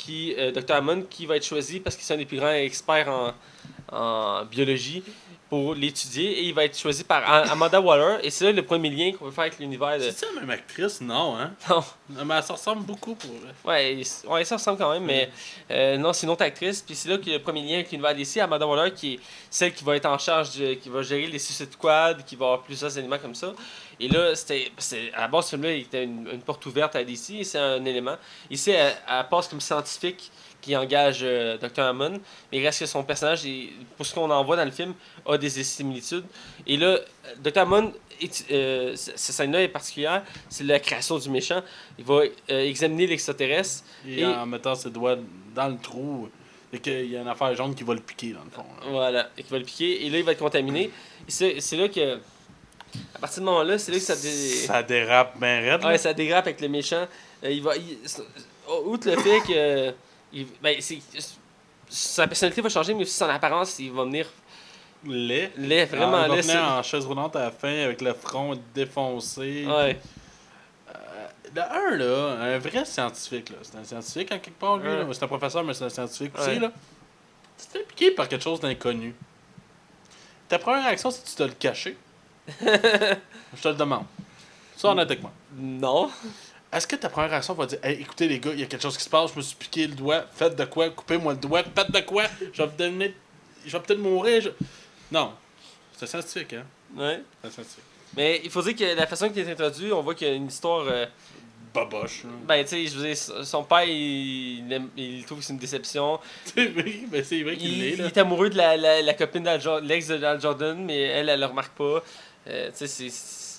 A: Dr. Hammond, qui va être choisi parce qu'il est un des plus grands experts en biologie pour l'étudier. Et il va être choisi par Amanda Waller. Et c'est là le premier lien qu'on veut faire avec l'univers de.
B: C'est ça la même actrice? Non, hein?
A: Non.
B: Mais elle se ressemble beaucoup pour vrai.
A: Ouais, ça ressemble quand même, mais non, c'est une autre actrice. Puis c'est là qu'il y a le premier lien avec l'univers DC, Amanda Waller, qui est celle qui va être en charge, qui va gérer les Suicide Squad, qui va avoir plusieurs éléments comme ça. Et là, à la base, ce film-là, il était une porte ouverte à DC, et c'est un élément. Ici, elle passe comme scientifique qui engage Dr. Hammond, mais il reste que son personnage, pour ce qu'on en voit dans le film, a des similitudes. Et là, Dr. Hammond, cette scène-là est particulière, c'est la création du méchant. Il va examiner l'extraterrestre.
B: Et en mettant ses doigts dans le trou, et qu'il y a une affaire jaune qui va le piquer, dans le fond. Là.
A: Voilà, et qui va le piquer. Et là, il va être contaminé. Et c'est là que, à partir de ce moment-là, c'est là que
B: ça dérape bien raide.
A: Ouais, ça dérape avec le méchant. Outre le fait que sa personnalité va changer, mais aussi son apparence, il va venir
B: laid.
A: Vraiment
B: il va
A: laid.
B: venir en chaise roulante à la fin avec le front défoncé.
A: Ouais.
B: Un vrai scientifique, là. C'est un scientifique en quelque part, lui.
A: Ouais.
B: Là. C'est un professeur, mais c'est un scientifique aussi,
A: Ouais.
B: là. Tu te fais piquer par quelque chose d'inconnu. Ta première réaction, c'est que tu te le cacher. Je te le demande. Ça, honnête avec moi.
A: Non.
B: Est-ce que ta première réaction va dire hey, écoutez les gars, il y a quelque chose qui se passe, je me suis piqué le doigt, faites de quoi, coupez-moi le doigt, faites de quoi, je vais peut-être mourir. Non. C'est scientifique, hein?
A: Ouais.
B: C'est scientifique.
A: Mais il faut dire que la façon qu'il est introduit, on voit qu'il y a une histoire.
B: Baboche.
A: Ben, tu sais, je veux dire, son père, il trouve que c'est une déception.
B: C'est vrai qu'il l'est,
A: Il
B: là.
A: est amoureux de la copine l'ex de Al Jordan, mais elle le remarque pas. Tu sais, c'est.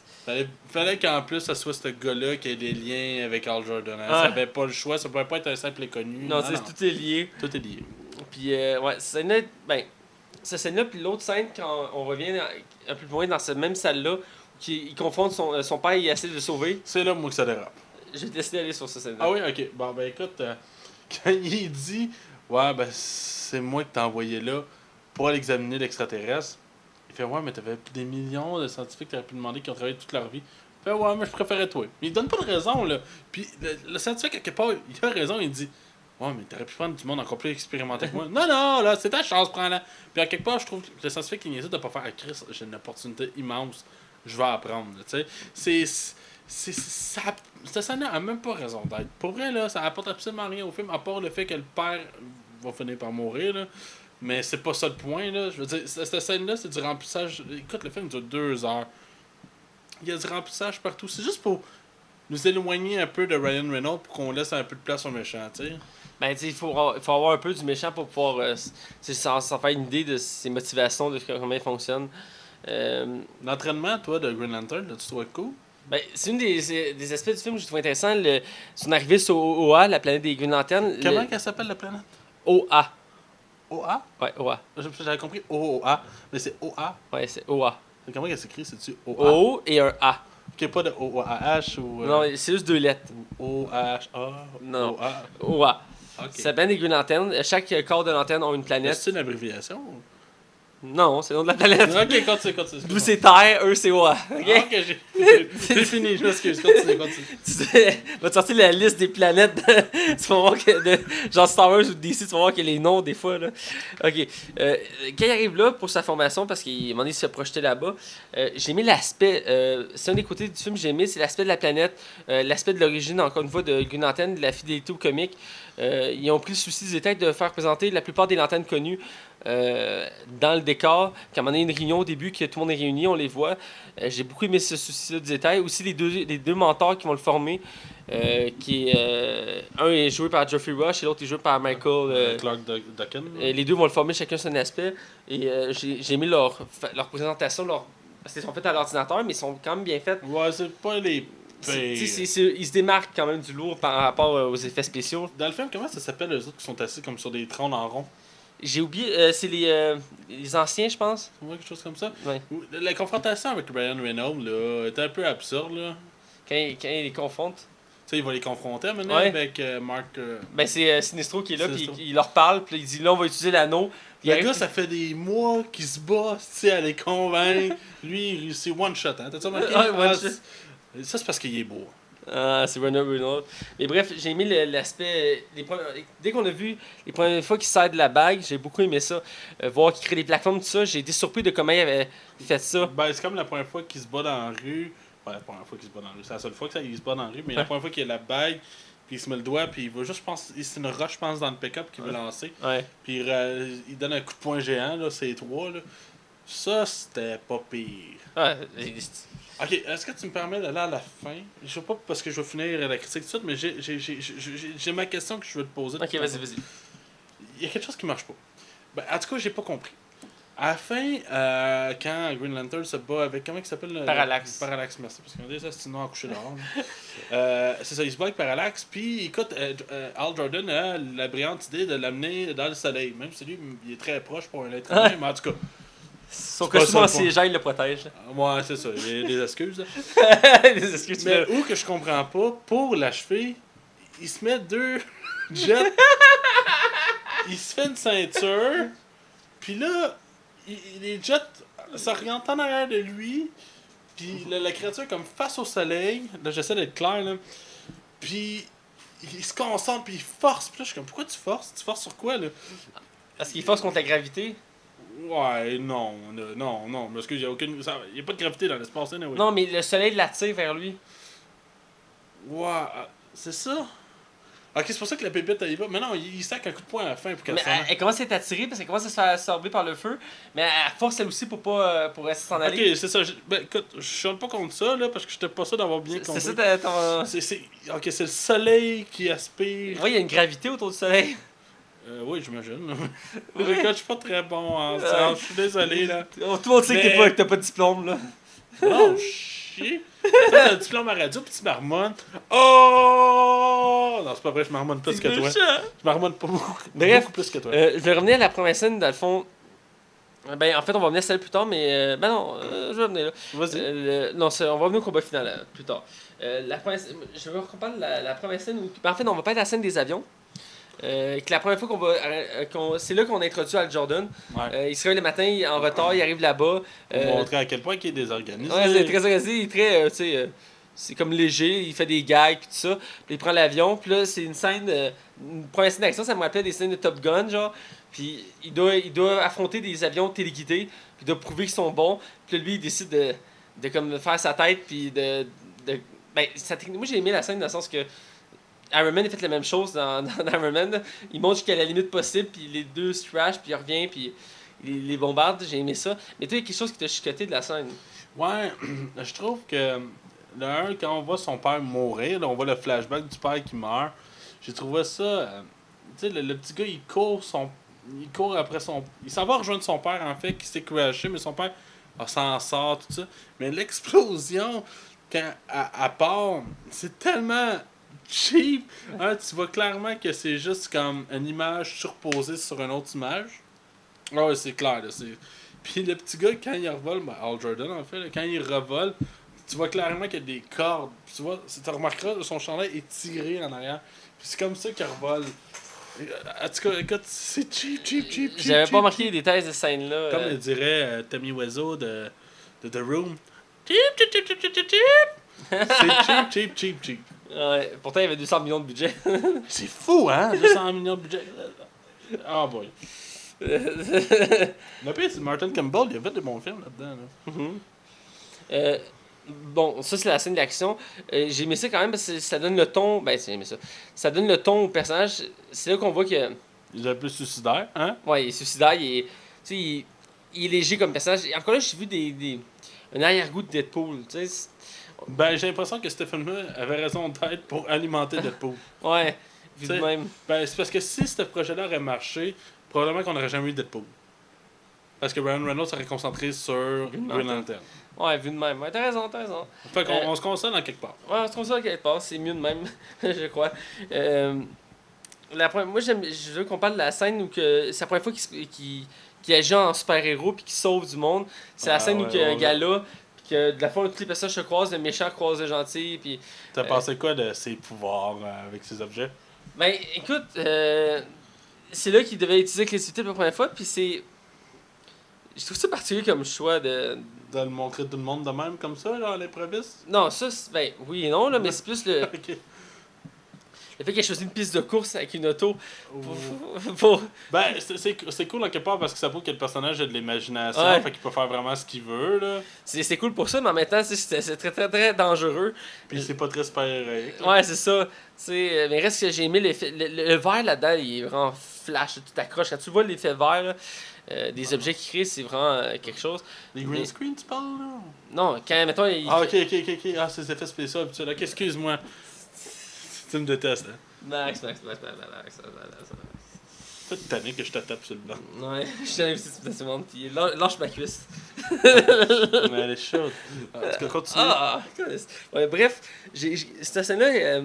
B: Fallait qu'en plus, ça soit ce gars-là qui ait des liens avec Al Jordan. Hein?
A: Ouais.
B: Ça avait pas le choix, ça pouvait pas être un simple inconnu.
A: Non, tu sais, tout est lié.
B: Tout est lié.
A: Puis, ouais, cette scène-là, puis l'autre scène, quand on revient un peu plus loin dans cette même salle-là, il confond son père et il essaie de le sauver.
B: C'est là, moi, que ça dérape.
A: J'ai décidé d'aller sur cette scène-là.
B: Ah oui, ok. Bon, ben écoute, quand il dit ouais, ben c'est moi qui t'ai envoyé là pour aller examiner l'extraterrestre, il fait ouais, mais t'avais des millions de scientifiques qui t'auraient pu demander qui ont travaillé toute leur vie. Il fait ouais, mais je préférais toi. Mais il donne pas de raison, là. Puis le scientifique, quelque part, il a raison, il dit ouais, mais t'aurais pu prendre du monde encore plus expérimenté que moi. Non, non, là, c'est ta chance, prends-la. Puis à quelque part, je trouve que le scientifique, il essaie de pas faire à Chris, j'ai une opportunité immense, je vais apprendre, tu sais. Cette scène a même pas raison d'être. Pour vrai, là, ça apporte absolument rien au film, à part le fait que le père va finir par mourir, là. Mais c'est pas ça le point, là. Je veux dire, cette scène-là, c'est du remplissage. Écoute, le film dure 2 heures. Il y a du remplissage partout. C'est juste pour nous éloigner un peu de Ryan Reynolds pour qu'on laisse un peu de place au méchant, tu sais.
A: Ben, tu sais, il faut avoir un peu du méchant pour pouvoir s'en faire une idée de ses motivations, de comment il fonctionne.
B: L'entraînement, toi, de Green Lantern, là, tu trouves cool?
A: Ben, c'est une des aspects du film que je trouve intéressant. Son arrivée sur OA, la planète des Green Lanterns.
B: Comment qu'elle s'appelle, la planète?
A: OA.
B: OA?
A: Ouais, OA.
B: J'avais compris OA, mais c'est OA.
A: Ouais, c'est OA.
B: Comment elle s'écrit? C'est-tu OA?
A: O et un A.
B: Ok, pas de OAH ou...
A: Non, c'est juste 2 lettres.
B: OHA?
A: Non.
B: OA?
A: OA.
B: Ok.
A: C'est la planète des Green Lanterns. Chaque corps de lanterne a une planète.
B: C'est une abréviation?
A: Non, c'est le nom de la planète.
B: Ok, continue.
A: Nous, c'est Terre, eux, c'est OA.
B: Ah,
A: Ok?
B: ok, j'ai fini, je m'excuse. Continue.
A: Tu vas te sortir la liste des planètes. Tu vas voir que. Genre Star Wars ou DC, tu vas voir qu'il y a les noms des fois. Là. Ok. Quand il arrive là pour sa formation, parce qu'il m'a dit de se projeter là-bas, j'ai aimé l'aspect. C'est un des côtés du film que j'ai aimé, c'est l'aspect de la planète, l'aspect de l'origine, encore une fois, de Green Lantern, de la fidélité au comique. Ils ont pris le souci du détail de faire présenter la plupart des lanternes connues dans le décor. Quand on a une réunion au début, que tout le monde est réuni, on les voit. J'ai beaucoup aimé ce souci-là du détail. Aussi, les deux mentors qui vont le former. Un est joué par Geoffrey Rush et l'autre est joué par Michael
B: Clark Duncan.
A: les deux vont le former chacun son aspect. Et j'ai aimé leur présentation, parce qu'ils sont faits à l'ordinateur, mais ils sont quand même bien faits.
B: Ouais, c'est pas les
A: Ils se démarquent quand même du lourd par rapport aux effets spéciaux.
B: Dans le film, comment ça s'appelle les autres qui sont assis comme sur des trônes en rond?
A: J'ai oublié, c'est les anciens, je pense.
B: Ouais, quelque chose comme ça.
A: Ouais.
B: La confrontation avec Ryan Reynolds là, était un peu absurde. Là.
A: Quand ils les confondent.
B: Tu sais, il va les confronter maintenant
A: Ouais.
B: avec Mark.
A: Ben, c'est Sinestro qui est là, puis
B: Sinestro.
A: il leur parle, puis il dit là, on va utiliser l'anneau. Puis il
B: Le
A: arrive,
B: gars, ça fait des mois qu'il se bat, tu sais, à les convaincre. Lui, c'est one shot, hein. T'as-tu remarqué?
A: Ouais, one shot.
B: Ça, c'est parce qu'il est beau.
A: Ah, c'est Ryan Reynolds. Mais bref, j'ai aimé l'aspect. Dès qu'on a vu les premières fois qu'il sert de la bague, j'ai beaucoup aimé ça. Voir qu'il crée des plateformes, tout ça, j'ai été surpris de comment il avait fait ça.
B: Ben, c'est comme la première fois qu'il se bat dans la rue. Ouais, la première fois qu'il se bat dans la rue. C'est la seule fois que il se bat dans la rue, mais la première fois qu'il a la bague, puis il se met le doigt, puis il va juste, je pense, c'est une roche, je pense, dans le pick-up qu'il veut lancer.
A: Ouais.
B: Puis il donne un coup de poing géant, là, c'est trois, là. Ça, c'était pas pire.
A: Ouais.
B: Ok, est-ce que tu me permets d'aller à la fin? Je sais pas parce que je vais finir la critique tout de suite, mais j'ai ma question que je veux te poser.
A: Ok, vas-y.
B: Il y a quelque chose qui marche pas. Ben, en tout cas, j'ai pas compris. À la fin, quand Green Lantern se bat avec. Comment il s'appelle
A: Parallax.
B: Parallax, merci. Parce qu'il y a des astinons à coucher dehors. C'est ça, il se bat avec Parallax. Puis, écoute, Al Jordan a la brillante idée de l'amener dans le soleil. Même si lui, il est très proche pour un être humain, mais en tout cas.
A: Son
B: pas
A: costume
B: ça,
A: en
B: le
A: siégea, il le protège.
B: Ouais, c'est ça, il y a des excuses. Là.
A: Les excuses,
B: Mais où que je comprends pas, pour l'achever, il se met deux jets. Il se fait une ceinture. Puis là, les jets s'orientent en arrière de lui. Puis la créature est comme face au soleil. Là, j'essaie d'être clair, là. Puis il se concentre, puis il force. Puis là, je suis comme, pourquoi tu forces? Tu forces sur quoi, là?
A: Parce qu'il force contre la gravité.
B: Ouais, non, parce qu'il n'y a aucune. Il n'y a pas de gravité dans l'espace, là,
A: Non, mais le soleil l'attire vers lui.
B: Ouais, c'est ça? Ok, c'est pour ça que la pépite, elle y va. Mais non, il sac un coup de poing à la fin pour qu'elle
A: Mais
B: s'en aille.
A: elle commence à être attirée parce qu'elle commence à se faire absorber par le feu. Mais elle force elle aussi pour rester s'en aller.
B: Ok, c'est ça. Ben écoute, je suis pas contre ça, là, parce que j'étais pas sûr d'avoir bien compris.
A: C'est ça ton.
B: Ok, c'est le soleil qui aspire.
A: Oui, il y a une gravité autour du soleil.
B: Oui, j'imagine.
A: Ouais.
B: Écoute, je suis pas très bon en science, je suis désolé, là.
A: Tout le monde sait que t'as pas de diplôme, là.
B: Non, chier. T'as un diplôme à radio, puis tu marmonnes. Oh! Non, c'est pas vrai, je marmonne plus que toi. Je marmonne pas beaucoup,
A: Bref,
B: beaucoup plus que toi.
A: Je vais revenir à la première scène, dans le fond. Ben, en fait, on va venir à celle plus tard, mais. Ben non, je vais venir là.
B: Vas-y.
A: Non, on va venir au combat final plus tard. Je vais reprendre la première scène où. Ben, en fait, on va pas être à la scène des avions. Que la première fois c'est là qu'on introduit Al Jordan.
B: Ouais.
A: Il se réveille le matin, il est en retard, il arrive là-bas.
B: Pour montrer à quel point il est désorganisé.
A: Ouais, c'est très organisé, il est très, tu sais, c'est comme léger, il fait des gags pis tout ça. Puis il prend l'avion, puis là c'est une scène, une première scène d'action, ça me rappelait des scènes de Top Gun, genre. Puis il doit affronter des avions téléguidés, puis il doit prouver qu'ils sont bons. Puis là, lui il décide de comme faire sa tête, puis ben, moi j'ai aimé la scène dans le sens que Iron Man a fait la même chose dans Iron Man. Il monte jusqu'à la limite possible, puis les deux se crash, puis il revient, puis il les bombarde. J'ai aimé ça. Mais toi, il y a quelque chose qui t'a chicoté de la scène.
B: Ouais, je trouve que quand on voit son père mourir, là, on voit le flashback du père qui meurt. J'ai trouvé ça. Tu sais, le petit gars, il court après son. Il s'en va rejoindre son père, en fait, qui s'est crashé, mais son père s'en sort, tout ça. Mais l'explosion, quand à part, c'est tellement cheap. Hein, tu vois clairement que c'est juste comme une image surposée sur une autre image. Ah ouais, c'est clair. Là, Puis le petit gars, quand il revole, Al Jordan en fait, là, quand il revole, tu vois clairement qu'il y a des cordes. Puis tu vois, tu remarqueras, son chandail est tiré en arrière. Puis c'est comme ça qu'il revole. En tout cas, écoute, c'est cheap.
A: J'avais pas remarqué les détails de cette scène-là.
B: Comme le dirait Tommy Wiseau de The Room. C'est cheap.
A: Ouais, pourtant, il y avait 200 millions de budget.
B: C'est fou, hein? 200 millions de budget. Ah, boy. Le pire, c'est Martin Campbell, il a fait des bons films là-dedans. Là.
A: bon, ça c'est la scène d'action. J'ai aimé ça quand même parce que ça donne le ton. Ben, j'ai aimé ça. Ça donne le ton au personnage. C'est là qu'on voit que.
B: Il est un peu suicidaire, hein?
A: Ouais, il est suicidaire, tu sais, il est léger comme personnage. Et encore là, j'ai vu un arrière-goût de Deadpool. Tu sais,
B: Ben, j'ai l'impression que ce film-là avait raison d'être pour alimenter Deadpool.
A: ouais, vu de
B: T'sais,
A: même.
B: Ben, c'est parce que si ce projet-là aurait marché, probablement qu'on n'aurait jamais eu Deadpool. Parce que Ryan Reynolds serait concentré sur
A: Green
B: Green
A: Lantern.
B: Lantern.
A: Ouais, vu de même. Ouais, t'as raison, t'as raison.
B: Fait qu'on
A: Euh,
B: on se console en quelque part.
A: Ouais, c'est comme ça qu'elle passe, c'est mieux de même, je crois. Euh, moi, je veux qu'on parle de la scène où que c'est la première fois qu'il agit en super-héros puis qu'il sauve du monde. C'est la
B: Ah,
A: scène où
B: ouais,
A: il y a un
B: ouais,
A: gars là, puis que de la fois où toutes les personnes se croisent, le méchant croise le gentil, puis...
B: T'as pensé quoi de ses pouvoirs avec ses objets?
A: Ben, écoute, c'est là qu'il devait utiliser l'électricité pour la première fois, puis c'est... Je trouve ça particulier comme choix de...
B: De le montrer tout le monde de même comme ça, genre à l'improviste?
A: Non, ça, ben, oui et non, là, mais c'est plus le...
B: Ok.
A: Le fait qu'il ait choisi une piste de course avec une auto
B: Ouh.
A: pour...
B: Ben, c'est cool en quelque part parce que ça prouve que le personnage a de l'imagination,
A: Ouais.
B: fait qu'il peut faire vraiment ce qu'il veut, là.
A: C'est cool pour ça, mais en même temps, c'est très très très dangereux.
B: Puis c'est pas très super-héroïque.
A: Ouais, c'est ça. Mais reste que j'ai aimé l'effet. Le vert là-dedans, il est vraiment flash. Tu t'accroches. Quand tu vois l'effet vert là, des objets qu'il crée, c'est vraiment quelque chose.
B: Les green screen, tu parles, là?
A: Non, quand, mettons, il.
B: Ah, ok. Ah, c'est des effets spéciaux habituels. Ok, excuse-moi. Tu me détestes, hein?
A: Max.
B: Pas de tanné que je te tape sur le blanc.
A: Ouais, je suis allé aussi tout le monde, puis lâche ma cuisse.
B: Mais elle est chaude. En tout cas, continue.
A: Câlisse. Ouais, bref, cette scène-là,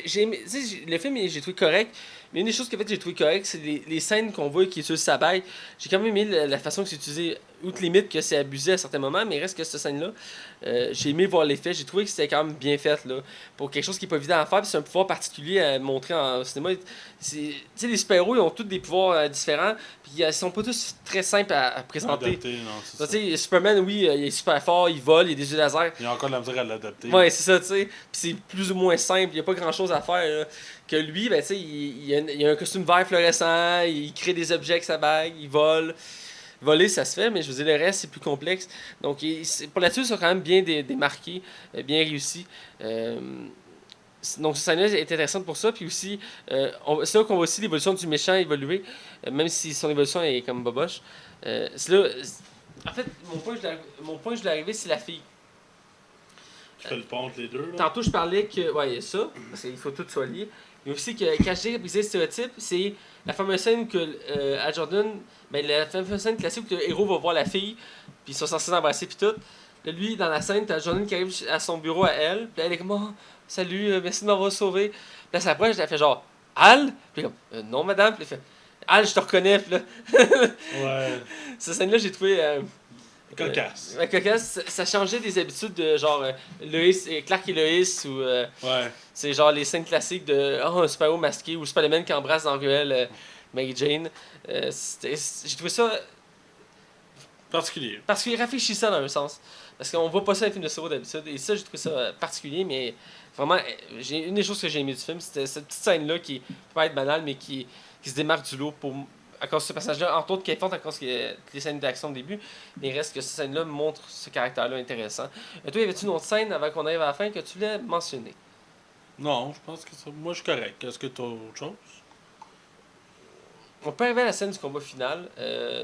A: j'ai aimé, tu sais, le film, j'ai trouvé correct. Mais une des choses que j'ai trouvé correct, c'est les scènes qu'on voit qui est sur sa bague. J'ai quand même aimé la façon que c'est utilisé, outre limite que c'est abusé à certains moments, mais reste que cette scène-là, j'ai aimé voir l'effet. J'ai trouvé que c'était quand même bien fait là, pour quelque chose qui est pas évident à faire. Puis c'est un pouvoir particulier à montrer en cinéma. Tu sais, les super-héros, ils ont tous des pouvoirs différents, puis ils sont pas tous très simples à présenter.
B: Adapté, non, c'est ça.
A: Tu sais, Superman, oui, il est super fort, il vole, il a des yeux laser.
B: Il y a encore de la misère à l'adapter.
A: Ouais, c'est ça, tu sais. Puis c'est plus ou moins simple, il n'y a pas grand chose à faire. Là. Que lui, ben, tu sais, il a un costume vert fluorescent, il crée des objets avec sa bague, il vole. Voler, ça se fait, mais je veux dire, le reste, c'est plus complexe. Donc, pour là-dessus, ils sont quand même bien démarqués, bien réussis. Donc, cette scène-là est intéressante pour ça. Puis aussi, c'est là qu'on voit aussi l'évolution du méchant évoluer, même si son évolution est comme boboche. C'est là. En fait, mon point, je l'ai arrivé, c'est la fille.
B: Je fais le pont entre les deux, là.
A: Tantôt, je parlais que. Ouais, il y a ça, parce qu'il faut tout soit lié. Mais aussi que quand je dis briser le stéréotype, c'est la fameuse scène que à Jordan, ben, la fameuse scène classique où le héros va voir la fille, puis ils sont censés s'embrasser, puis tout. Là, lui, dans la scène, t'as Jordan qui arrive à son bureau à elle, puis elle est comme, oh, salut, merci de m'avoir sauvé. Puis là, ça approche, elle fait genre, Al? Puis comme, non, madame. Puis elle fait, Al, je te reconnais. Puis là,
B: Ouais.
A: cette scène-là, j'ai trouvé.
B: Cocasse.
A: Cocasse, ça changeait des habitudes de genre Clark et Lois ou
B: Ouais.
A: c'est genre les scènes classiques de un super-héros masqué ou Spider-Man qui embrasse dans la ruelle Mary Jane. J'ai trouvé ça
B: Particulier.
A: parce qu'il rafraîchit ça dans un sens. Parce qu'on voit pas ça dans les films de super d'habitude. Et ça, j'ai trouvé ça particulier, mais vraiment, une des choses que j'ai aimé du film, c'était cette petite scène-là qui peut pas être banale, mais qui se démarque du lot pour à cause de ce personnage-là, entre autres, qui est forte à cause que les scènes d'action au début, mais il reste que cette scène-là montre ce caractère-là intéressant. Toi, y avait-tu une autre scène avant qu'on arrive à la fin que tu voulais mentionner?
B: Non, je pense que ça. Moi, je suis correct. Est-ce que t'as autre chose?
A: On peut arriver à la scène du combat final.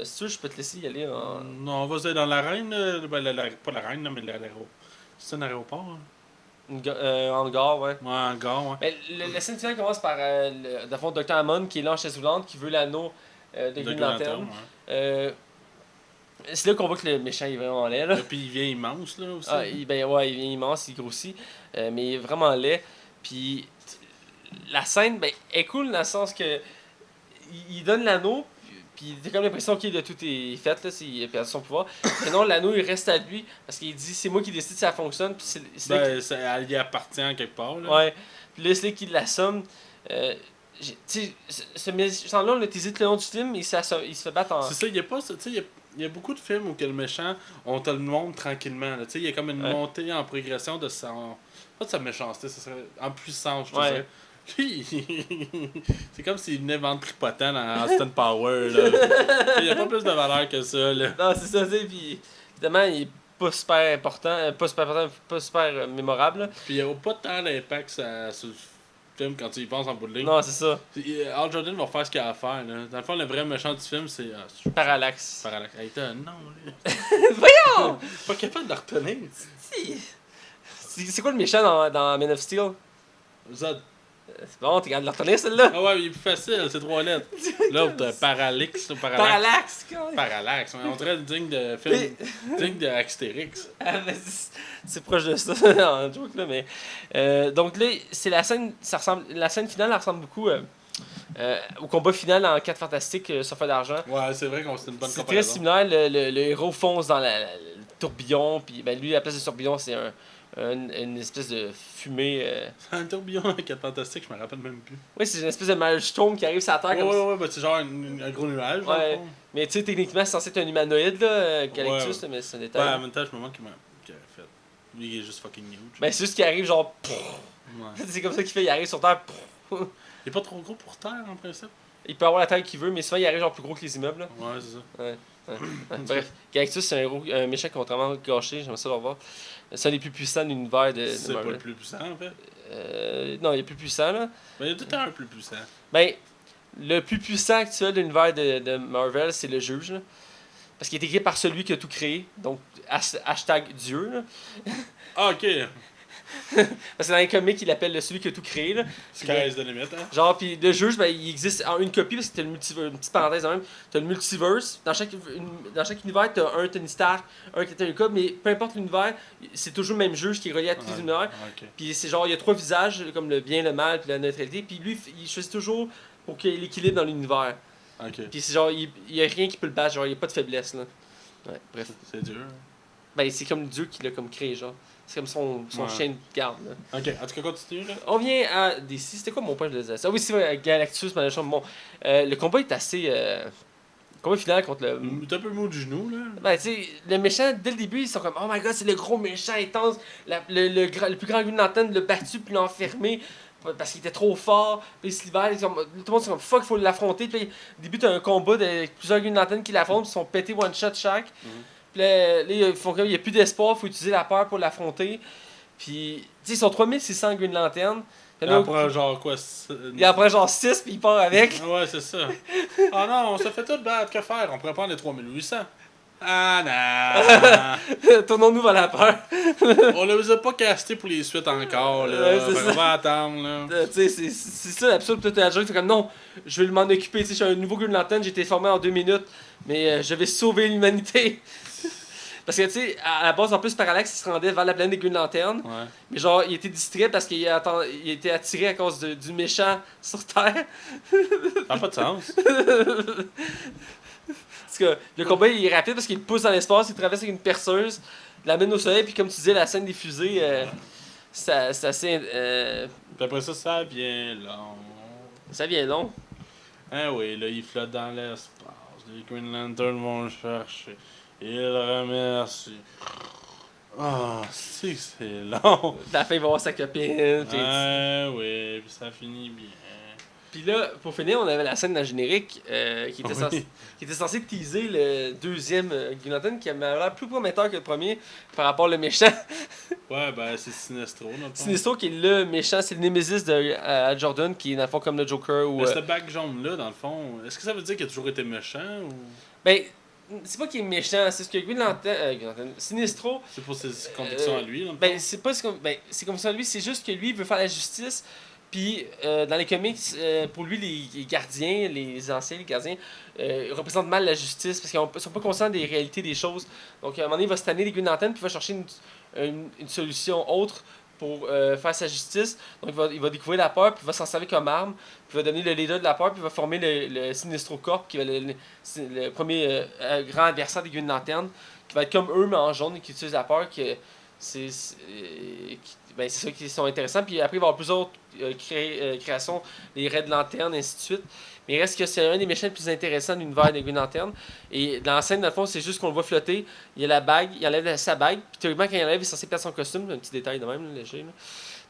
A: Si tu veux, je peux te laisser y aller en...
B: Non, on va se dans l'arène. Ben, pas l'arène, là, mais l'aéroport. C'est un aéroport, hein?
A: en gare, ouais.
B: Ouais, en gare, ouais.
A: Mais la scène finale commence par, dans le fond, Dr. Hammond qui est là en chaise roulante, qui veut l'anneau de Green Lantern.
B: Ouais.
A: C'est là qu'on voit que le méchant est vraiment laid, là.
B: Et puis il vient immense, là, aussi.
A: Ben ouais, il vient immense, il grossit, mais il est vraiment laid. Puis la scène, ben, est cool dans le sens que il donne l'anneau, puis t'as comme l'impression qu'il de tout est fait, là, s'il a perdu son pouvoir. Mais non, l'anneau, il reste à lui, parce qu'il dit, c'est moi qui décide si ça fonctionne, puis c'est là
B: Ben, elle y appartient en quelque part, là.
A: ouais, puis là, c'est là qu'il l'assomme. Tu sais, ce méchant-là, on l'a teasé tout le long du film, il se fait battre en...
B: C'est ça, il y a pas ça, tu sais, il y a beaucoup de films où que le méchant, on te le montre tranquillement, là. Tu sais, il y a comme une montée en progression de son... Pas de sa méchanceté, ça serait en puissance, je te dirais. Lui, c'est comme s'il venait vendre tripotant dans Austin Power, là. Il n'y a pas plus de valeur que ça, là.
A: Non, c'est ça, tu sais, puis évidemment, pas super important, pas super mémorable. Là.
B: Puis il n'y a pas tant d'impact sur le film quand tu y penses en bout de ligne.
A: Non, c'est ça.
B: Al Jordan va faire ce qu'il a à faire. Là. Dans le fond, le vrai méchant du film, c'est.
A: Parallax.
B: Parallax. Hey, non, lui.
A: Voyons!
B: Pas capable de le retenir.
A: C'est quoi le méchant dans Man of Steel?
B: Zod.
A: C'est bon, t'es capable de le retenir celle-là?
B: Ah ouais, il est plus facile, c'est 3 lettres. L'autre, Parallax.
A: Parallax, quand
B: Parallax. On dirait digne de film. Digne de Astérix.
A: Ah, c'est proche de ça, en joke, là, mais... donc là, c'est la scène, la scène finale, elle ressemble beaucoup au combat final en 4 Fantastiques sur feu d'argent.
B: Ouais, c'est vrai qu'on c'est une bonne
A: C'est
B: comparaison.
A: très similaire, le héros fonce dans le tourbillon, puis ben, lui, à la place de tourbillon, c'est une espèce de fumée...
B: C'est un tourbillon avec 4 Fantastiques, je me rappelle même plus.
A: Oui, c'est une espèce de maelstrom qui arrive sur la Terre comme ça.
B: Ouais, bah c'est genre un gros nuage. Dans le
A: Ouais,
B: fond.
A: mais tu sais, techniquement, c'est censé être un humanoïde, là, Galactus,
B: Ouais.
A: là, mais c'est un
B: Ouais,
A: détail.
B: en même temps, je me demande qu'il a fait. Lui, il est juste fucking huge.
A: Ben, c'est juste qu'il arrive genre...
B: Ouais.
A: C'est comme ça qu'il fait, il arrive sur Terre...
B: Il est pas trop gros pour terre, en principe.
A: Il peut avoir la taille qu'il veut, mais souvent il arrive genre plus gros que les immeubles. Là.
B: Ouais, c'est ça.
A: Ouais. Bref, Galactus, c'est un méchant contrairement gâché, j'aimerais ça le revoir. C'est un des plus puissants de l'univers de
B: C'est pas
A: Marvel.
B: le plus puissant, en fait.
A: Non, il est plus puissant, là.
B: Mais il y a tout le temps un plus puissant.
A: Ben, le plus puissant actuel de l'univers de Marvel, c'est le juge, là. Parce qu'il est écrit par celui qui a tout créé. Donc, hashtag Dieu, là.
B: Ah, ok.
A: Parce que dans les comics, il appelle celui qui a tout créé, là.
B: Sky's the limit, hein.
A: Genre, puis le juge, ben, il existe en une copie, parce que t'as le multiverse, une petite parenthèse quand même, t'as le multiverse, dans chaque univers, t'as un Tony Stark, un Captain America, mais peu importe l'univers, c'est toujours le même juge qui est relié à tous les univers.
B: Ok.
A: Puis c'est genre, il y a 3 visages, comme le bien, le mal, puis la neutralité, puis lui, il choisit toujours pour qu'il y ait l'équilibre dans l'univers.
B: Ok.
A: Puis c'est genre, il y a rien qui peut le battre, genre, il y a pas de faiblesse, là. Ouais, bref.
B: C'est dur.
A: Ben, c'est comme Dieu qui l'a comme créé, genre. C'est comme son
B: Ouais.
A: chien de garde, là.
B: Ok, en tout cas, continue, là.
A: On vient à DC. C'était quoi mon point de ça? Ah oui, c'est vrai, Galactus, machin. Bon, le combat est assez. Le combat final contre le.
B: T'es un peu mou du genou, là.
A: Ben, tu sais, le méchant, dès le début, ils sont comme, oh my god, c'est le gros méchant intense. Le plus grand Green Lantern l'a battu, puis l'a enfermé. Parce qu'il était trop fort. Puis tout le monde est comme, fuck, il faut l'affronter. Puis au début, t'as un combat de plusieurs Green Lantern qui l'affrontent, puis ils sont pétés one shot chaque. Puis là, ils font comme, il n'y a plus d'espoir, il faut utiliser la peur pour l'affronter. Puis, tu sais, ils sont 3600 Green Lantern.
B: Il en prend genre quoi
A: Il en prend genre 6 puis il part avec.
B: Ouais, c'est ça. Ah non, on se fait tout battre, que faire? On pourrait prendre les 3800. Ah non!
A: Tournons-nous vers la peur.
B: On les a pas castés pour les suites encore, là.
A: Ouais, c'est
B: Fait
A: ça.
B: qu'on va attendre, là.
A: Tu sais, c'est ça l'absurde. Peut-être la joke, c'est comme non, je vais m'en occuper. Tu sais, je suis un nouveau Green Lantern, j'ai été formé en 2 minutes, mais je vais sauver l'humanité. Parce que, tu sais, à la base, en plus, Parallax, il se rendait vers la planète des Green Lantern.
B: Ouais.
A: Mais genre, il était distrait parce qu'il il était attiré à cause du méchant sur Terre.
B: Ça n'a pas de sens.
A: Parce que le combat, il est rapide parce qu'il le pousse dans l'espace, il traverse avec une perceuse, il l'amène au soleil, puis comme tu disais, la scène des fusées, c'est assez.
B: Puis après ça, ça vient long.
A: Ça vient long.
B: Hein oui, là, il flotte dans l'espace. Les Green Lanterns vont le chercher. Il le remercie. Ah, c'est que c'est long.
A: La fin, il va voir sa copine. Puis,
B: Ah oui, puis ça finit bien.
A: puis là, pour finir, on avait la scène dans le générique qui était,
B: Oui.
A: qui était censée teaser le deuxième Green Lantern qui avait l'air plus prometteur que le premier par rapport au méchant.
B: Ouais, ben c'est Sinestro, dans le fond.
A: Sinestro qui est le méchant, c'est le Nemesis de Hal Jordan qui est dans le fond comme le Joker ou.
B: Mais ce bac jaune-là, dans le fond, est-ce que ça veut dire qu'il a toujours été méchant ou.
A: Ben, c'est pas qu'il est méchant, c'est ce que Green Lantern, Sinestro.
B: C'est pour ses convictions à lui, dans le fond?
A: Ben, c'est pas c'est comme ça lui, c'est juste que lui il veut faire la justice. Puis dans les comics, pour lui, les gardiens, les anciens, les gardiens, représentent mal la justice parce qu'ils sont pas conscients des réalités des choses. Donc à un moment donné, il va se tanner les Green Lantern puis il va chercher une solution autre pour faire sa justice. Donc il va découvrir la peur puis il va s'en servir comme arme. Puis il va devenir le leader de la peur puis il va former le Sinestro Corps qui va le premier grand adversaire des Green Lantern qui va être comme eux mais en jaune et qui utilise la peur. C'est ça qui sont intéressants. Puis après, il va y avoir plusieurs autres créations, les Red Lantern, ainsi de suite. Mais il reste que c'est un des méchants les plus intéressants de l'univers des Green Lantern. Et dans la scène, dans le fond, c'est juste qu'on le voit flotter. Il a la bague, il enlève sa bague. Puis théoriquement, quand il enlève, il est censé perdre son costume. Un petit détail de même, là, léger. Là.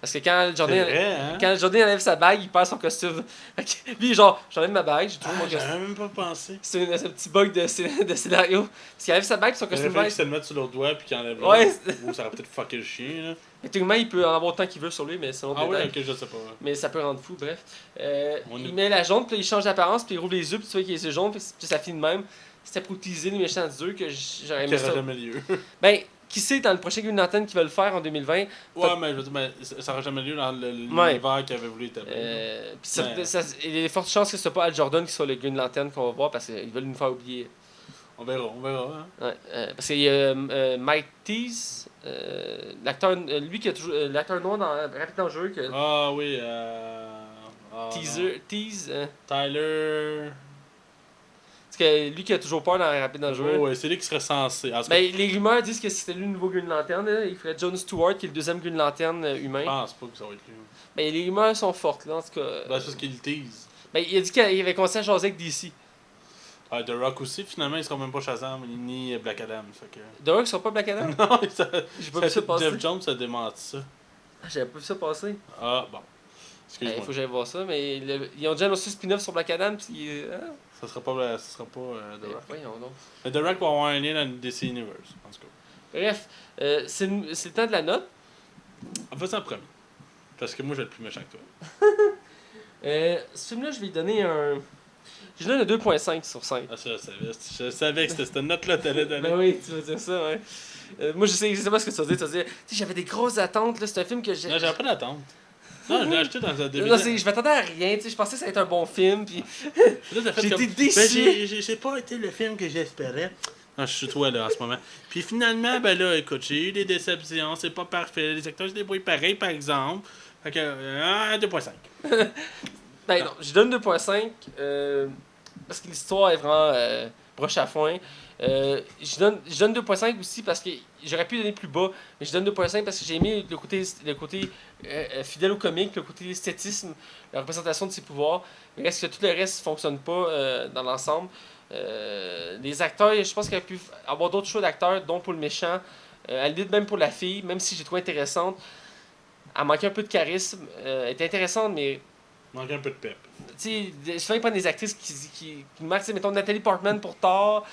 A: Parce que quand Jordan,
B: C'est vrai, hein?
A: quand Jordan enlève sa bague, il perd son costume. Fait que lui, genre, j'enlève ma bague, j'ai toujours mon costume.
B: J'avais même pas pensé.
A: C'est un petit bug de scénario. Parce qu'il enlève sa bague, puis son
B: Il aurait
A: costume
B: fallu
A: baisse.
B: qu'il se le mette sur l'autre doigt puis qu'il enlève
A: Ouais.
B: l'autre. Ou ça aurait peut-être fucké le chien, là.
A: Techniquement, il peut en avoir autant qu'il veut sur lui, mais c'est un autre
B: Ah
A: détail.
B: ouais, ok, je sais pas.
A: Mais ça peut rendre fou, bref.
B: On est-
A: Il met la jaune, puis là, il change d'apparence, puis il rouvre les yeux, puis tu vois qu'il a les yeux jaunes, puis ça finit de même. C'était pour utiliser les méchants d'eux que j'aurais
B: Qui
A: aimé
B: aurait
A: ça.
B: jamais lieu.
A: Ben, qui sait, dans le prochain Green Lantern qu'ils veulent faire en 2020,
B: Ouais, mais je veux dire, mais ça aurait jamais lieu dans
A: Ouais.
B: l'univers qu'il avait voulu établir.
A: puis
B: Ouais.
A: il y a de fortes chances que ce soit pas Al Jordan qui soit le Green Lantern qu'on va voir, parce qu'ils veulent nous faire oublier.
B: On verra. Hein.
A: Ouais, parce qu'il y a Mike Tease, l'acteur, lui qui a toujours, l'acteur noir dans Rapid Dangereux, que
B: Ah oui,
A: Tease,
B: Tyler.
A: parce que lui qui a toujours peur dans Rapid Dangereux.
B: Ouais, c'est lui qui serait censé. En tout cas,
A: Ben, les rumeurs disent que si c'était lui le nouveau Green Lantern, là, il ferait Jon Stewart qui est le deuxième Green Lantern humain.
B: je pense pas que ça va être lui.
A: Ben, les rumeurs sont fortes, là, en tout cas.
B: Ben, c'est parce qu'il le tease.
A: Ben, il a dit qu'il avait commencé à jaser avec DC.
B: Ah, The Rock aussi, finalement, il sera même pas Shazam ni Black Adam. Fait que...
A: The Rock sera pas Black Adam?
B: non,
A: J'ai pas vu ça passer.
B: Jeff Jones a démenti ça.
A: J'avais pas vu ça passer.
B: Ah, bon.
A: Il
B: Excuse-moi.
A: faut que j'aille voir ça, mais ils ont déjà annoncé un spin-off sur Black Adam, pis.
B: Ça sera pas The Rock.
A: Voyons donc.
B: Mais The Rock va avoir un lien dans le DC Universe, en tout cas.
A: Bref, c'est le temps de la note.
B: Vas-y en premier. Parce que moi, je vais être plus méchant que toi.
A: Ce film-là, je vais lui donner un. Je lui donne un 2.5 sur 5.
B: Ah, ça, je savais que c'était cette note-là que t'allais donner.
A: Ben oui, tu vas dire ça, ouais. Moi, je sais pas ce que tu vas dire. Tu vas dire, tu sais, j'avais des grosses attentes, là. C'est un film que j'ai.
B: Non, j'avais pas d'attente. Non, je l'ai acheté dans un début.
A: Non, je m'attendais à rien, tu sais. Je pensais que ça allait être un bon film, puis.
B: Là, t'as fait
A: J'ai
B: comme...
A: été déçu.
B: Ben, j'ai pas été le film que j'espérais. Non, je suis toi, là, en ce moment. Puis finalement, ben là, écoute, j'ai eu des déceptions. C'est pas parfait. Les acteurs se débrouillent pareil, par exemple. Fait que, 2.5.
A: Ben non, je donne 2.5 parce que l'histoire est vraiment broche à foin. Je donne 2.5 aussi parce que j'aurais pu donner plus bas, mais je donne 2.5 parce que j'ai aimé le côté fidèle au comique, le côté esthétisme, la représentation de ses pouvoirs. Il reste que tout le reste ne fonctionne pas dans l'ensemble. Les acteurs, je pense qu'il y aurait pu avoir d'autres choix d'acteurs, dont pour le méchant, à la limite même pour la fille, même si j'ai trouvé intéressante. Elle manquait un peu de charisme. Elle était intéressante, mais
B: Manque un peu de pep.
A: tu sais, souvent ils prennent des actrices qui nous marquent, tu sais, mettons Nathalie Portman pour Thor,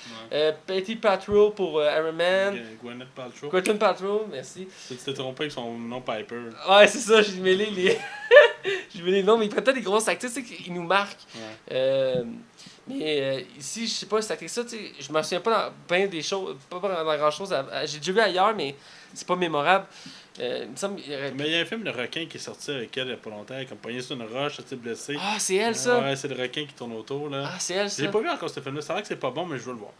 A: Betty Patrol pour Iron Man,
B: Gwyneth Paltrow.
A: Gwyneth Paltrow, merci.
B: Tu t'es trompé avec son nom Piper.
A: Ouais, c'est ça, j'ai mêlé les. J'ai mêlé les noms, mais ils prennent peut-être des grosses actrices, tu sais, qui nous marquent.
B: Ouais.
A: Mais ici, je sais pas, cette actrice-là, tu sais, je me souviens pas dans bien des choses, pas dans grand-chose. J'ai déjà vu ailleurs, mais c'est pas mémorable. Il me semble qu'il y aurait...
B: Mais il y a un film de requin qui est sorti avec elle il y a pas longtemps. Elle est comme pognée sur une roche, elle s'est blessée.
A: Ah, c'est elle, ça?
B: Ouais, c'est le requin qui tourne autour, là.
A: Ah, c'est elle, ça?
B: J'ai pas vu encore ce film-là. C'est vrai que c'est pas bon, mais je veux le voir.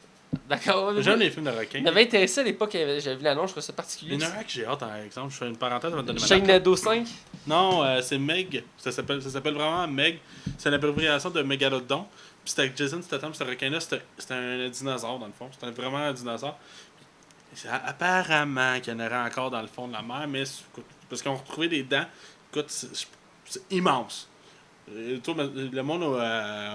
A: D'accord.
B: J'aime les films de requins.
A: Il m'avait intéressé à l'époque, j'avais vu l'annonce, je trouvais ça particulier.
B: Il y en a un que j'ai hâte, par exemple. Je fais une parenthèse avant de donner ma
A: Shane
B: note.
A: Nado 5?
B: Non, c'est Meg. Ça s'appelle vraiment Meg. C'est l'abréviation de Megalodon. Puis c'était avec Jason Statham, ce requin-là, c'était un dinosaure, dans le fond. C'était vraiment un dinosaure. Apparemment qu'il y en aurait encore dans le fond de la mer, mais écoute, parce qu'on retrouvait des dents. Écoute, c'est immense. Le monde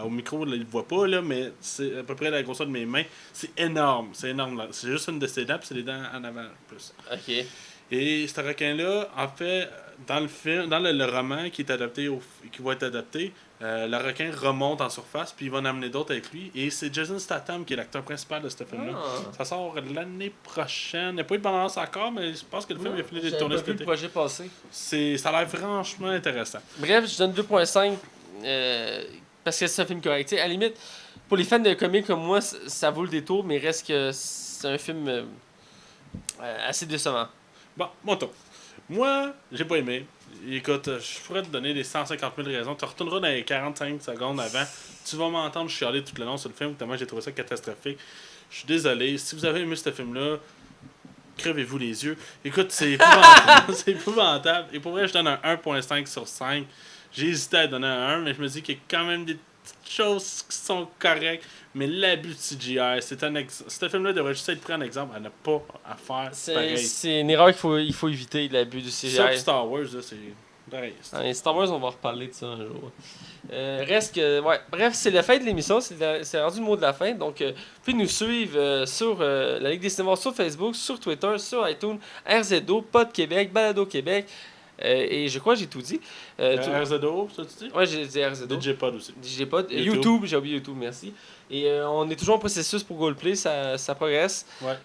B: au micro ne le voit pas, là, mais c'est à peu près la grosseur de mes mains. C'est énorme. C'est énorme. Là. C'est juste une de ses dents, puis c'est les dents en avant plus.
A: Ok.
B: Et ce requin-là, en fait, dans le film, dans le roman qui est adapté qui va être adapté, le requin remonte en surface, puis il va en amener d'autres avec lui. Et c'est Jason Statham qui est l'acteur principal de ce film-là.
A: Ah.
B: Ça sort l'année prochaine. Il n'y a pas eu de bande-annonce encore, mais je pense que le film est fini de tourner
A: J'avais
B: cet
A: pas vu
B: été.
A: le projet passé.
B: Ça a l'air franchement intéressant.
A: Bref, je donne 2.5 parce que c'est un film correct. T'sais, à la limite, pour les fans de comics comme moi, ça vaut le détour, mais reste que c'est un film assez décevant.
B: Bon, mon tour. Moi, j'ai pas aimé. Écoute, je pourrais te donner des 150 000 raisons. Tu retourneras dans les 45 secondes avant. Tu vas m'entendre chialer tout le long sur le film, tellement j'ai trouvé ça catastrophique. Je suis désolé. Si vous avez aimé ce film-là, crevez-vous les yeux. Écoute, c'est épouvantable. C'est épouvantable. Et pour vrai, je donne un 1.5 sur 5. J'ai hésité à donner un 1, mais je me dis qu'il y a quand même des petites choses qui sont correctes. Mais l'abus de CGI, ce film-là devrait juste être pris en exemple à ne pas à faire pareil.
A: C'est une erreur qu'il faut éviter, l'abus du CGI.
B: Ça, puis Star Wars, là, c'est pareil.
A: Ouais, Star Wars, on va reparler de ça un jour. Reste que, ouais. Bref, c'est la fin de l'émission, c'est rendu le mot de la fin. Donc, vous pouvez nous suivre sur la Ligue des cinémas sur Facebook, sur Twitter, sur iTunes, RZO, Pod Québec, Balado Québec. Et je crois que j'ai tout dit.
B: RZO, ça tu dis?
A: Ouais, j'ai dit RZO.
B: DigiPod aussi.
A: DigiPod. YouTube, j'ai oublié YouTube, merci. Et on est toujours en processus pour Goldplay, ça progresse.
B: Ouais.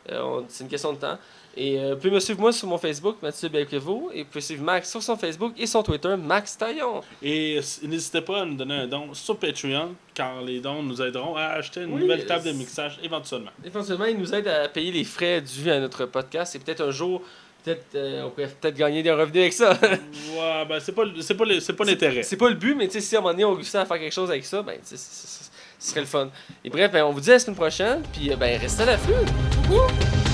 A: C'est une question de temps. Et vous pouvez me suivre moi sur mon Facebook, Mathieu Belcrevo, et vous pouvez suivre Max sur son Facebook et son Twitter, Max Taillon.
B: Et n'hésitez pas à nous donner un don sur Patreon, car les dons nous aideront à acheter une nouvelle table de mixage éventuellement.
A: Éventuellement, ils nous aident à payer les frais dus à notre podcast, et peut-être un jour, on pourrait peut-être gagner des revenus avec ça.
B: Ouais, ben c'est pas l'intérêt.
A: C'est pas le but, mais si à un moment donné on réussit à faire quelque chose avec ça, ben ce serait le fun. Et bref, on vous dit à la semaine prochaine, puis restez à l'affût. Wouhou!